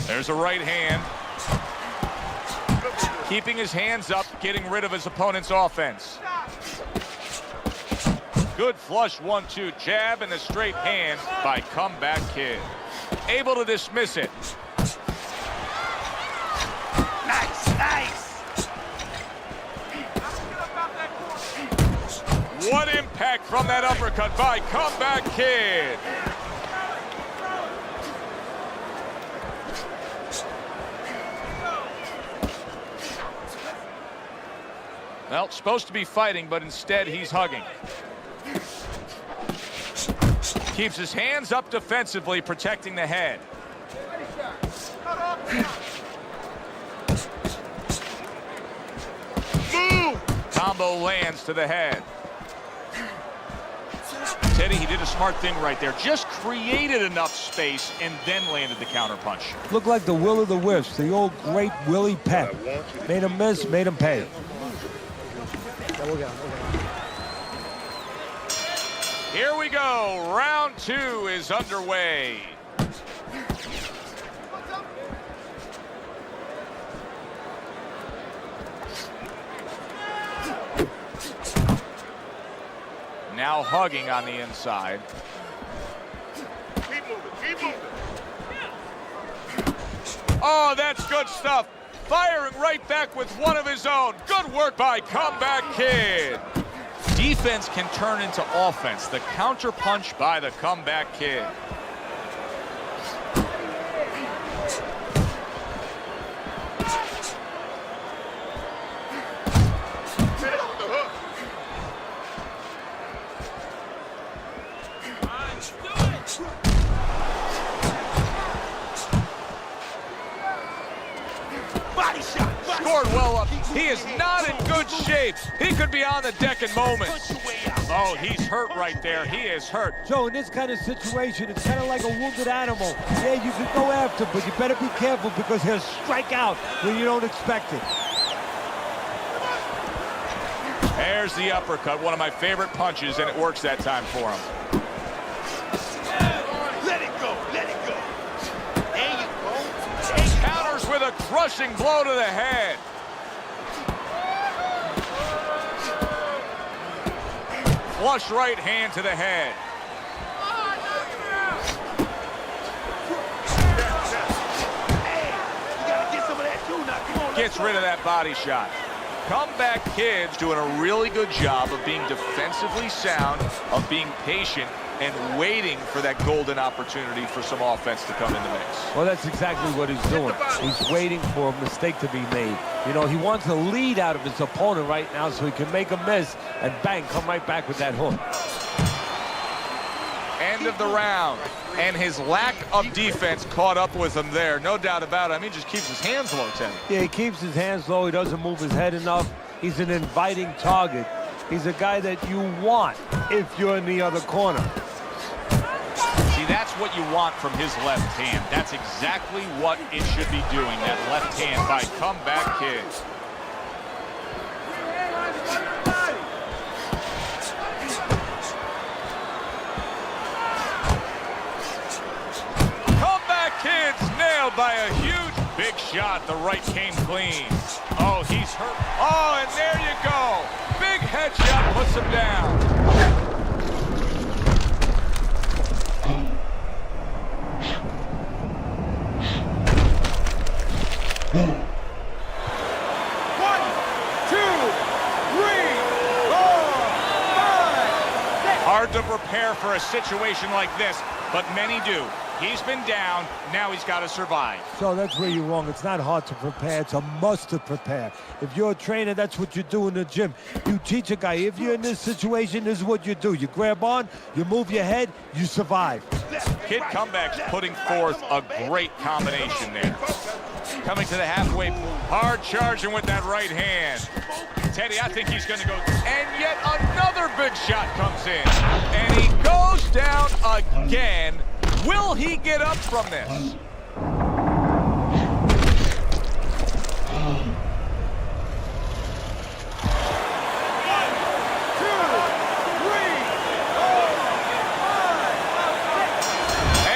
There's a right hand. Keeping his hands up, getting rid of his opponent's offense. Good flush 1-2 jab and a straight hand by Comeback Kid. Able to dismiss it. Nice, nice. What impact from that uppercut by Comeback Kid. Well, supposed to be fighting, but instead he's hugging. Keeps his hands up defensively, protecting the head. Boom! Combo lands to the head. Teddy, he did a smart thing right there. Just created enough space and then landed the counterpunch. Looked like the will of the wisps, the old great Willie Pep. Made him miss, made him pay. Here we go. Round 2 is underway. Now hugging on the inside. Keep moving. Keep moving. Oh, that's good stuff. Firing right back with one of his own. Good work by Comeback Kid. Defense can turn into offense. The counter punch by the Comeback Kid. Scored well up. He is not in good shape. He could be on the deck in moments. Oh, he's hurt right there. He is hurt. Joe, in this kind of situation, it's kind of like a wounded animal. Yeah, you can go after, but you better be careful because he'll strike out when you don't expect it. There's the uppercut, one of my favorite punches, and it works that time for him. Let it go. Let it go. There you go. Counters with a crushing blow to the head. Flush right hand to the head. Hey, you gotta get some of that too now. Come on. Gets rid of that body shot. Comeback Kid's doing a really good job of being defensively sound, of being patient, and waiting for that golden opportunity for some offense to come in the mix. Well, that's exactly what he's doing. He's waiting for a mistake to be made. You know, he wants a lead out of his opponent right now so he can make a miss and bang, come right back with that hook. End of the round. And his lack of defense caught up with him there. No doubt about it. I mean, he just keeps his hands low, Teddy. Yeah, he keeps his hands low. He doesn't move his head enough. He's an inviting target. He's a guy that you want if you're in the other corner. See, that's what you want from his left hand. That's exactly what it should be doing, that left hand by Comeback Kid. Comeback Kid's nailed by a huge, big shot. The right came clean. Oh, he's hurt. Oh, and there you go. Big headshot puts him down. Hard to prepare for a situation like this, but many do. He's been down, now he's got to survive. So that's where you're wrong. It's not hard to prepare. It's a must to prepare. If you're a trainer, that's what you do in the gym. You teach a guy, if you're in this situation, this is what you do. You grab on, you move your head, you survive. Kid Comeback's putting forth a great combination there. Coming to the halfway point. Hard charging with that right hand. Teddy, I think he's going to go. And yet another big shot comes in. And he goes down again. Will he get up from this? And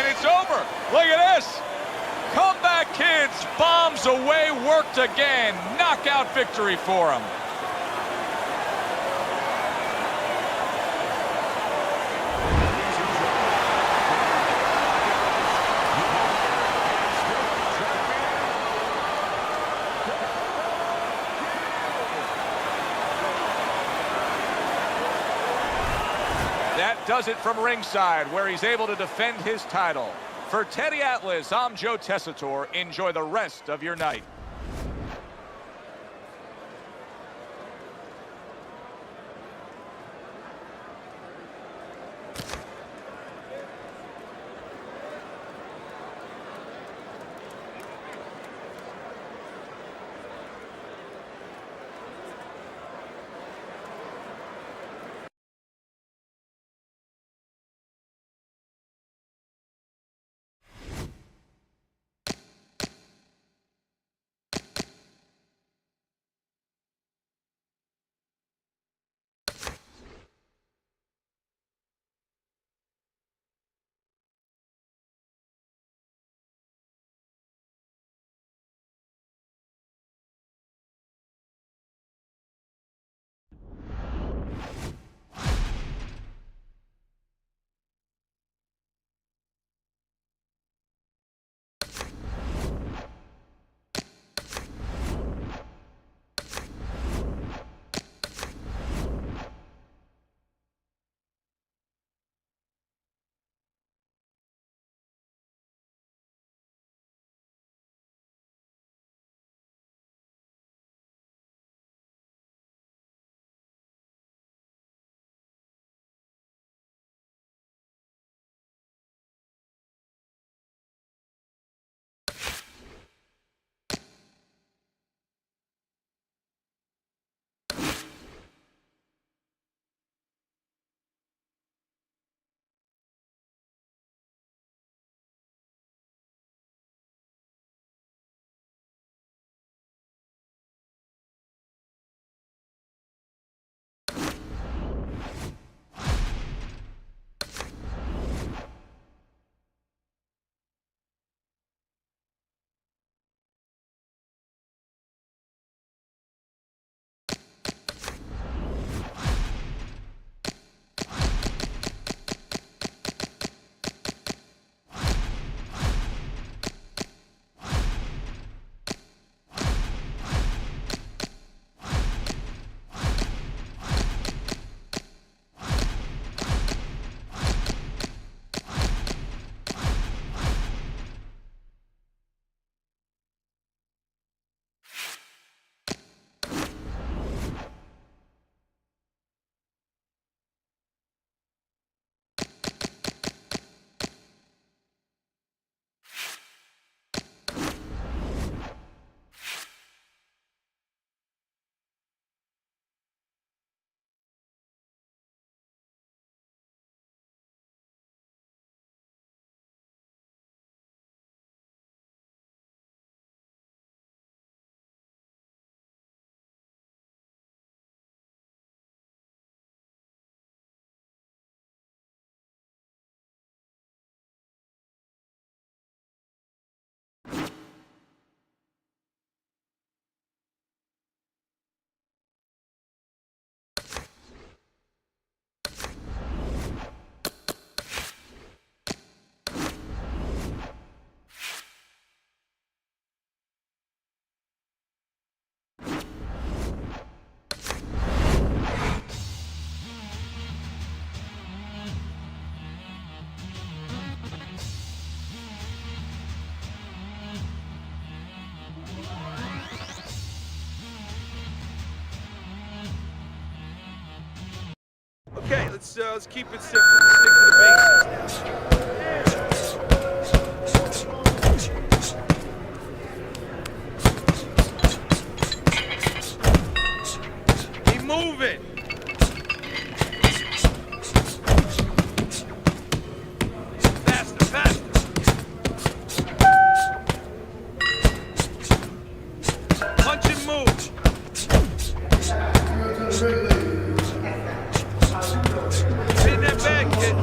it's over. Look at this. Comeback Kids bombs away, worked again. Knockout victory for him. That does it from ringside, where he's able to defend his title. For Teddy Atlas, I'm Joe Tessitore. Enjoy the rest of your night. right, let's keep it simple. Let's stick to the basics now. Keep moving. Faster, faster. Punch and move. Hit that back, kid.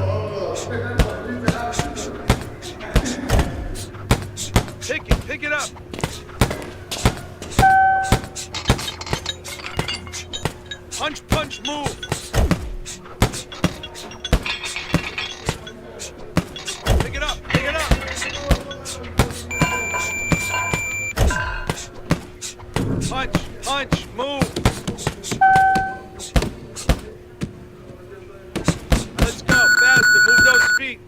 Pick it up. Punch, punch, move. Pick it up, pick it up. Punch, punch, move. Let's go, faster, move those feet.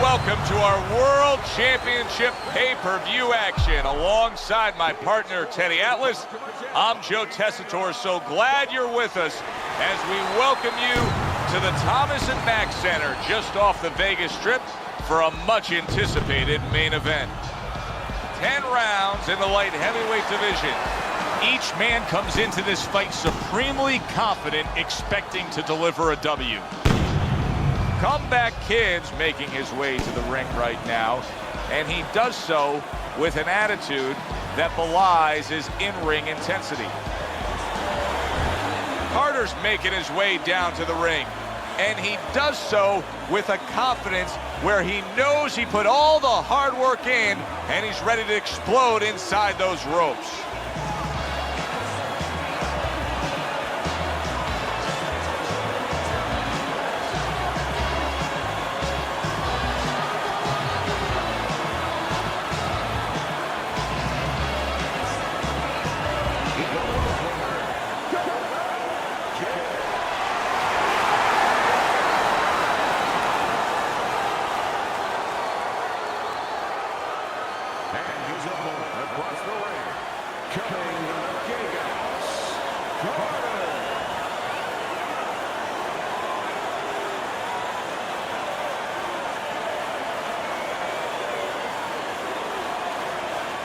Welcome to our World Championship pay-per-view action. Alongside my partner, Teddy Atlas, I'm Joe Tessitore. So glad you're with us as we welcome you to the Thomas & Mack Center just off the Vegas Strip for a much-anticipated main event. 10 rounds in the light heavyweight division. Each man comes into this fight supremely confident, expecting to deliver a W. Comeback Kid's making his way to the ring right now, and he does so with an attitude that belies his in-ring intensity. Carter's making his way down to the ring, and he does so with a confidence where he knows he put all the hard work in, and he's ready to explode inside those ropes.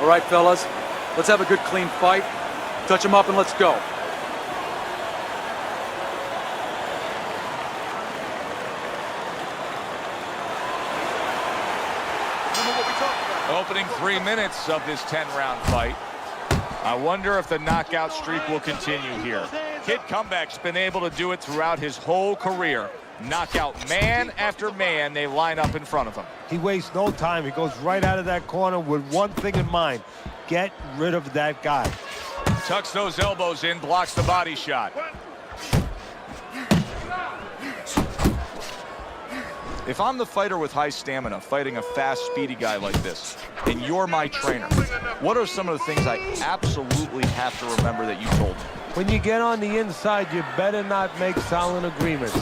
All right, fellas, let's have a good clean fight. Touch him up and let's go. Opening 3 minutes of this 10-round fight. I wonder if the knockout streak will continue here. Kid Comeback's been able to do it throughout his whole career. Knockout man after man they line up in front of him. He wastes no time. He goes right out of that corner with one thing in mind. Get rid of that guy. Tucks those elbows in, blocks the body shot. If I'm the fighter with high stamina fighting a fast, speedy guy like this, and you're my trainer, what are some of the things I absolutely have to remember that you told me? When you get on the inside, you better not make silent agreements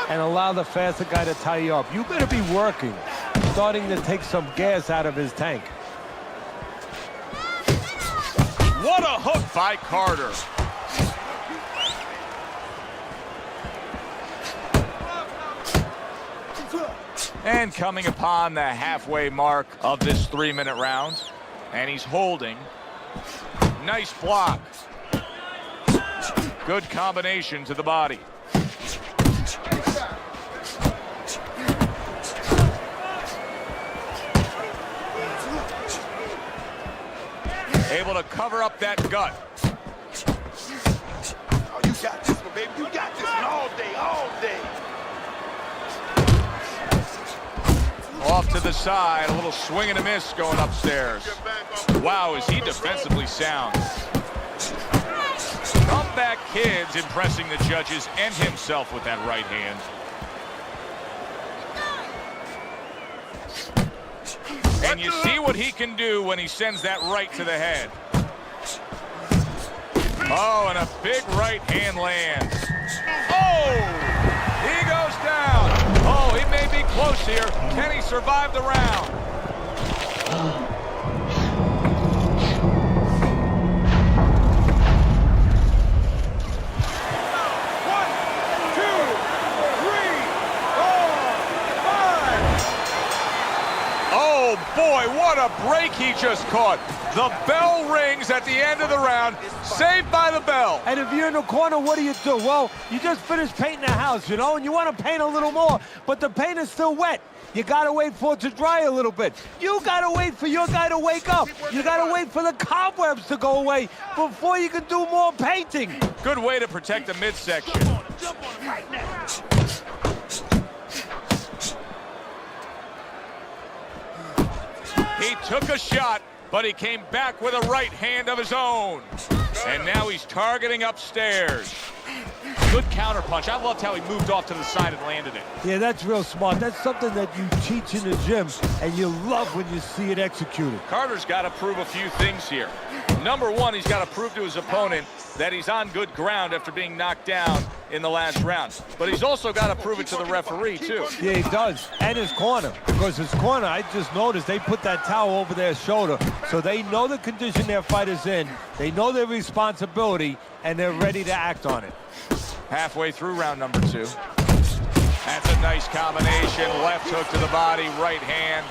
and allow the faster guy to tie you up. You better be working, starting to take some gas out of his tank. What a hook by Carter. And coming upon the halfway mark of this 3-minute round, and he's holding. Nice block. Good combination to the body. Able to cover up that gut. Oh, you got this one, baby. You got this one all day, all day. Off to the side, a little swing and a miss going upstairs. Wow, is he defensively sound. Comeback Kid's impressing the judges and himself with that right hand. And you see what he can do when he sends that right to the head. Oh, and a big right hand lands. Oh! He goes down. Oh, he may be close here. Can he survive the round? Oh boy, what a break he just caught. The bell rings at the end of the round, saved by the bell. And if you're in the corner, what do? Well, you just finished painting the house, you know, and you want to paint a little more, but the paint is still wet. You got to wait for it to dry a little bit. You got to wait for your guy to wake up. You got to wait for the cobwebs to go away before you can do more painting. Good way to protect the midsection. Jump on him right now. He took a shot, but he came back with a right hand of his own. And now he's targeting upstairs. Good counterpunch. I loved how he moved off to the side and landed it. Yeah, that's real smart. That's something that you teach in the gym, and you love when you see it executed. Carter's got to prove a few things here. Number one, he's got to prove to his opponent that he's on good ground after being knocked down in the last round. But he's also got to prove it to the referee, too. Yeah, he does. And his corner. Because his corner, I just noticed, they put that towel over their shoulder. So they know the condition their fighter's in. They know their responsibility, and they're ready to act on it. Halfway through round number 2. That's a nice combination. Left hook to the body, right hand.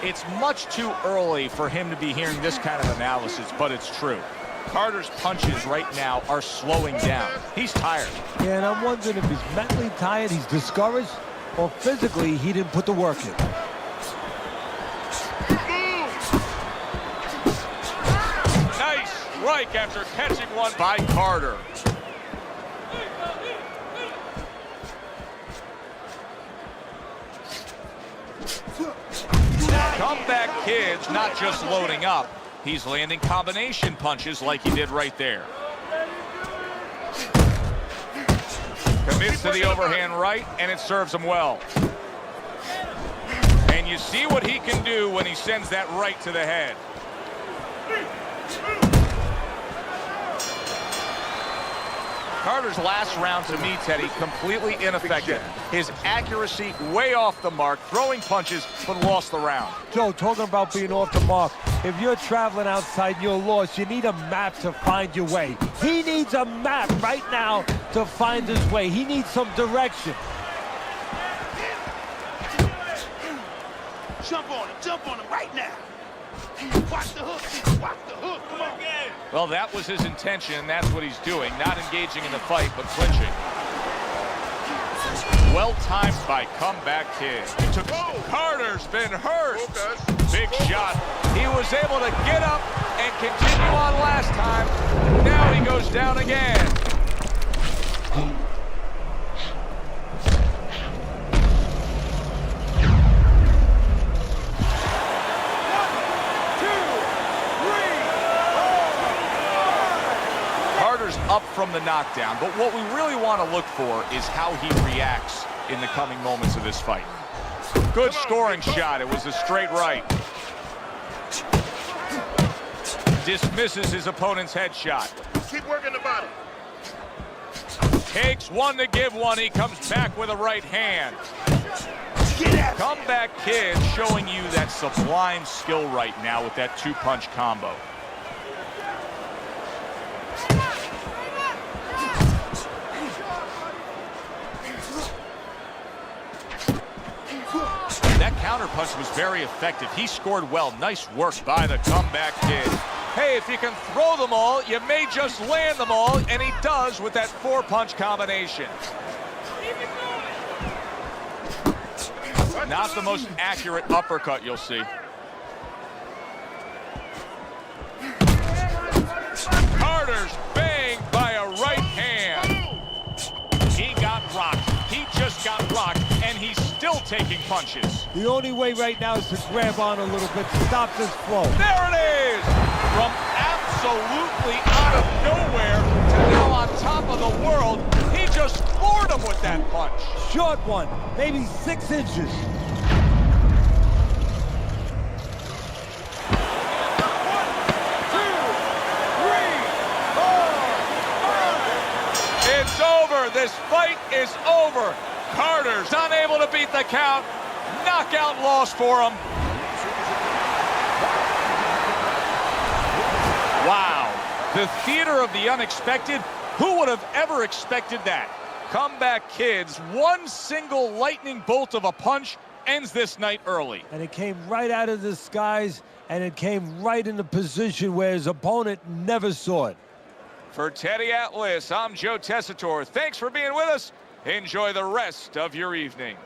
It's much too early for him to be hearing this kind of analysis, but it's true. Carter's punches right now are slowing down. He's tired. Yeah, and I'm wondering if he's mentally tired, he's discouraged, or physically he didn't put the work in. Nice strike after catching one by Carter. Comeback Kid's not just loading up, he's landing combination punches like he did right there. Commits to the overhand right, and it serves him well. And you see what he can do when he sends that right to the head. Carter's last round, to me, Teddy, completely ineffective. His accuracy way off the mark, throwing punches, but lost the round. Joe, talking about being off the mark, if you're traveling outside and you're lost, you need a map to find your way. He needs a map right now to find his way. He needs some direction. Jump on him right now. Watch the hook, come on. Well, that was his intention, and that's what he's doing. Not engaging in the fight, but clinching. Well timed by Comeback Kid. Carter's been hurt. Big shot. He was able to get up and continue on last time. Now he goes down again. Up from the knockdown, but what we really want to look for is how he reacts in the coming moments of this fight. Good scoring shot. It was a straight right. Dismisses his opponent's headshot. Keep working the bottom. Takes one to give one. He comes back with a right hand. Comeback Kid showing you that sublime skill right now with that two-punch combo. That counterpunch was very effective. He scored well. Nice work by the Comeback Kid. Hey, if you can throw them all, you may just land them all, and he does with that four-punch combination. Not the most accurate uppercut you'll see. Carter's banged by a right hand. He got rocked. He just got rocked, and he's still taking punches. The only way right now is to grab on a little bit to stop this flow. There it is! From absolutely out of nowhere to now on top of the world, he just floored him with that punch. Short one, maybe 6 inches. It's over. This fight is over. Carter's unable to beat the count. Knockout loss for him. Wow. The theater of the unexpected. Who would have ever expected that? Comeback Kid's one single lightning bolt of a punch ends this night early. And it came right out of the skies, and it came right in the position where his opponent never saw it. For Teddy Atlas, I'm Joe Tessitore. Thanks for being with us. Enjoy the rest of your evening.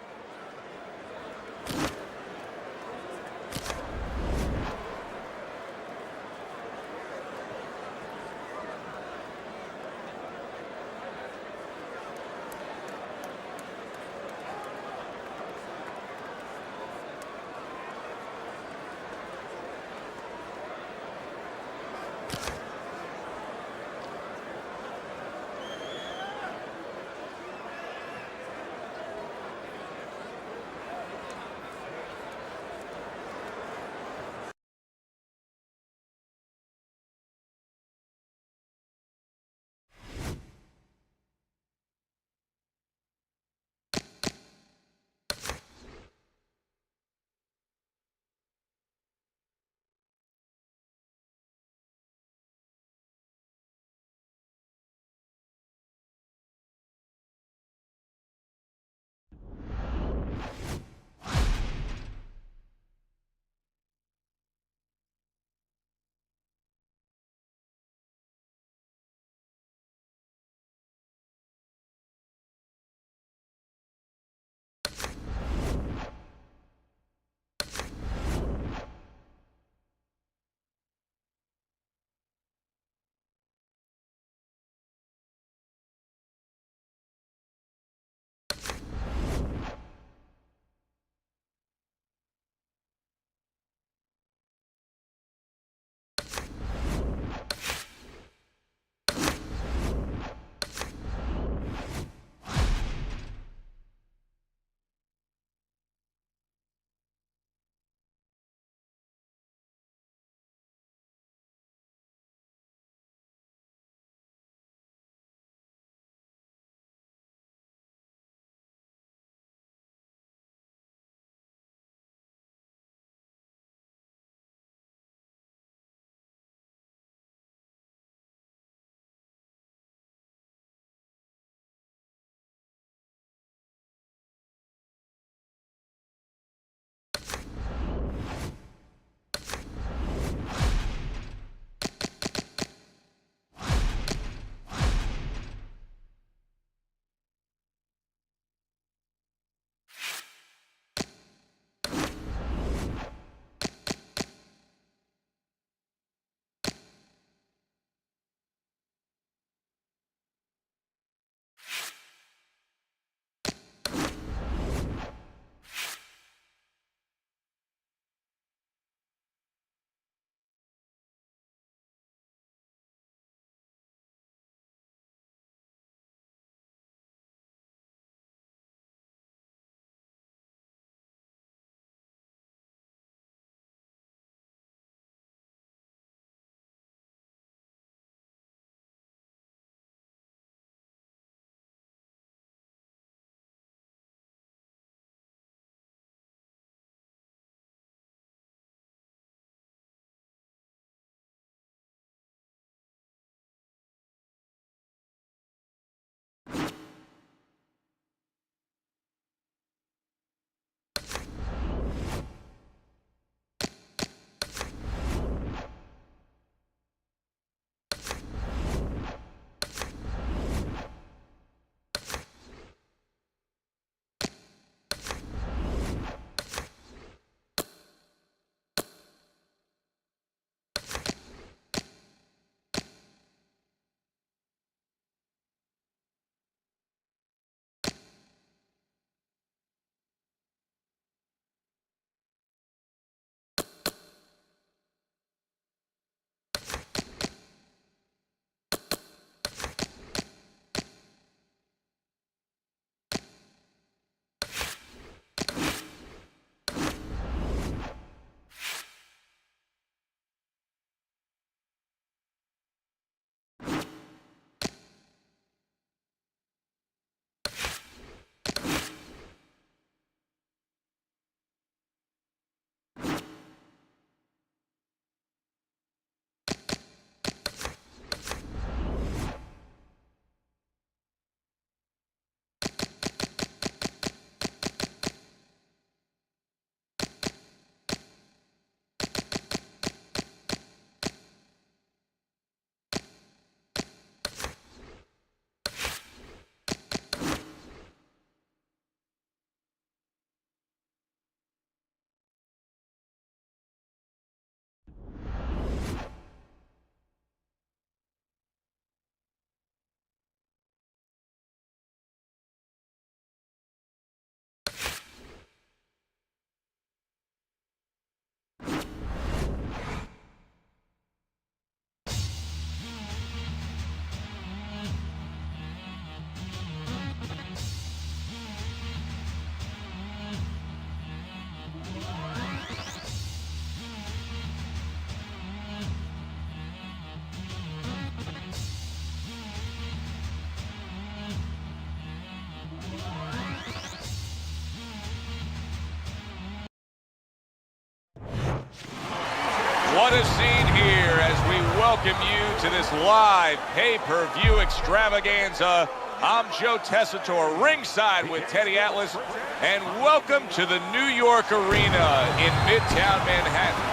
welcome you to this live pay-per-view extravaganza. I'm Joe Tessitore, ringside with Teddy Atlas, and welcome to the New York Arena in Midtown Manhattan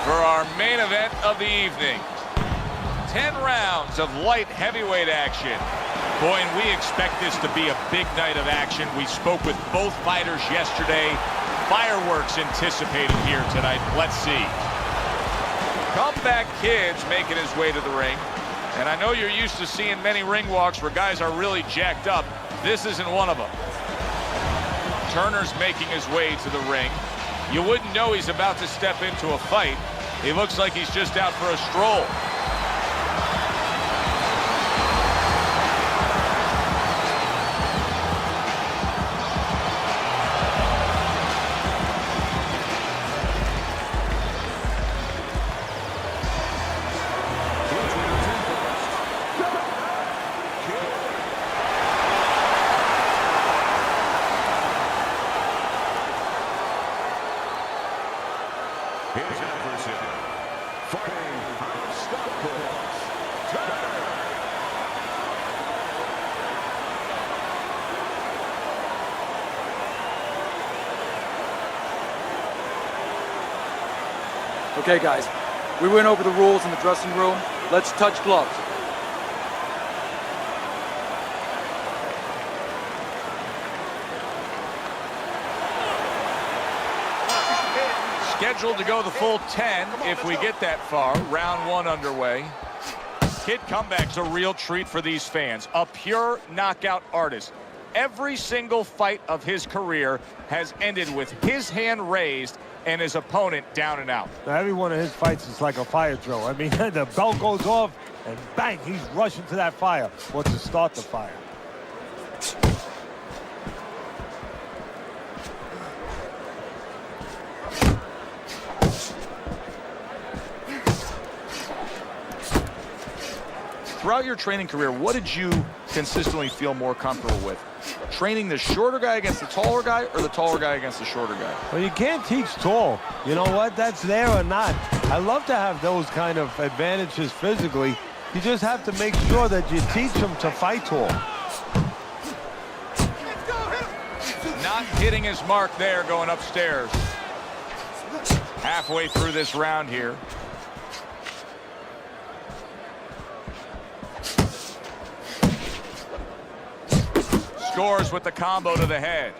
for our main event of the evening. 10 rounds of light heavyweight action. Boy, and we expect this to be a big night of action. We spoke with both fighters yesterday. Fireworks anticipated here tonight. Let's see. Comeback Kid's making his way to the ring. And I know you're used to seeing many ring walks where guys are really jacked up. This isn't one of them. Turner's making his way to the ring. You wouldn't know he's about to step into a fight. He looks like he's just out for a stroll. Okay, guys, we went over the rules in the dressing room. Let's touch gloves. Scheduled to go the full 10 if we get that far. Round 1 underway. Kid Comeback's a real treat for these fans. A pure knockout artist. Every single fight of his career has ended with his hand raised and his opponent down and out. Now, every one of his fights is like a fire drill. I mean, the bell goes off, and bang, he's rushing to that fire, or to start the fire. Throughout your training career, what did you consistently feel more comfortable with? Training the shorter guy against the taller guy, or the taller guy against the shorter guy? Well, you can't teach tall. You know what? That's there or not. I love to have those kind of advantages physically. You just have to make sure that you teach them to fight tall. Not hitting his mark there going upstairs. Halfway through this round here. Scores with the combo to the head.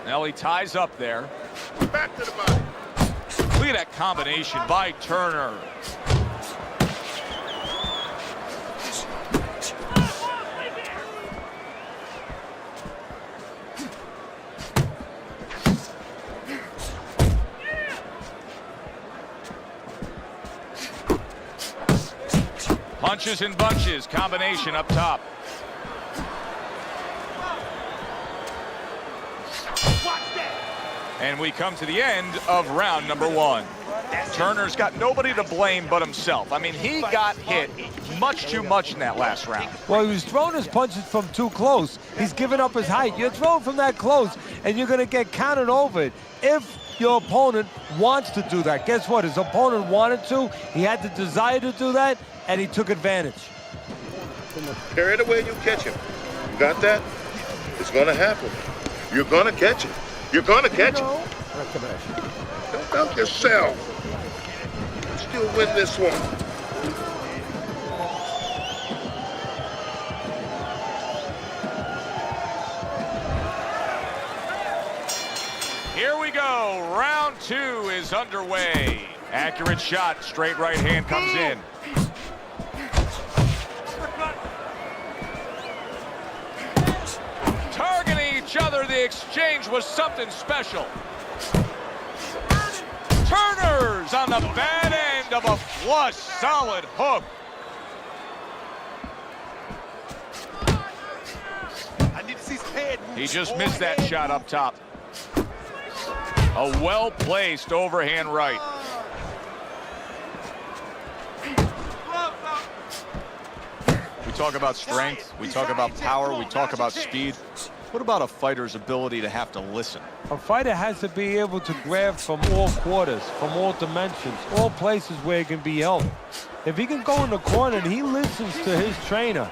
Now he ties up there. Back to the body. Look at that combination by Turner. Punches and bunches, combination up top. And we come to the end of round number 1. Turner's got nobody to blame but himself. I mean, he got hit much too much in that last round. Well, he was throwing his punches from too close. He's giving up his height. You're throwing from that close, and you're going to get counted over it. If your opponent wants to do that, guess what? His opponent wanted to. He had the desire to do that, and he took advantage. Carry it away, you catch him. You got that? It's gonna happen. You're gonna catch it. You're gonna catch it. Don't doubt yourself. Still win this one. Here we go. Round 2 is underway. Accurate shot. Straight right hand comes in. Targeting each other. The exchange was something special. Turner's on the bad end of a flush. Solid hook. He just missed that shot up top. A well-placed overhand right. talk about strength, we talk about power, we talk about speed. What about a fighter's ability to have to listen? A fighter has to be able to grab from all quarters, from all dimensions, all places where he can be helped. If he can go in the corner and he listens to his trainer,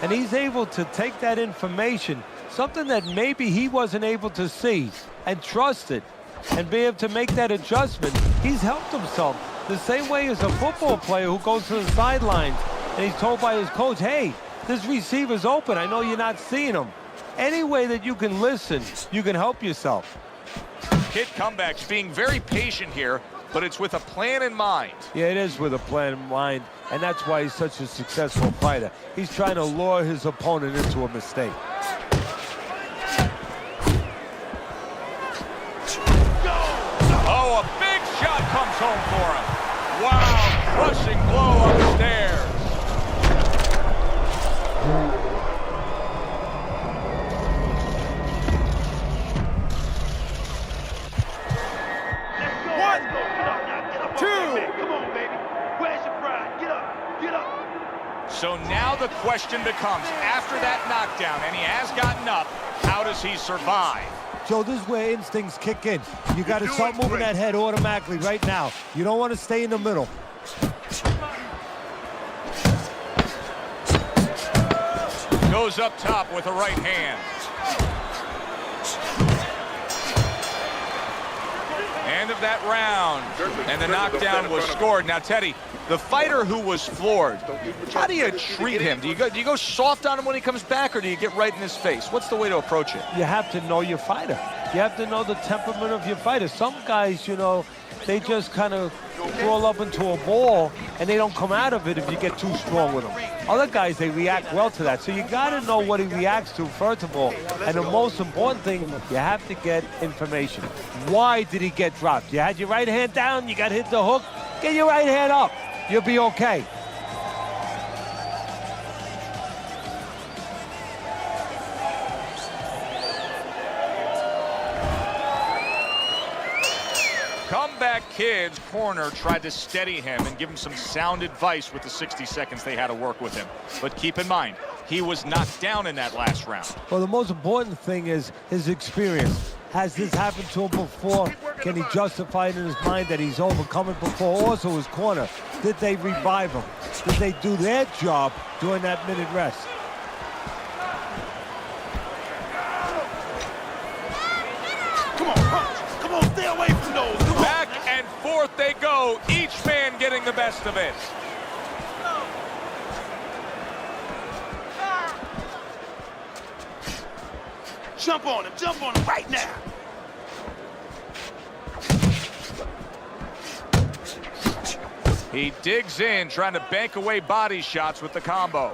and he's able to take that information, something that maybe he wasn't able to see, and trust it, and be able to make that adjustment, he's helped himself. The same way as a football player who goes to the sidelines, and he's told by his coach, hey, this receiver's open, I know you're not seeing him. Any way that you can listen, you can help yourself. Kid comebacks being very patient here, but it's with a plan in mind. Yeah, it is with a plan in mind, and that's why he's such a successful fighter. He's trying to lure his opponent into a mistake. Oh, a big shot comes home for him. Wow, crushing blow upstairs. So now the question becomes, after that knockdown, and he has gotten up, how does he survive? Joe, this is where instincts kick in. You got to start moving that head automatically right now. You don't want to stay in the middle. Goes up top with a right hand. End of that round, and the knockdown was scored. Now, Teddy, the fighter who was floored, how do you treat him? Do you go soft on him when he comes back, or do you get right in his face? What's the way to approach it? You have to know your fighter. You have to know the temperament of your fighter. Some guys, you know, they just kind of crawl up into a ball, and they don't come out of it if you get too strong with them. Other guys, they react well to that. So you got to know what he reacts to, first of all. And the most important thing, you have to get information. Why did he get dropped? You had your right hand down, you got hit the hook, get your right hand up. You'll be okay. Comeback Kid's corner tried to steady him and give him some sound advice with the 60 seconds they had to work with him. But keep in mind, he was knocked down in that last round. Well, the most important thing is his experience. Has this happened to him before? Can he justify it in his mind that he's overcome it before? Also, his corner, did they revive him? Did they do their job during that minute rest? Come on, punch. Come on, stay away from those. Come on. Back and forth they go, each man getting the best of it. Jump on him right now. He digs in, trying to bank away body shots with the combo.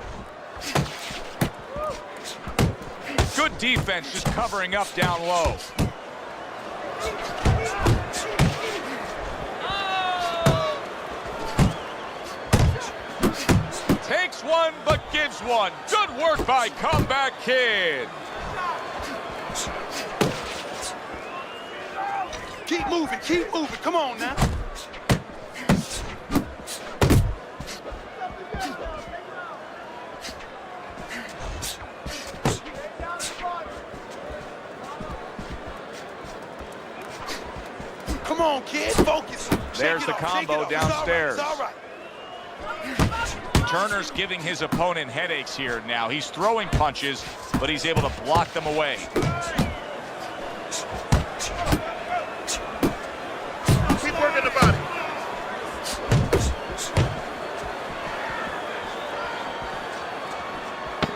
Good defense, just covering up down low. Takes one, but gives one. Good work by Comeback Kid. Keep moving, come on now. Come on, kid, focus. There's the combo downstairs. It's all right. Turner's giving his opponent headaches here now. He's throwing punches, but he's able to block them away. Keep working the body.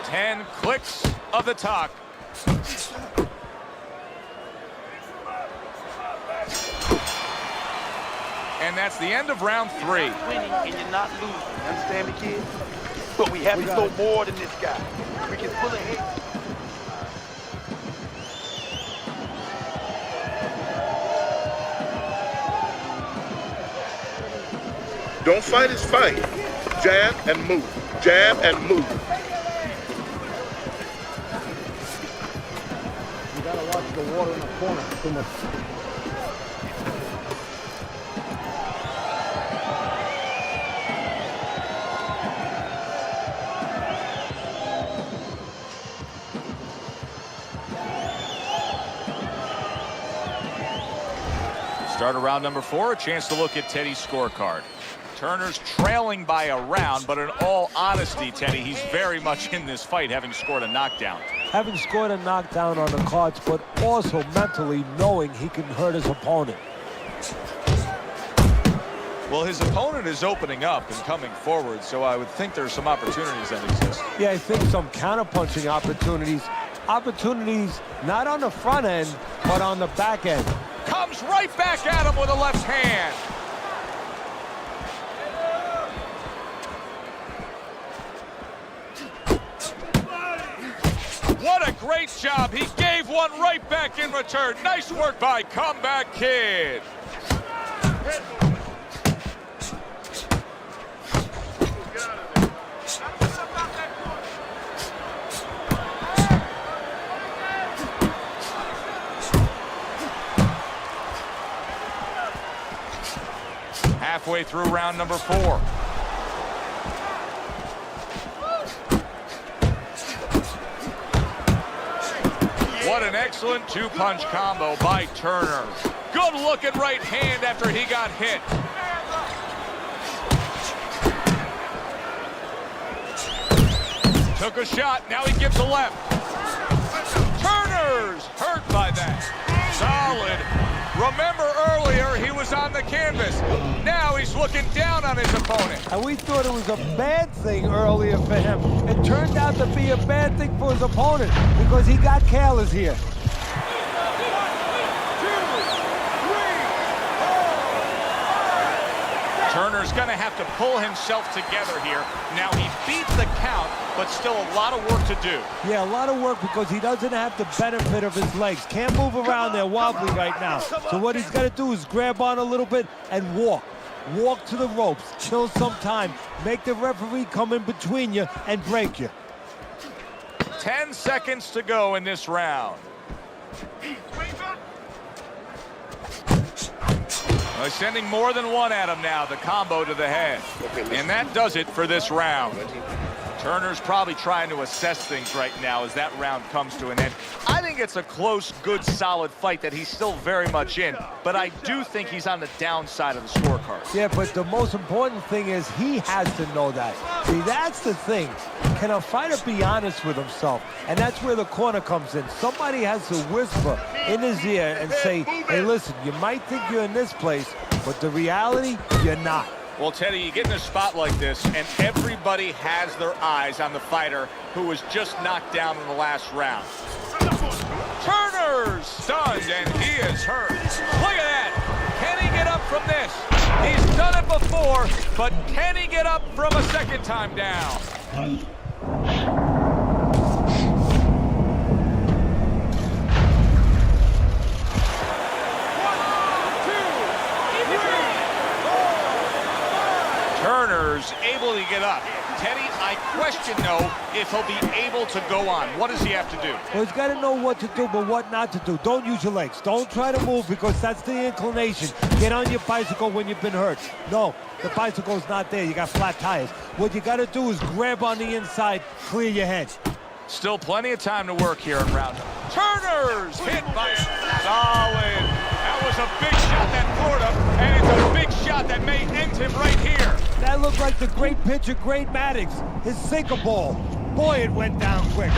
Ten clicks of the talk. And that's the end of round 3. You're not winning and you're not losing. You understand me, kid? But we have to go more than this guy. We can pull ahead. Don't fight his fight. Jab and move. Jab and move. You gotta watch the water in the corner. Too much. Start of round number 4, a chance to look at Teddy's scorecard. Turner's trailing by a round, but in all honesty, Teddy, he's very much in this fight, having scored a knockdown. Having scored a knockdown on the cards, but also mentally knowing he can hurt his opponent. Well, his opponent is opening up and coming forward, so I would think there's some opportunities that exist. Yeah, I think some counterpunching opportunities. Opportunities not on the front end, but on the back end. Comes right back at him with a left hand. What a great job. He gave one right back in return. Nice work by Comeback Kid. Halfway through round number 4. What an excellent two-punch combo by Turner. Good looking right hand after he got hit. Took a shot, now he gives a left. Turner's hurt by that. Solid. Remember earlier, he was on the canvas. Now he's looking down on his opponent. And we thought it was a bad thing earlier for him. It turned out to be a bad thing for his opponent because he got careless here. Turner's going to have to pull himself together here. Now he beats the count, but still a lot of work to do. Yeah, a lot of work because he doesn't have the benefit of his legs. Can't move around there wobbly right now. So what he's got to do is grab on a little bit and walk. Walk to the ropes, kill some time, make the referee come in between you and break you. 10 seconds to go in this round. Well, he's sending more than one at him now, the combo to the head. And that does it for this round. Turner's probably trying to assess things right now as that round comes to an end. I think it's a close, good, solid fight that he's still very much in, but I do think he's on the downside of the scorecard. Yeah, but the most important thing is he has to know that. See, that's the thing. Can a fighter be honest with himself? And that's where the corner comes in. Somebody has to whisper in his ear and say, hey, listen, you might think you're in this place, but the reality, you're not. Well, Teddy, you get in a spot like this, and everybody has their eyes on the fighter who was just knocked down in the last round. Turner's stunned, and he is hurt. Look at that. Can he get up from this? He's done it before, but can he get up from a second time down? Turner's able to get up. Teddy, I question, though, if he'll be able to go on. What does he have to do? Well, he's got to know what to do, but what not to do. Don't use your legs. Don't try to move because that's the inclination. Get on your bicycle when you've been hurt. No, the bicycle's not there. You got flat tires. What you got to do is grab on the inside, clear your head. Still plenty of time to work here in round. Turner's hit by a solid. That was a big shot that floored him, and it's a big shot that may end him right here. That looked like the great pitcher, Great Maddox, his sinker ball. Boy, it went down quick.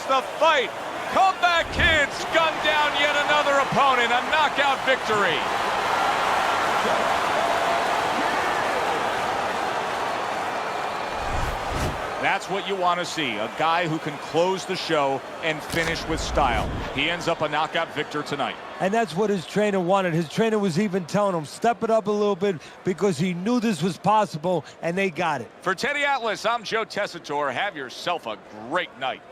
The fight. Comeback Kids gun down yet another opponent. A knockout victory. That's what you want to see. A guy who can close the show and finish with style. He ends up a knockout victor tonight. And that's what his trainer wanted. His trainer was even telling him, step it up a little bit because he knew this was possible, and they got it. For Teddy Atlas, I'm Joe Tessitore. Have yourself a great night.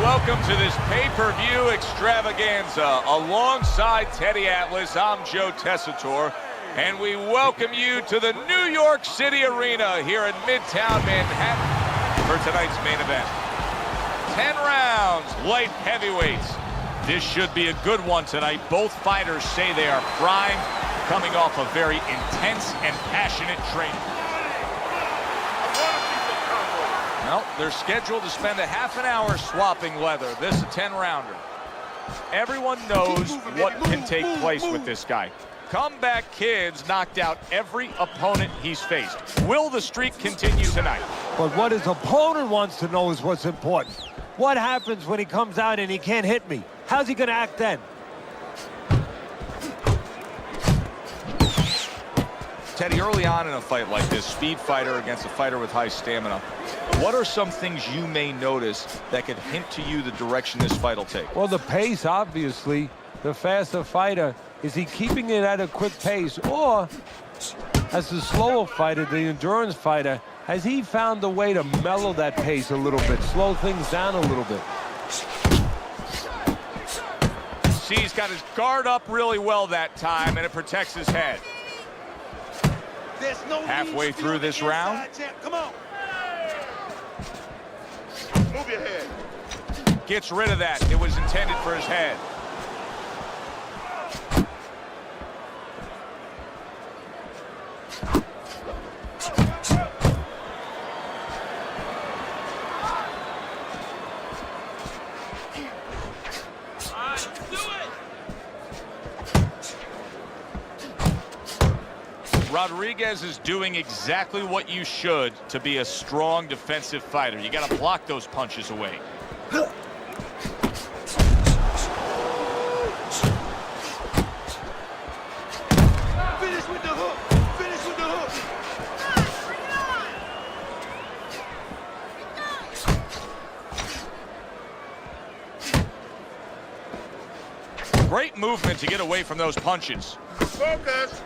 welcome to this pay-per-view extravaganza. Alongside Teddy Atlas, I'm Joe Tessitore, and we welcome you to the New York City Arena here in Midtown Manhattan for tonight's main event. 10 rounds, light heavyweights. This should be a good one tonight. Both fighters say they are primed, coming off a very intense and passionate training. Well, they're scheduled to spend a half an hour swapping leather. This is a 10-rounder. Everyone knows what can take place with this guy. Comeback Kid's knocked out every opponent he's faced. Will the streak continue tonight? But what his opponent wants to know is what's important. What happens when he comes out and he can't hit me? How's he going to act then? Teddy, early on in a fight like this, speed fighter against a fighter with high stamina, what are some things you may notice that could hint to you the direction this fight will take? Well, the pace, obviously. The faster fighter, is he keeping it at a quick pace? Or, as the slower fighter, the endurance fighter, has he found a way to mellow that pace a little bit, slow things down a little bit? See, he's got his guard up really well that time, and it protects his head. Halfway through this round. Come on. Move your head. Gets rid of that. It was intended for his head. Rodriguez is doing exactly what you should to be a strong defensive fighter. You got to block those punches away. Finish with the hook. Finish with the hook. Great movement to get away from those punches. Focus.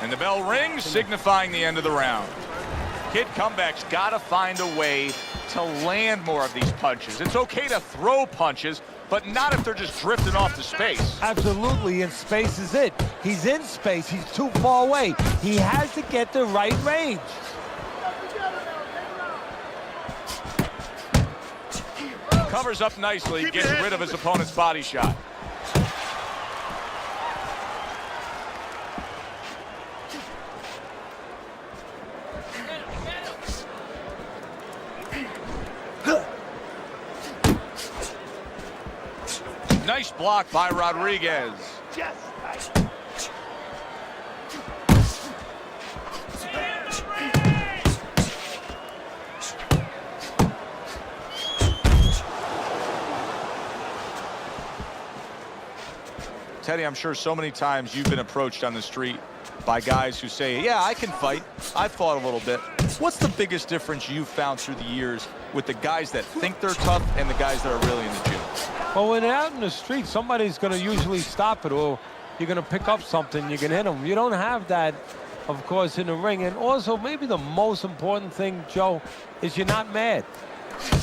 And the bell rings, signifying the end of the round. Kid Comeback's got to find a way to land more of these punches. It's okay to throw punches, but not if they're just drifting off to space. Absolutely, and space is it. He's in space. He's too far away. He has to get the right range. Covers up nicely, gets rid of his opponent's body shot. Nice block by Rodriguez. Teddy, I'm sure so many times you've been approached on the street by guys who say, yeah, I can fight. I've fought a little bit. What's the biggest difference you've found through the years with the guys that think they're tough and the guys that are really in the gym? Well, when they're out in the street, somebody's going to usually stop it, or you're going to pick up something, you can hit them. You don't have that, of course, in the ring. And also, maybe the most important thing, Joe, is you're not mad.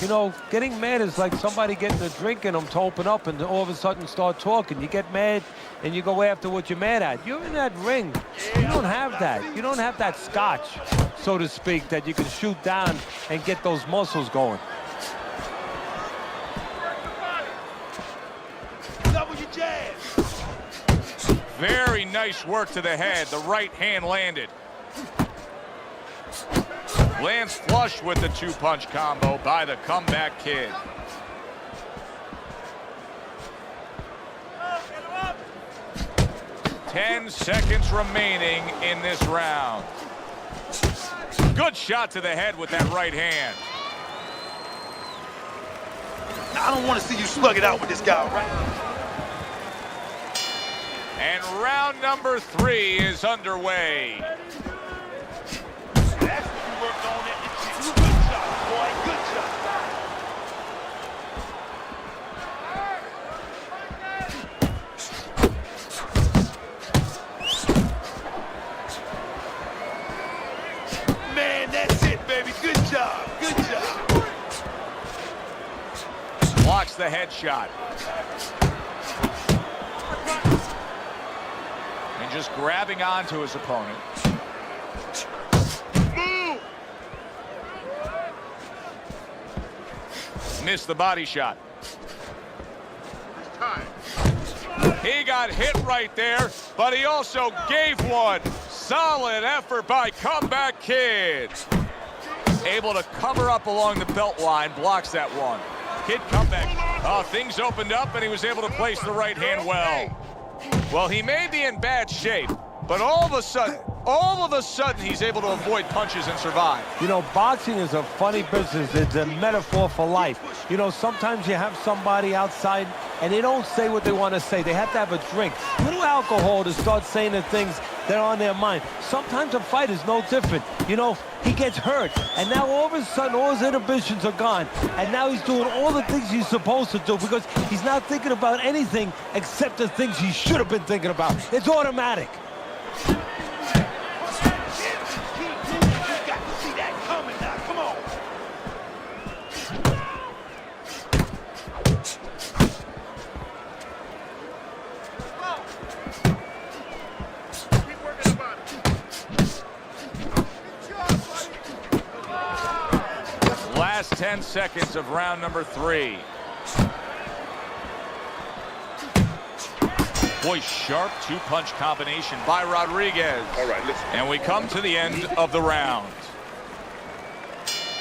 You know, getting mad is like somebody getting a drink in them to open up and all of a sudden start talking. You get mad and you go after what you're mad at. You're in that ring. You don't have that. You don't have that scotch, so to speak, that you can shoot down and get those muscles going. Double your jab. Very nice work to the head. The right hand landed. Lands flush with the two-punch combo by the Comeback Kid. Up. 10 seconds remaining in this round. Good shot to the head with that right hand. I don't want to see you slug it out with this guy, right? And round number 3 is underway. That's what you worked on at the gym. Good shot, boy. Good shot. Man, that's the headshot. And just grabbing onto his opponent. Missed the body shot. He got hit right there, but he also gave one. Solid effort by Comeback Kid. Able to cover up along the belt line, blocks that one. Kid comeback. Oh, things opened up and he was able to place the right hand well. Well, he may be in bad shape, but all of a sudden, he's able to avoid punches and survive. You know, boxing is a funny business. It's a metaphor for life. You know, sometimes you have somebody outside and they don't say what they want to say. They have to have a drink, a little alcohol to start saying the things that are on their mind. Sometimes a fight is no different. You know, he gets hurt, and now all of a sudden all his inhibitions are gone, and now he's doing all the things he's supposed to do because he's not thinking about anything except the things he should have been thinking about. It's automatic. Last 10 seconds of round number 3. Boy, sharp two-punch combination by Rodriguez. All right, listen. And we come to the end of the round.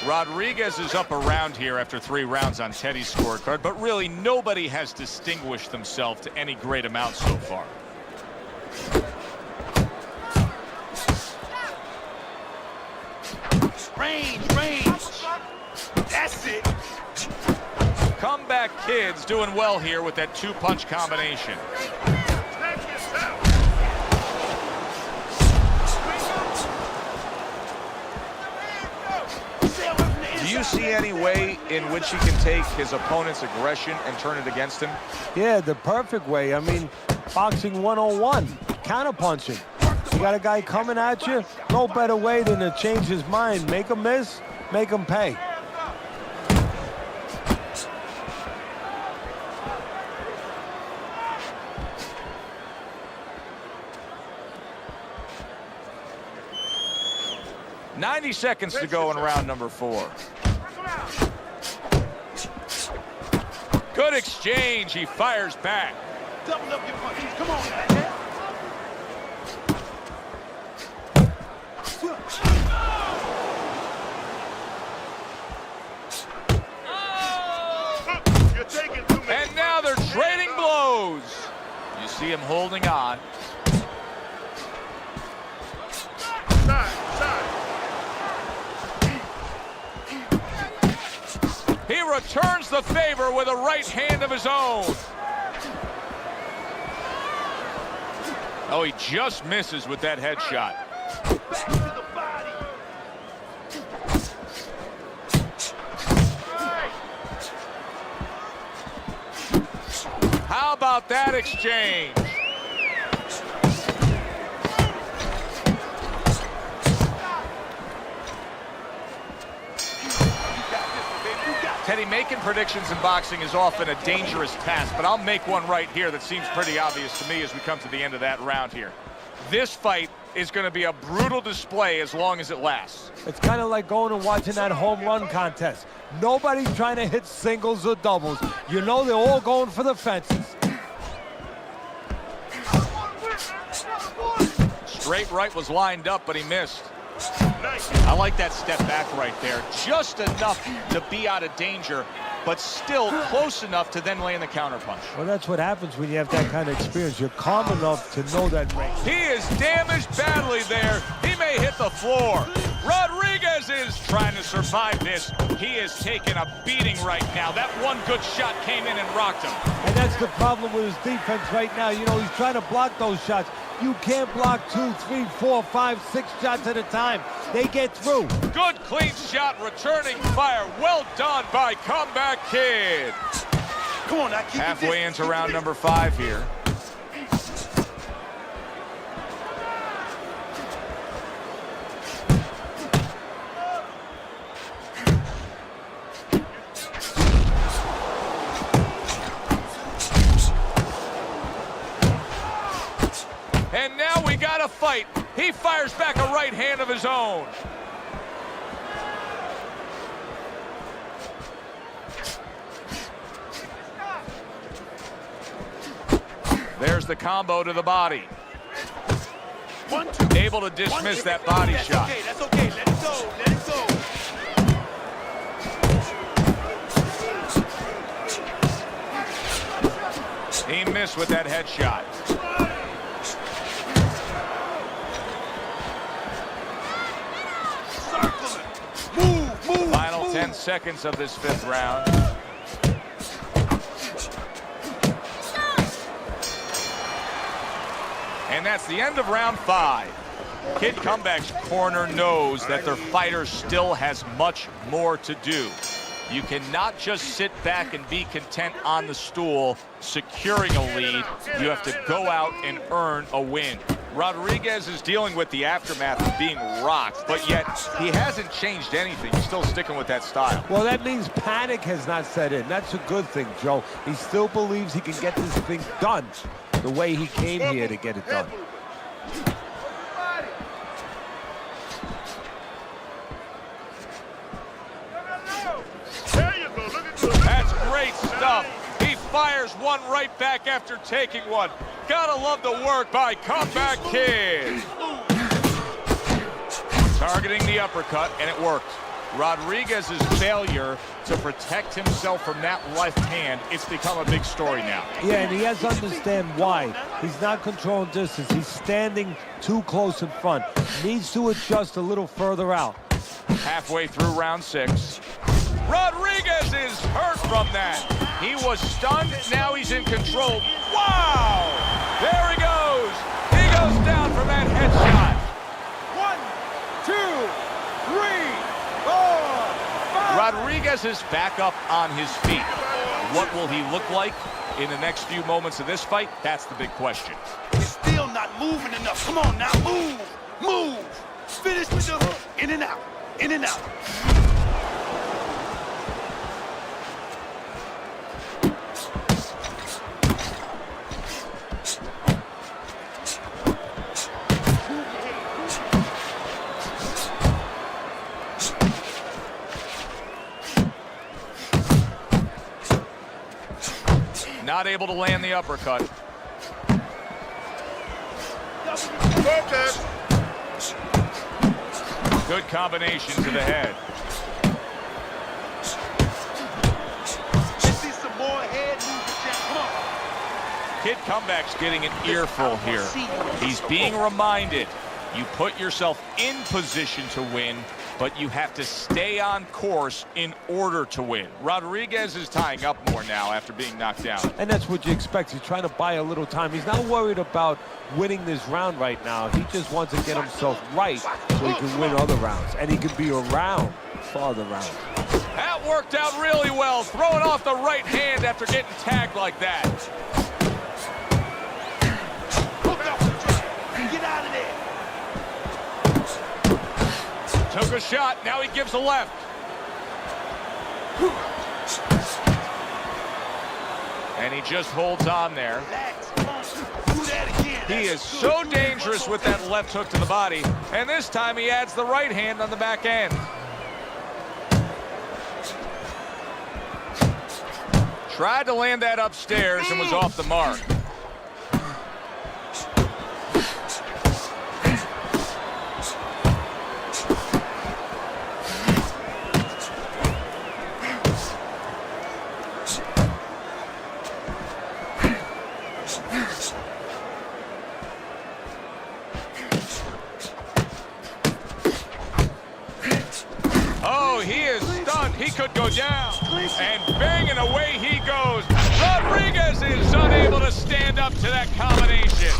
Rodriguez is up a round here after 3 rounds on Teddy's scorecard, but really nobody has distinguished themselves to any great amount so far. Range. That's it. Comeback Kid's doing well here with that two-punch combination. Do you see any way in which he can take his opponent's aggression and turn it against him? Yeah, the perfect way. I mean, boxing 101, counterpunching. You got a guy coming at you, no better way than to change his mind. Make him miss, make him pay. .90 seconds to go in round number 4. Good exchange. He fires back. Double up your punches. Come on, man. You're taking too many. And now they're trading blows. You see him holding on. Side. He returns the favor with a right hand of his own. Oh, he just misses with that headshot. Back to the body. How about that exchange? Teddy, making predictions in boxing is often a dangerous task, but I'll make one right here that seems pretty obvious to me as we come to the end of that round here. This fight is going to be a brutal display as long as it lasts. It's kind of like going and watching that home run contest. Nobody's trying to hit singles or doubles. You know they're all going for the fences. Straight right was lined up, but he missed. I like that step back right there. Just enough to be out of danger, but still close enough to then land the counterpunch. Well, that's what happens when you have that kind of experience. You're calm enough to know that range. He is damaged badly there. He may hit the floor. Rodriguez is trying to survive this. He is taking a beating right now. That one good shot came in and rocked him. And that's the problem with his defense right now. You know, he's trying to block those shots. You can't block 2, 3, 4, 5, 6 shots at a time. They get through. Good clean shot, returning fire. Well done by Comeback Kid. Come on, now keep it Halfway into round number 5 here. fight. He fires back a right hand of his own. There's the combo to the body. 1, 2. Able to dismiss that body shot. Okay, that's okay. Let it go. Let it go. He missed with that headshot. Move. Final 10 seconds of this 5th round. And that's the end of round 5. Kid Comeback's corner knows that their fighter still has much more to do. You cannot just sit back and be content on the stool securing a lead. You have to go out and earn a win. Rodriguez is dealing with the aftermath of being rocked, but yet he hasn't changed anything. He's still sticking with that style. Well, that means panic has not set in. That's a good thing, Joe. He still believes he can get this thing done the way he came here to get it done. That's great stuff. He fires one right back after taking one. Gotta love the work by Comeback Kid. Targeting the uppercut, and it worked. Rodriguez's failure to protect himself from that left hand, it's become a big story now. Yeah, and he has to understand why. He's not controlling distance. He's standing too close in front. Needs to adjust a little further out. Halfway through round 6. Rodriguez is hurt from that. He was stunned, now he's in control. Wow! There he goes. He goes down from that headshot. 1, 2, 3, 4, 5. Rodriguez is back up on his feet. What will he look like in the next few moments of this fight? That's the big question. You're still not moving enough. Come on now, move. Finish with the hook. In and out. Not able to land the uppercut. Good combination to the head. Let's see some more head movement. Come on. Kid Comeback's getting an earful here. He's being reminded, you put yourself in position to win, but you have to stay on course in order to win. Rodriguez is tying up more now after being knocked down. And that's what you expect. He's trying to buy a little time. He's not worried about winning this round right now. He just wants to get himself right so he can win other rounds. And he can be around for other rounds. That worked out really well, throwing off the right hand after getting tagged like that. Get out of there. Took a shot, now he gives a left. And he just holds on there. Relax. Come on. Do that again. He is so dangerous with that left hook to the body, and this time he adds the right hand on the back end. Tried to land that upstairs and was off the mark. He could go down, and banging away he goes. Rodriguez is unable to stand up to that combination.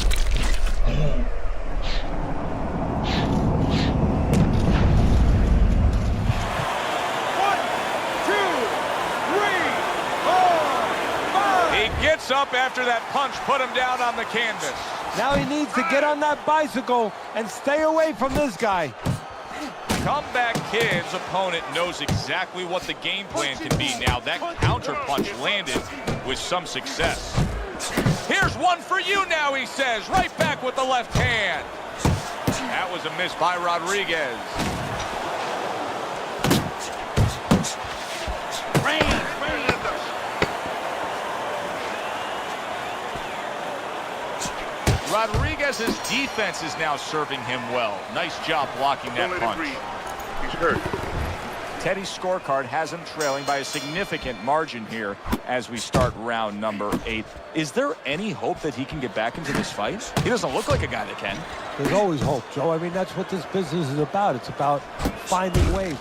He gets up after that punch put him down on the canvas. Now he needs to get on that bicycle and stay away from this guy. Comeback Kid's opponent knows exactly what the game plan can be now. That counter punch landed with some success. Here's one for you now, he says. Right back with the left hand. That was a miss by Rodriguez. Rodriguez's defense is now serving him well. Nice job blocking that punch. He's hurt. Teddy's scorecard has him trailing by a significant margin here as we start round number 8. Is there any hope that he can get back into this fight? He doesn't look like a guy that can. There's always hope, Joe. I mean, that's what this business is about. It's about finding ways.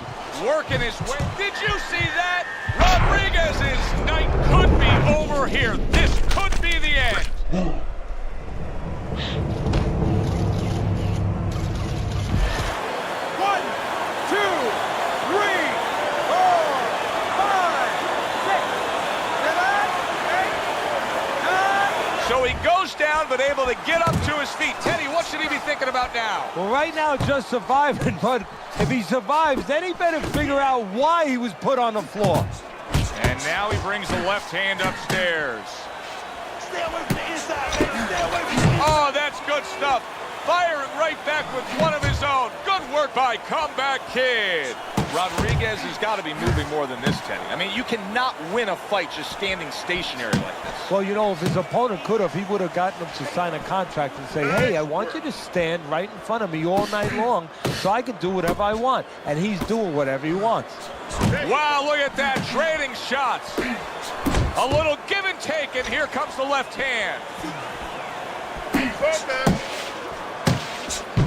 Working his way. Did you see that? Rodriguez's night could be over here. This could be the end. So he goes down, but able to get up to his feet. Teddy, what should he be thinking about now? Well, right now, just surviving, but if he survives, then he better figure out why he was put on the floor. And now he brings the left hand upstairs. Stay away from the inside, baby. Stay away from the inside. Oh, that's good stuff. Firing right back with one of his own. Good work by Comeback Kid. Rodriguez has got to be moving more than this, Teddy. I mean, you cannot win a fight just standing stationary like this. Well, you know, if his opponent could have, he would have gotten him to sign a contract and say, hey, I want you to stand right in front of me all night long so I can do whatever I want. And he's doing whatever he wants. Wow, look at that. Trading shots. A little give and take, and here comes the left hand.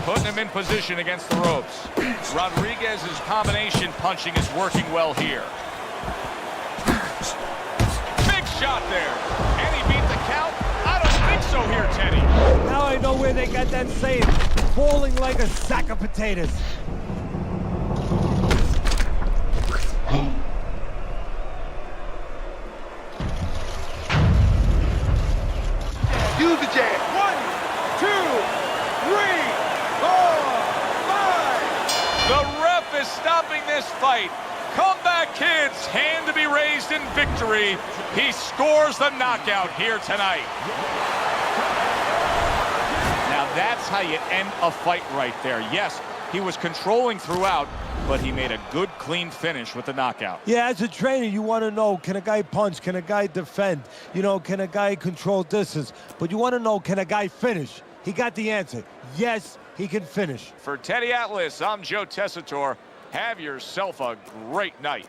Putting him in position against the ropes. Rodriguez's combination punching is working well here. Big shot there. And he beat the count? I don't think so here, Teddy. Now I know where they got that saying, falling like a sack of potatoes. Use the jab. 1, 2, 3, 4, 5. The ref is stopping this fight. Comeback Kid's hand to be raised in victory. He scores the knockout here tonight. Now that's how you end a fight right there. Yes, he was controlling throughout, but he made a good, clean finish with the knockout. Yeah, as a trainer, you want to know, can a guy punch? Can a guy defend? You know, can a guy control distance? But you want to know, can a guy finish? He got the answer. Yes, he can finish. For Teddy Atlas, I'm Joe Tessitore. Have yourself a great night.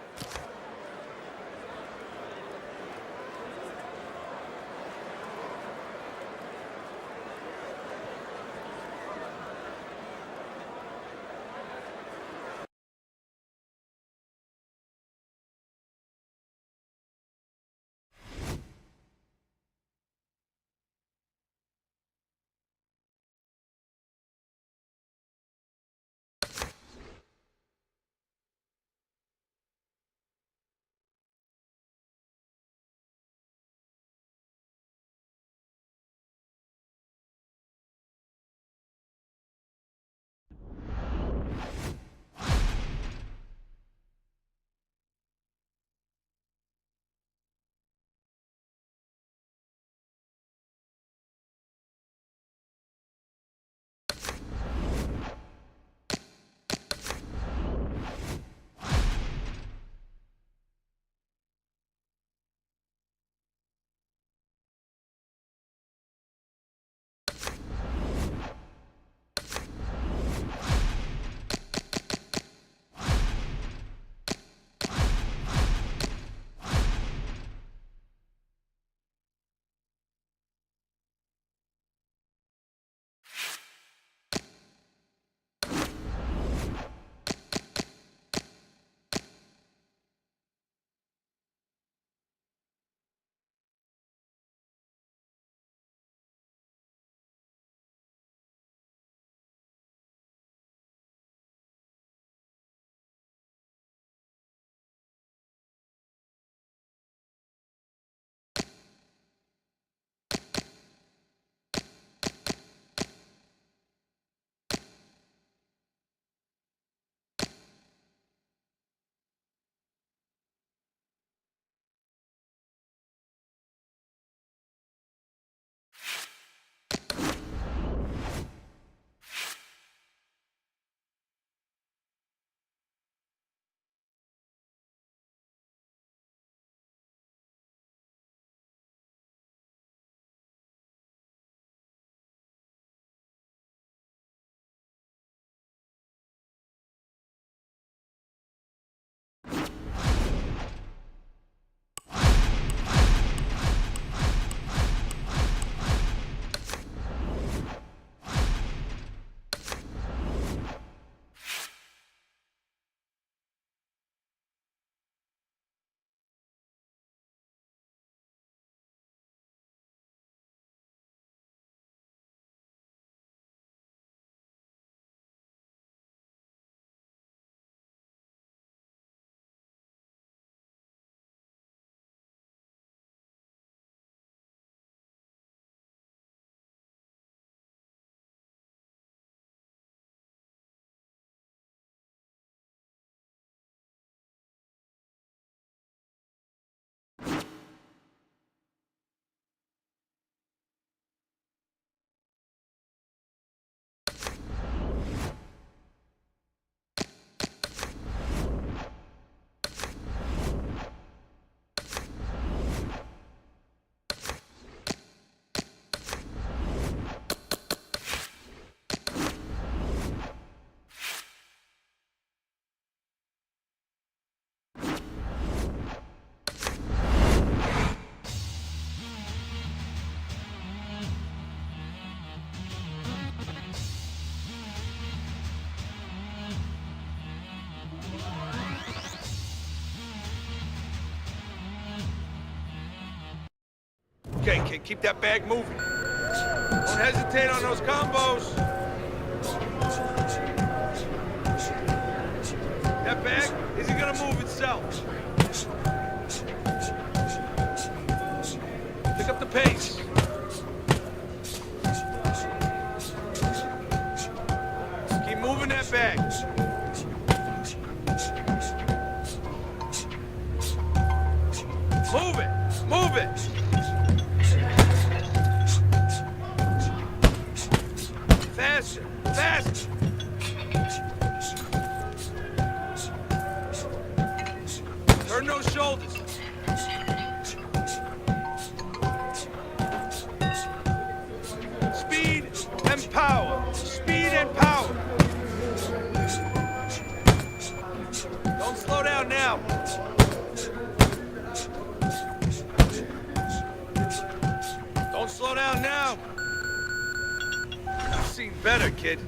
Okay, kid, keep that bag moving. Don't hesitate on those combos. That bag isn't gonna move itself. Pick up the pace. Keep moving that bag. Move it! Move it! Faster! Faster! Turn those shoulders. Speed and power. Speed and power. Don't slow down now. Don't slow down now. You've seen better, kid.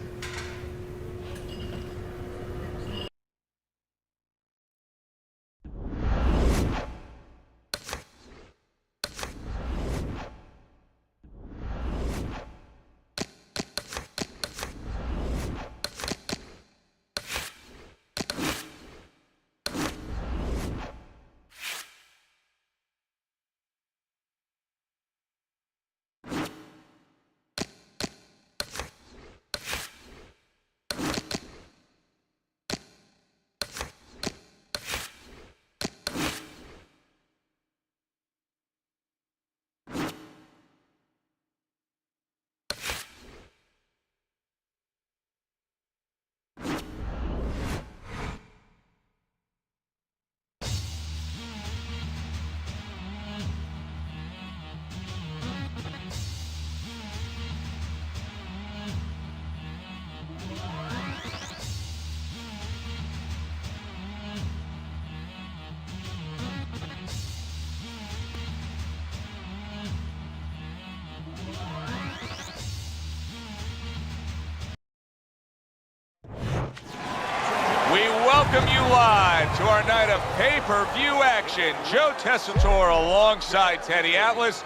Welcome you live to our night of pay-per-view action. Joe Tessitore alongside Teddy Atlas,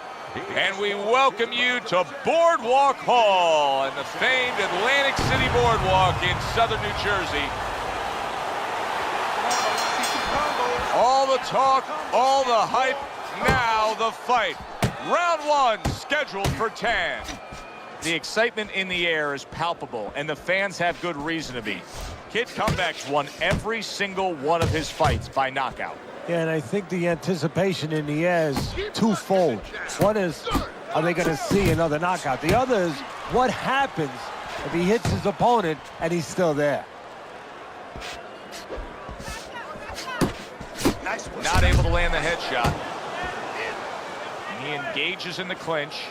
and we welcome you to Boardwalk Hall and the famed Atlantic City Boardwalk in southern New Jersey. All the talk, all the hype, now the fight. Round one scheduled for 10. The excitement in the air is palpable, and the fans have good reason to be. Kid Comeback's won every single one of his fights by knockout. Yeah, and I think the anticipation in the air is twofold. One is, are they going to see another knockout? The other is, what happens if he hits his opponent and he's still there? Not able to land the headshot. He engages in the clinch.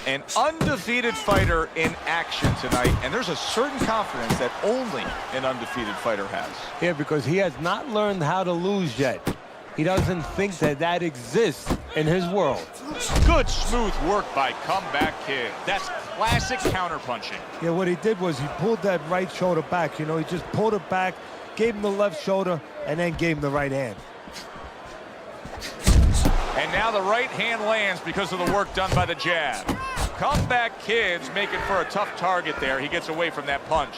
An undefeated fighter in action tonight, and there's a certain confidence that only an undefeated fighter has. Yeah, because he has not learned how to lose yet. He doesn't think that that exists in his world. Good smooth work by Comeback Kid. That's classic counterpunching. Yeah, what he did was he pulled that right shoulder back. You know, he just pulled it back, gave him the left shoulder, and then gave him the right hand. And now the right hand lands because of the work done by the jab. Comeback Kid's making for a tough target there. He gets away from that punch.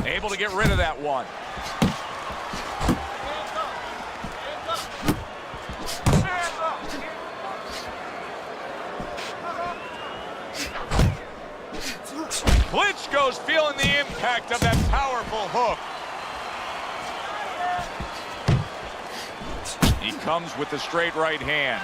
Able to get rid of that one. Klitschko's feeling the impact of that powerful hook. He comes with the straight right hand.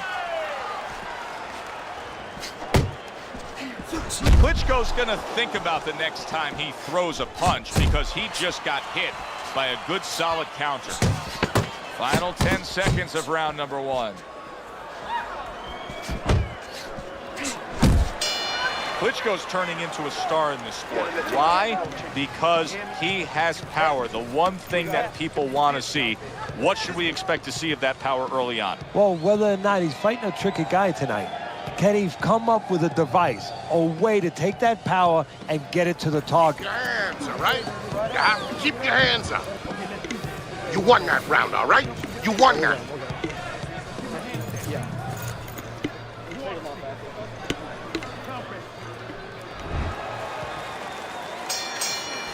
Klitschko's gonna think about the next time he throws a punch because he just got hit by a good solid counter. Final 10 seconds of round number one. Klitschko's turning into a star in this sport. Why? Because he has power, the one thing that people want to see. What should we expect to see of that power early on? Well, whether or not he's fighting a tricky guy tonight, can he come up with a device, a way to take that power and get it to the target? Your hands, all right? You have to keep your hands up. You won that round, all right? You won that.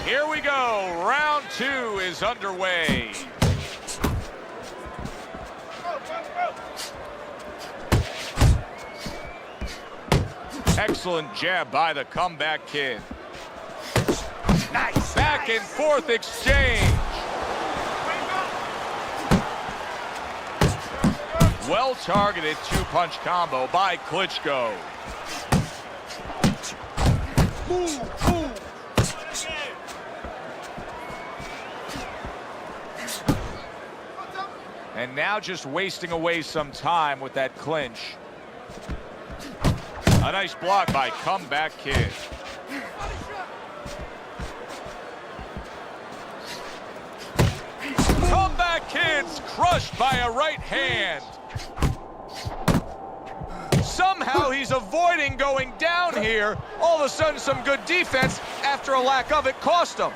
Here we go. Round 2 is underway. Excellent jab by the comeback kid. Nice. Back and forth exchange. Well-targeted two-punch combo by Klitschko. And now just wasting away some time with that clinch. A nice block by comeback kid. Comeback kid's crushed by a right hand. Somehow he's avoiding going down here. All of a sudden some good defense after a lack of it cost him.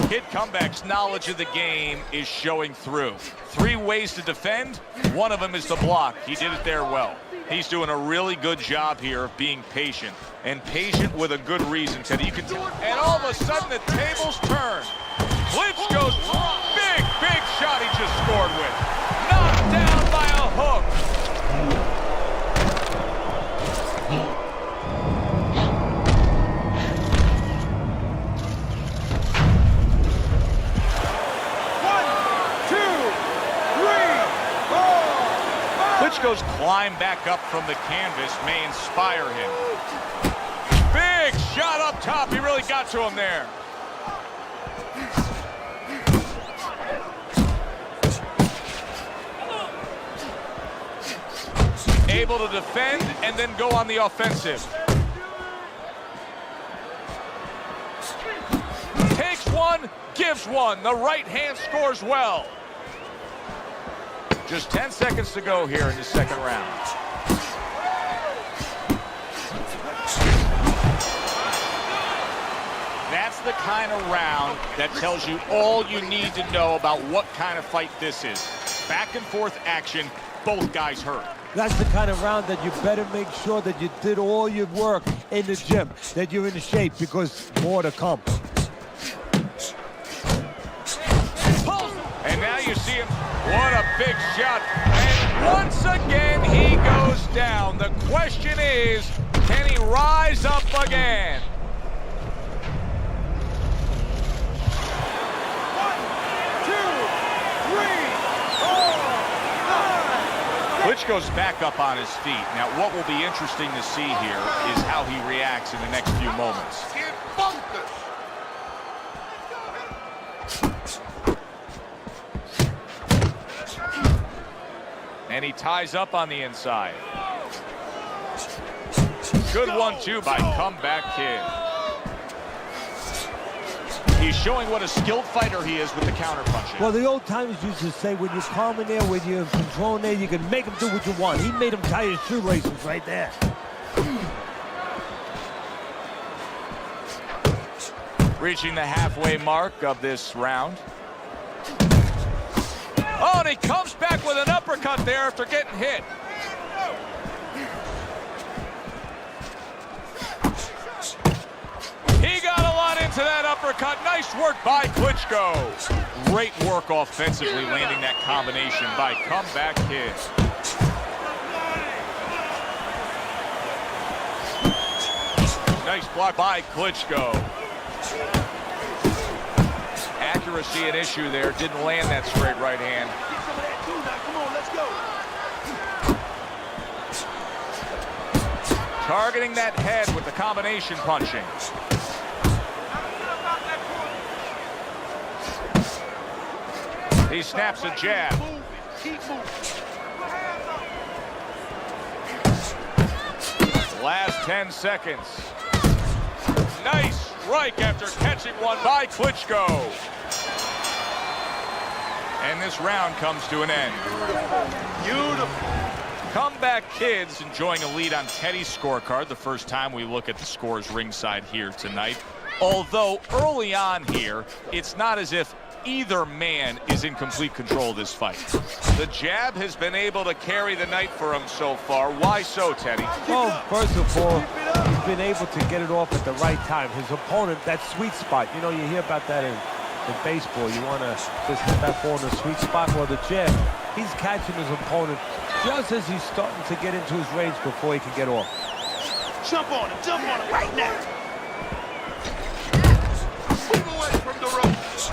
Kid Comeback's knowledge of the game is showing through. 3 ways to defend. One of them is to block. He did it there well. He's doing a really good job here of being patient, and patient with a good reason, Teddy. You can tell. And all of a sudden the tables turn. Klitschko's big shot he just scored with. Knocked down by a hook. Klitschko's climb back up from the canvas may inspire him. Big shot up top. He really got to him there. Able to defend and then go on the offensive. Takes one, gives one. The right hand scores well. Just 10 seconds to go here in the second round. That's the kind of round that tells you all you need to know about what kind of fight this is. Back and forth action, both guys hurt. That's the kind of round that you better make sure that you did all your work in the gym, that you're in shape, because more to come. And now you see him. What a big shot. And once again, he goes down. The question is, can he rise up again? 1, 2, 3, 4, 5. Klitschko's back up on his feet. Now, what will be interesting to see here is how he reacts in the next few moments. And he ties up on the inside. Good 1-2 by comeback kid. He's showing what a skilled fighter he is with the counter punching. Well, the old timers used to say, when you're calm in there, when you're in control in there, you can make him do what you want. He made him tie his shoelaces right there. Reaching the halfway mark of this round. Oh, and he comes back with an uppercut there after getting hit. He got a lot into that uppercut. Nice work by Klitschko. Great work offensively, landing that combination by comeback kid. Nice block by Klitschko. Accuracy an issue there. Didn't land that straight right hand. Targeting that head with the combination punching. He snaps a jab. Last 10 seconds. Nice strike after catching one by Klitschko. And this round comes to an end. Beautiful. Comeback Kids enjoying a lead on Teddy's scorecard. The first time we look at the scores ringside here tonight. Although early on here, it's not as if either man is in complete control of this fight. The jab has been able to carry the night for him so far. Why so, Teddy? Well, first of all, he's been able to get it off at the right time. His opponent, that sweet spot, you know, you hear about that in baseball. You want to just hit that ball in the sweet spot. Or the jab, he's catching his opponent just as he's starting to get into his range before he can get off. Jump on him right now. Move away from the ropes.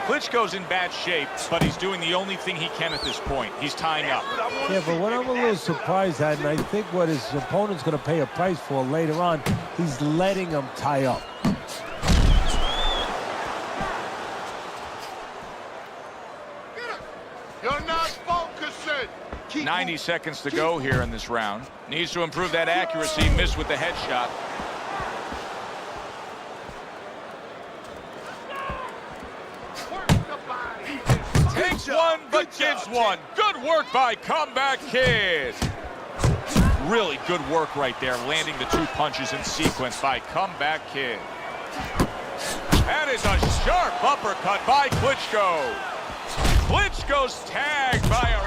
Klitschko's in bad shape, but he's doing the only thing he can at this point. He's tying up. Yeah, but what I'm a little surprised at, and I think what his opponent's going to pay a price for later on, he's letting him tie up. You're not focusing. 90 seconds to go here in this round. Needs to improve that accuracy. Missed with the headshot. Takes one, but gives one. Good work by Comeback Kid. Really good work right there, landing the 2 punches in sequence by Comeback Kid. That is a sharp uppercut by Klitschko. Klitschko's tagged by a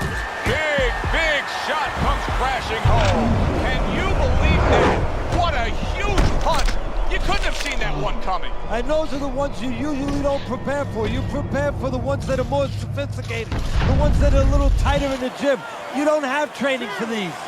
big shot, comes crashing home. Can you believe that? What a huge punch. You couldn't have seen that one coming. And those are the ones you usually don't prepare for. You prepare for the ones that are more sophisticated, the ones that are a little tighter in the gym. You don't have training for these. 3, 4,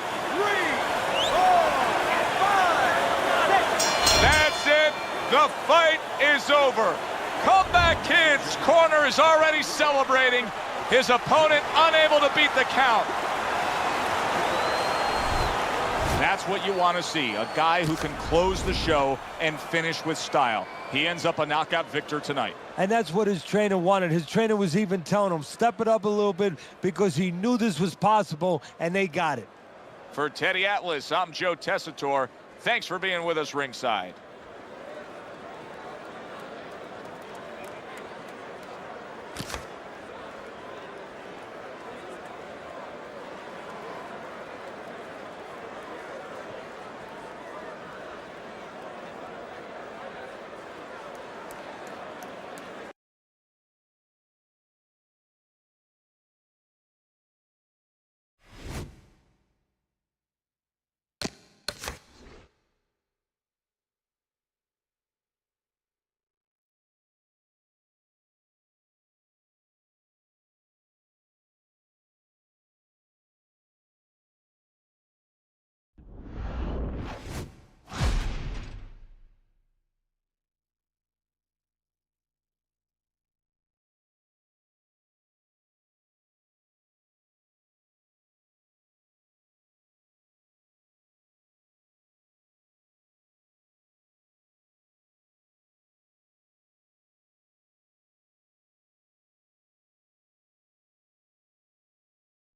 5, 6. That's it. The fight is over. Comeback Kid's corner is already celebrating. His opponent unable to beat the count. That's what you want to see, a guy who can close the show and finish with style. He ends up a knockout victor tonight. And that's what his trainer wanted. His trainer was even telling him, step it up a little bit, because he knew this was possible, and they got it. For Teddy Atlas, I'm Joe Tessitore. Thanks for being with us ringside.